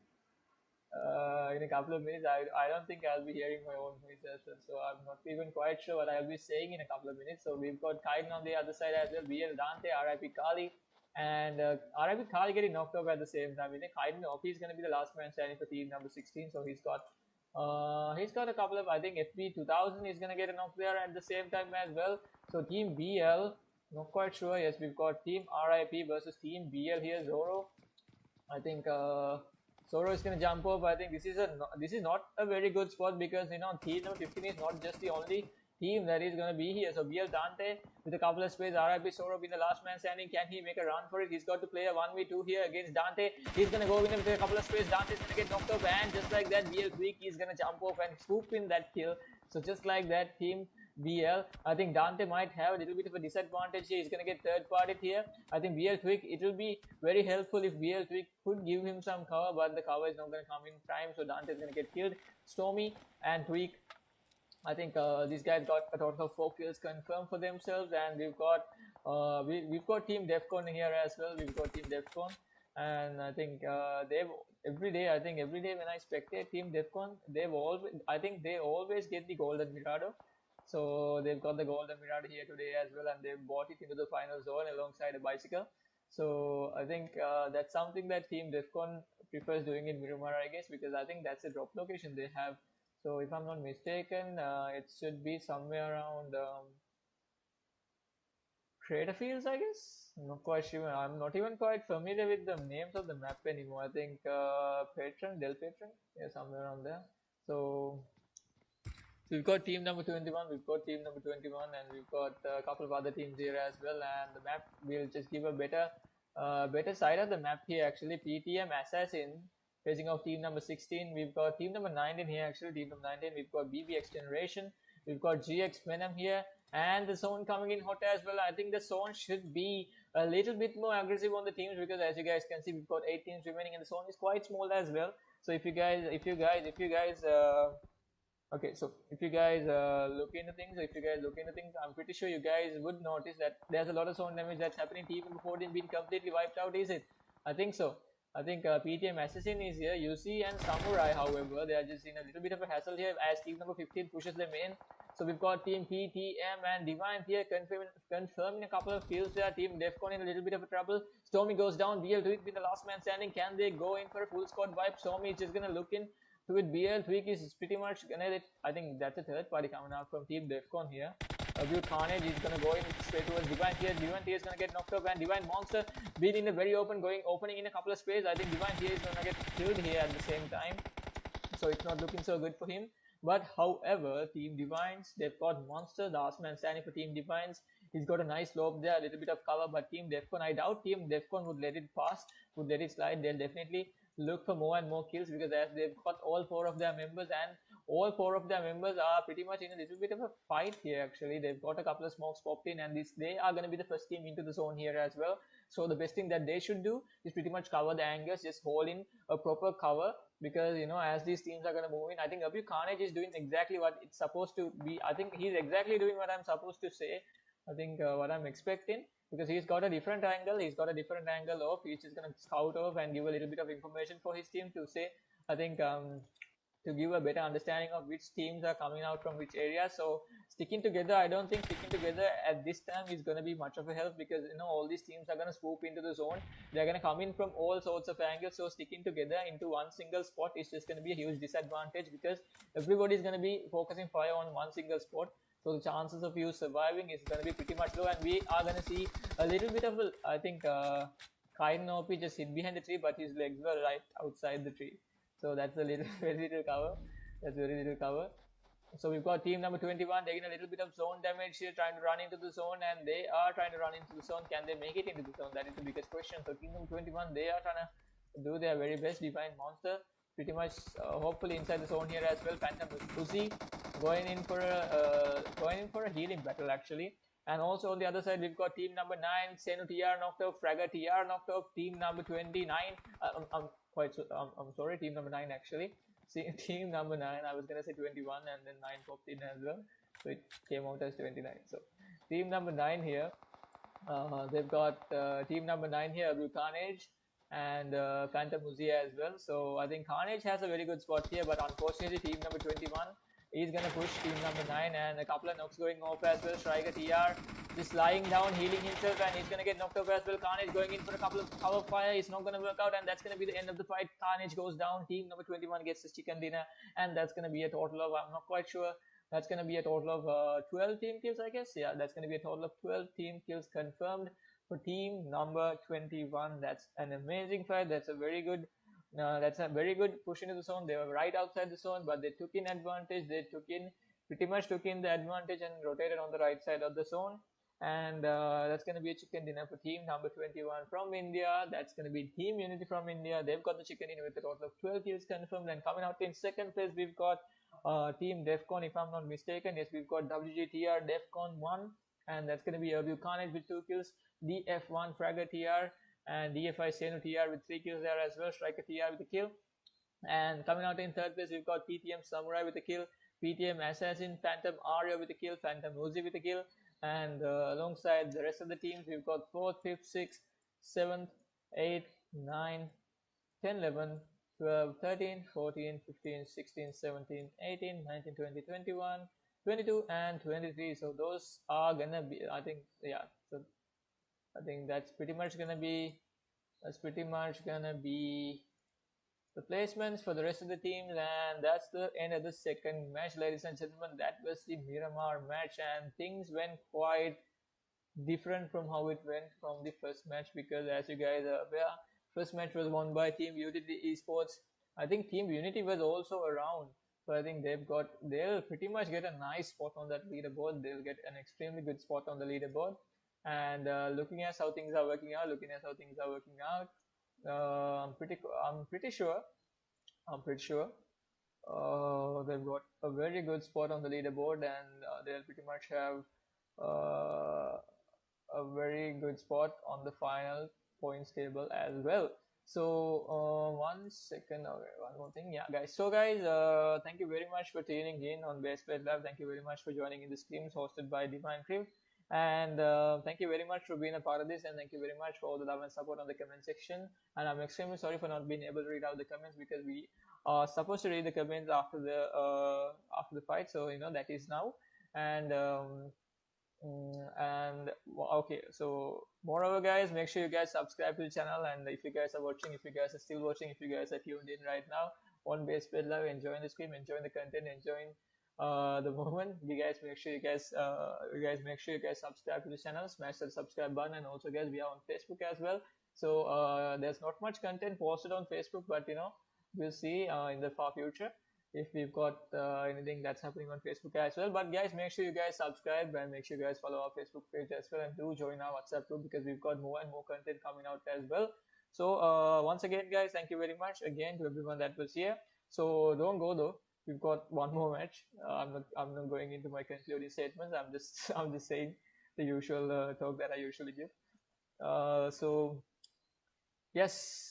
In a couple of minutes, I don't think I'll be hearing my own voice as well, so I'm not even quite sure what I'll be saying in a couple of minutes. So we've got Kaiden on the other side as well, BL Dante, RIP Kali, and RIP Kali getting knocked off at the same time. I think Kaiden OP is going to be the last man standing for team number 16, so he's got a couple of, I think FP 2000 is going to get a knock there at the same time as well. So team BL, not quite sure. Yes, we've got team RIP versus team BL here. Zoro, I think Zoro is going to jump off. I think this is not a very good spot because team number 15 is not just the only team that is going to be here. So BL Dante with a couple of space. RIP Zoro being the last man standing. Can he make a run for it? He's got to play a 1v2 here against Dante. He's going to go in with a couple of space. Dante is going to get knocked off, and just like that, BL quick is going to jump off and swoop in that kill. So just like that, team BL, I think Dante might have a little bit of a disadvantage here. He's going to get third party here. I think BL Quick, it will be very helpful if BL Quick could give him some cover, but the cover is not going to come in time, so Dante is going to get killed. Stormy and Tweak, I think these guys got a total of 4 kills confirmed for themselves, and we've got Team Defcon here as well. We've got Team Defcon, and I think every day when I spectate Team Defcon, they always get the golden Mirado. So they've got the golden Mirado here today as well, and they've brought it into the final zone alongside a bicycle. So I think that's something that Team Defcon prefers doing in Miramar, I guess, because I think that's a drop location they have. So if I'm not mistaken, it should be somewhere around Crater Fields, I guess. I'm not quite sure. I'm not even quite familiar with the names of the map anymore. I think Del Patron, yeah, somewhere around there. So we've got team number 21, we've got team number 21, and we've got a couple of other teams here as well. And the map will just give a better side of the map here. Actually, PTM Assassin facing off team number 16. We've got team number 19 here. Actually, team number 19. We've got BBX Generation. We've got GX Venom here, and the zone coming in hot as well. I think the zone should be a little bit more aggressive on the teams because, as you guys can see, we've got 8 teams remaining, and the zone is quite small as well. So if you guys okay, so if you guys look into things, I'm pretty sure you guys would notice that there's a lot of zone damage that's happening. Team number 14 being completely wiped out, is it? I think so. I think PTM Assassin is here. UC and Samurai, however, they are just in a little bit of a hassle here as team number 15 pushes them in. So we've got team PTM and Divine here confirming a couple of kills there. Team Defcon in a little bit of a trouble. Stormy goes down. BL Tweak being the last man standing. Can they go in for a full squad wipe? Stormy is just going to look in. With BL Tweak is pretty much gonna. I think that's a third party coming out from Team Defcon here. Abuse Carnage is gonna go in straight towards Divine Tier. Divine Tier is gonna get knocked up, and Divine Monster being in the very opening in a couple of spaces. I think Divine Tier is gonna get killed here at the same time, so it's not looking so good for him. But however, Team Divines, they've got Monster, the last man standing for Team Divines. He's got a nice slope there, a little bit of cover, but Team Defcon, I doubt Team Defcon would let it pass, would let it slide. They'll definitely look for more and more kills because as they've got all 4 of their members, and all 4 of their members are pretty much in a little bit of a fight here. Actually, they've got a couple of smokes popped in, and they are going to be the first team into the zone here as well. So the best thing that they should do is pretty much cover the angles, just hold in a proper cover, because as these teams are going to move in, I think Abuse Carnage is doing exactly what it's supposed to be. I think he's exactly doing what I'm supposed to say. I think what I'm expecting, because he's got a different angle. He's just going to scout off and give a little bit of information for his team to say, I think, to give a better understanding of which teams are coming out from which area. So sticking together, I don't think sticking together at this time is going to be much of a help, because all these teams are going to swoop into the zone. They're going to come in from all sorts of angles, so sticking together into one single spot is just going to be a huge disadvantage, because everybody's going to be focusing fire on one single spot. So the chances of you surviving is going to be pretty much low, and we are going to see a little bit of a, I think, Kaiden OP just hid behind the tree, but his legs were right outside the tree. So that's a little, very little cover. So we've got team number 21 taking a little bit of zone damage here, trying to run into the zone, and they are trying to run into the zone. Can they make it into the zone? That is the biggest question. So team number 21, they are trying to do their very best. Divine Monster pretty much hopefully inside the zone here as well. Phantom Pussy going in for a healing battle actually. And also on the other side, we've got team number 9, Senu TR knocked off, Fragger TR knocked off, team number 29. I'm sorry, team number 9 actually. See, team number 9, I was gonna say 21, and then 9 popped in as well, so it came out as 29. So team number 9 here, they've got team number 9 here, Blue Carnage and Phantom Uzi as well. So I think Carnage has a very good spot here, but unfortunately team number 21 is gonna push team number 9, and a couple of knocks going off as well. Striker TR just lying down, healing himself, and he's gonna get knocked off as well. Carnage going in for a couple of cover fire. It's not gonna work out, and that's gonna be the end of the fight. Carnage goes down. Team number 21 gets the chicken dinner, and that's gonna be a total of, I'm not quite sure, that's gonna be a total of 12 team kills, I guess. Yeah, that's gonna be a total of 12 team kills confirmed for team number 21. That's an amazing fight. That's a very good push into the zone. They were right outside the zone, but they took in advantage. They pretty much took in the advantage and rotated on the right side of the zone. And that's going to be a chicken dinner for team number 21 from India. That's going to be Team Unity from India. They've got the chicken dinner with a total of 12 kills confirmed. And coming out in second place, we've got Team Defcon, if I'm not mistaken. Yes, we've got WGTR Defcon 1, and that's going to be Blue Carnage with 2 kills, DF1 Fragger TR, and DFI Senu TR with 3 kills there as well, Striker TR with a kill. And coming out in third place, we've got PTM Samurai with a kill, PTM Assassin, Phantom Arya with a kill, Phantom Uzi with a kill. And alongside the rest of the teams, we've got 4th, 5th, 6th, 7th, 8th, 9th, 10, 11, 12, 13, 14, 15, 16, 17, 18, 19, 20, 21, 22, and 23. So those are gonna be, I think, yeah. So I think that's pretty much gonna be the placements for the rest of the teams, and that's the end of the second match, ladies and gentlemen. That was the Miramar match, and things went quite different from how it went from the first match, because as you guys are aware, first match was won by Team Unity Esports. I think Team Unity was also around, so I think they'll pretty much get a nice spot on that leaderboard. They'll get an extremely good spot on the leaderboard. And looking at how things are working out, I'm pretty sure they've got a very good spot on the leaderboard, and they'll pretty much have a very good spot on the final points table as well. So 1 second, okay, one more thing, yeah guys. So guys, thank you very much for tuning in on Baseplate Live. Thank you very much for joining in the streams hosted by Divine Crib. And thank you very much for being a part of this, and thank you very much for all the love and support on the comment section. And I'm extremely sorry for not being able to read out the comments, because we are supposed to read the comments after the fight, so you know that is now. And okay, so moreover guys, make sure you guys subscribe to the channel, and if you guys are watching, if you guys are still watching, if you guys are tuned in right now on Baseplate Live, enjoying the stream, enjoying the content, enjoying the moment, you guys make sure you guys subscribe to the channel, smash the subscribe button. And also guys, we are on Facebook as well. So there's not much content posted on Facebook, but you know, we'll see in the far future if we've got anything that's happening on Facebook as well. But guys, make sure you guys subscribe, and make sure you guys follow our Facebook page as well, and do join our WhatsApp group, because we've got more and more content coming out as well. So once again guys, thank you very much again to everyone that was here. So don't go though, we've got one more match. I'm not going into my concluding statements. I'm just saying the usual talk that I usually give. So yes.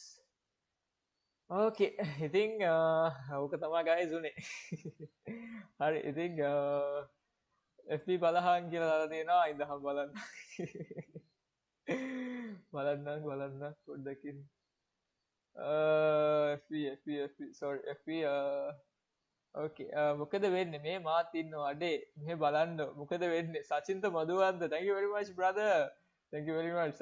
Okay, ඉතින් ඕක තමයි guys උනේ. හරි, ඉතින් FB බලහන් කියලා දාලා තියෙනවා, ඉඳහම් බලන්න. බලන්න පොඩ්ඩකින්. FB sorry, FB okay, මොකද වෙන්නේ මේ මාත් ඉන්නවා අඩේ. මෙහෙ බලන්න මොකද වෙන්නේ. සචින්ත මදුවන්ත, thank you very much brother. Thank you very much.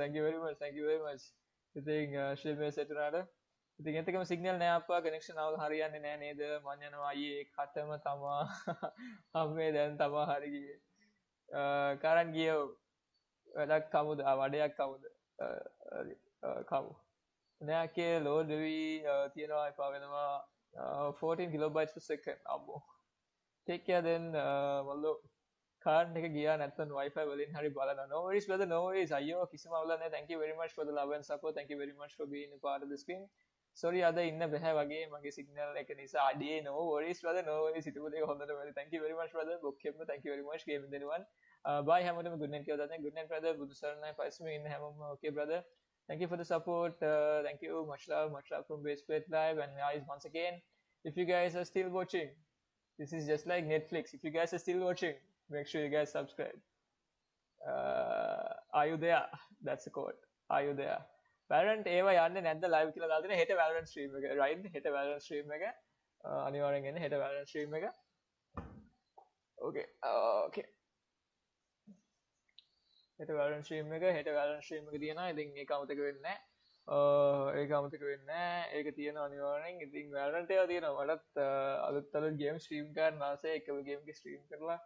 ඉතින් ශ්‍රීමේ සෙටුනාට ඉතින් එතකම සිග්නල් නෑ අප්පා, කනෙක්ෂන් ආව හරියන්නේ නෑ නේද? මං යනවා අයියේ කටම තමා. අම්මේ දැන් තමා හරි ගියේ. කරන් ගියෝ වැඩක් කමුද? වඩයක් කමුද? කමු. නෑකේ ලෝඩ් වෙවි තියනවා එපා වෙනවා 14 kilobytes per second. අම්මෝ. take care then මල්ලෝ කාර්න් එක ගියා නැත්නම් wifi වලින් හරි බලනවා. No worries brother, no worries. අයියෝ කිසිම අවුලක් නෑ. Thank you very much for the love and support. Thank you very much for being a part of the stream. Sorry අද ඉන්න බෑ වගේ මගේ සිග්නල් එක නිසා අඩේ. No worries brother, no worries. හිටපු දෙක හොඳට වැඩි. Thank you very much brother. බොක්කෙම්ම thank you very much. Gaming anyone. Bye හැමෝටම good night කියලා දාන්න. Good night brother. බුදු සරණයි පස්සේ ඉන්න හැමෝම okay brother. Thank you for the support. Thank you. Much love from Baseplate Live. And guys, once again, if you guys are still watching, this is just like Netflix. If you guys are still watching, make sure you guys subscribe. Are you there? That's the code. Are you there? Valorant ඒවා යන්නේ නැද්ද live කියලා දාලා දෙන හෙට Valorant stream එක right හෙට Valorant stream එක අනිවාර්යෙන් එන්න හෙට Valorant stream එක okay okay හෙට Valorant stream එක තියෙනවා ඉතින් ඒක අමතක වෙන්නේ නැහැ ඒක තියෙනවා අනිවාර්යෙන් ඉතින් Valorant ඒවා තියෙනවා මටත් අලුත් game stream කරන්න ආසයි එකම game එක stream කරලා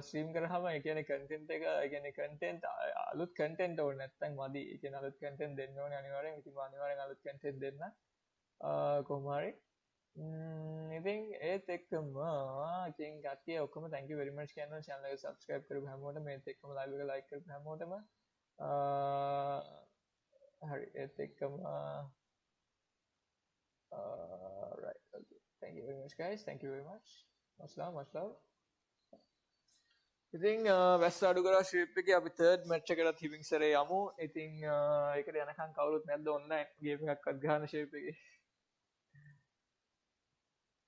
ස්ට්‍රීම් කරාම ඒ කියන්නේ content එක ඒ කියන්නේ content අලුත් content ඕනේ නැත්නම් මදි ඒ කියන්නේ අලුත් content දෙන්න ඕනේ අනිවාර්යෙන් ඉතින් අනිවාර්යෙන් අලුත් content දෙන්න කොහොම හරි ඉතින් ඒත් එක්කම ඉතින් කට්ටිය ඔක්කොම thank you very much කියනවා channel එක subscribe කරපු හැමෝටම මේත් එක්කම live එක like කරපු හැමෝටම හරි ඒත් එක්කම right okay thank you very much guys thank you very much much love ඉතින් වැස්ස අඩු කරලා ශ්‍රීප් එකේ අපි third match එකකට හිවිං සරේ යමු. ඉතින් ඒකට යනකම් කවුරුත් නැද්ද online game එකක්වත් ගහන ශ්‍රීප් එකේ.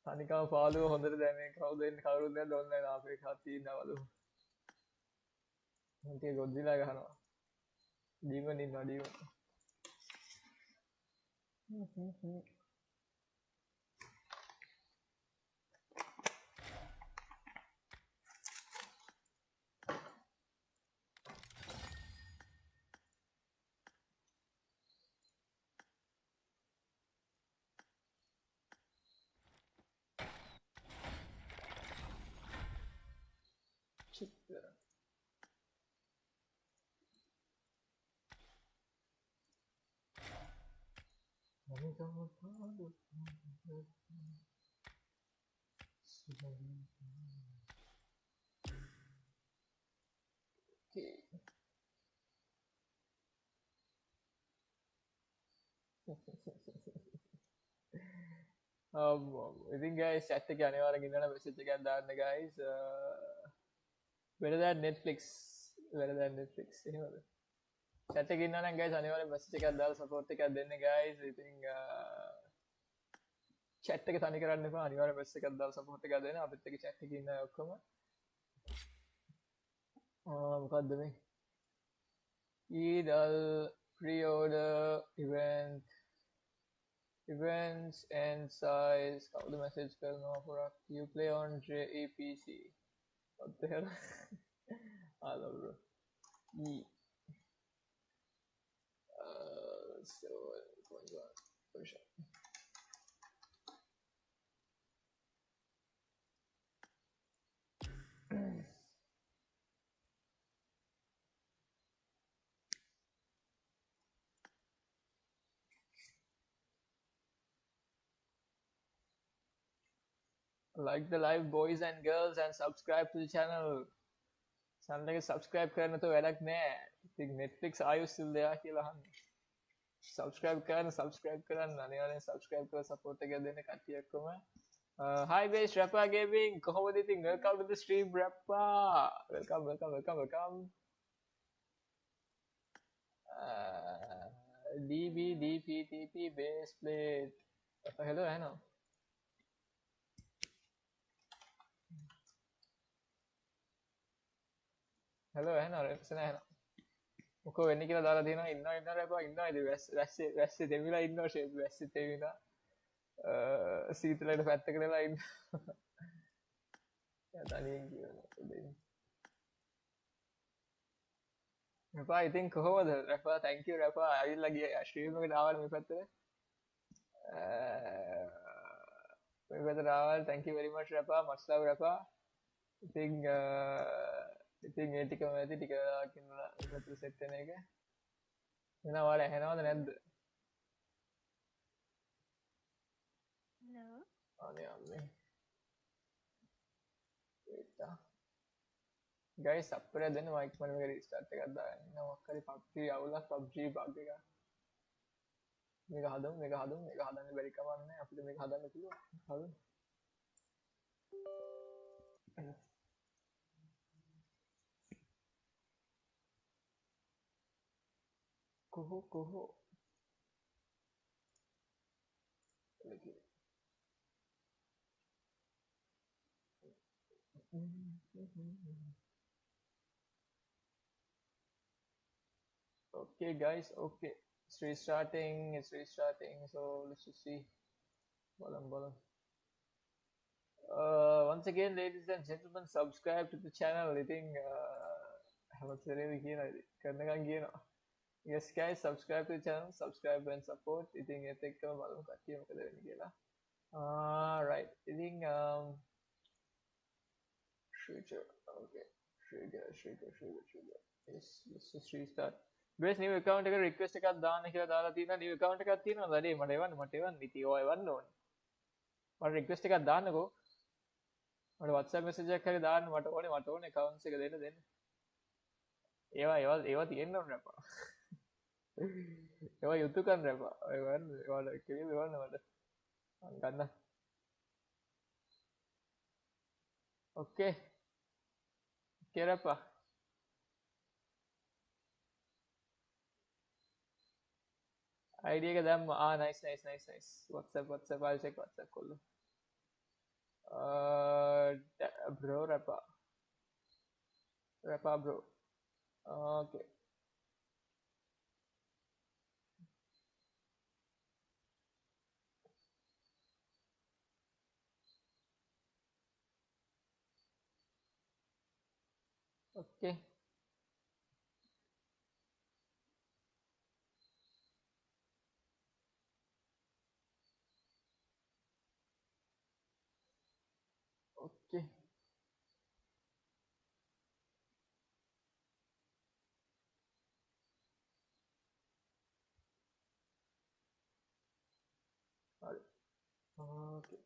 අනිකම පාළුව හොඳට දැනේ කවුරුත් නැද්ද online ආපේ එකක් තියෙනවලු. මම tie ගොඩිලා ගහනවා. ඩීමන් ඉන්නවා ඩීමන්. ඉතින් guys chat එකේ අනිවාර්යෙන් ඉන්නවනේ message එකක් දාන්න guys better than Netflix එහෙමද chat එකේ ඉන්නවනම් guys අනිවාර්යෙන් message එකක් දාලා support එකක් දෙන්න guys ඉතින් chat එක තනි කරන්න එපා අනිවාර්යෙන් message එකක් දාලා support එකක් දෙන්න අපිත් එක්ක chat එකේ ඉන්න අය ඔක්කොම මොකද්ද මේ ඊදල් pre-order events and size how the message karna for you play on JEPC what the hell I love bro so going on for sure like the live boys and girls and subscribe to the channel එක subscribe කරන්න නැතුව වැඩක් නෑ ඉතින් Netflix are you still there කියලා අහන්නේ subscribe කරන්න අනිවාර්යෙන් subscribe කරලා support එක දෙන්න කට්ටිය ඔක්කොම hi base rapper gaming කොහොමද ඉතින් welcome to the stream rapper welcome DBDPTP Baseplate hello hello hello එහෙනම් රෙක්සන එහෙනම් මොකෝ වෙන්නේ කියලා දාලා දෙනවා ඉන්නවා රැපා ඉන්නවා ඉතින් වැස්සේ දෙවිලා ඉන්නවා ෂේප් වැස්සේ දෙවිලා සීතලට පැත්තකට වෙලා ඉන්නවා යා තනියෙන් කියනවා දෙන්න රැපා ඉතින් කොහොමද රැපා thank you රැපා ආවිල්ලා ගියා ස්ට්‍රීම් එකට ආවල මේ පැත්තට මේ පැත්තට ආවල thank you very much රැපා much love රැපා ඉතින් ඉතින් ඒ ටිකම ඇති ටික වෙලාවකින් ඉවත සෙට් වෙන එක එනවා ඔයාලා ඇහෙනවද නැද්ද නෝ අනේ අම්මේ ඒත්තා guys අප්පරය දෙන්න මයික් මන එක රීස්ටාර්ට් එකක් දාගන්න ඉන්න මොකක් හරි PUBG අවුලක් PUBG බග් එකක් මේක හදන්න බැරි කමක් නැහැ අපිට මේක හදන්න පුළුවන් හදමු Koho. Okay. Okay, guys. Okay, it's restarting. So let's just see. Balam. Once again, ladies and gentlemen, subscribe to the channel. I think yes, guys, subscribe to the channel. Subscribe and support. I think I think right. I think Trigger. Okay. Trigger. Yes, let's just restart. Best new account එක request එකක් දාන්න කියලා දාලා තියෙනවා. new account එකක් තියෙනවද? වැඩේ මට එවන්න ඉතින් ඔය එවන්න ඕනේ. මට request එකක් දාන්නකෝ. මට WhatsApp message එකක් හරි දාන්න මට ඕනේ accounts එක දෙන්න. ඒවා තියෙන්න ඕනේ නේද? ඒවා යුතුයකම් රැපා. ඒවා කියලා මට. ගන්න. Okay. Kerapa. Idea ka dam. Nice. WhatsApp. I'll check WhatsApp kollu. Bro, Rapa, bro. Okay. Okay. Okay. Okay.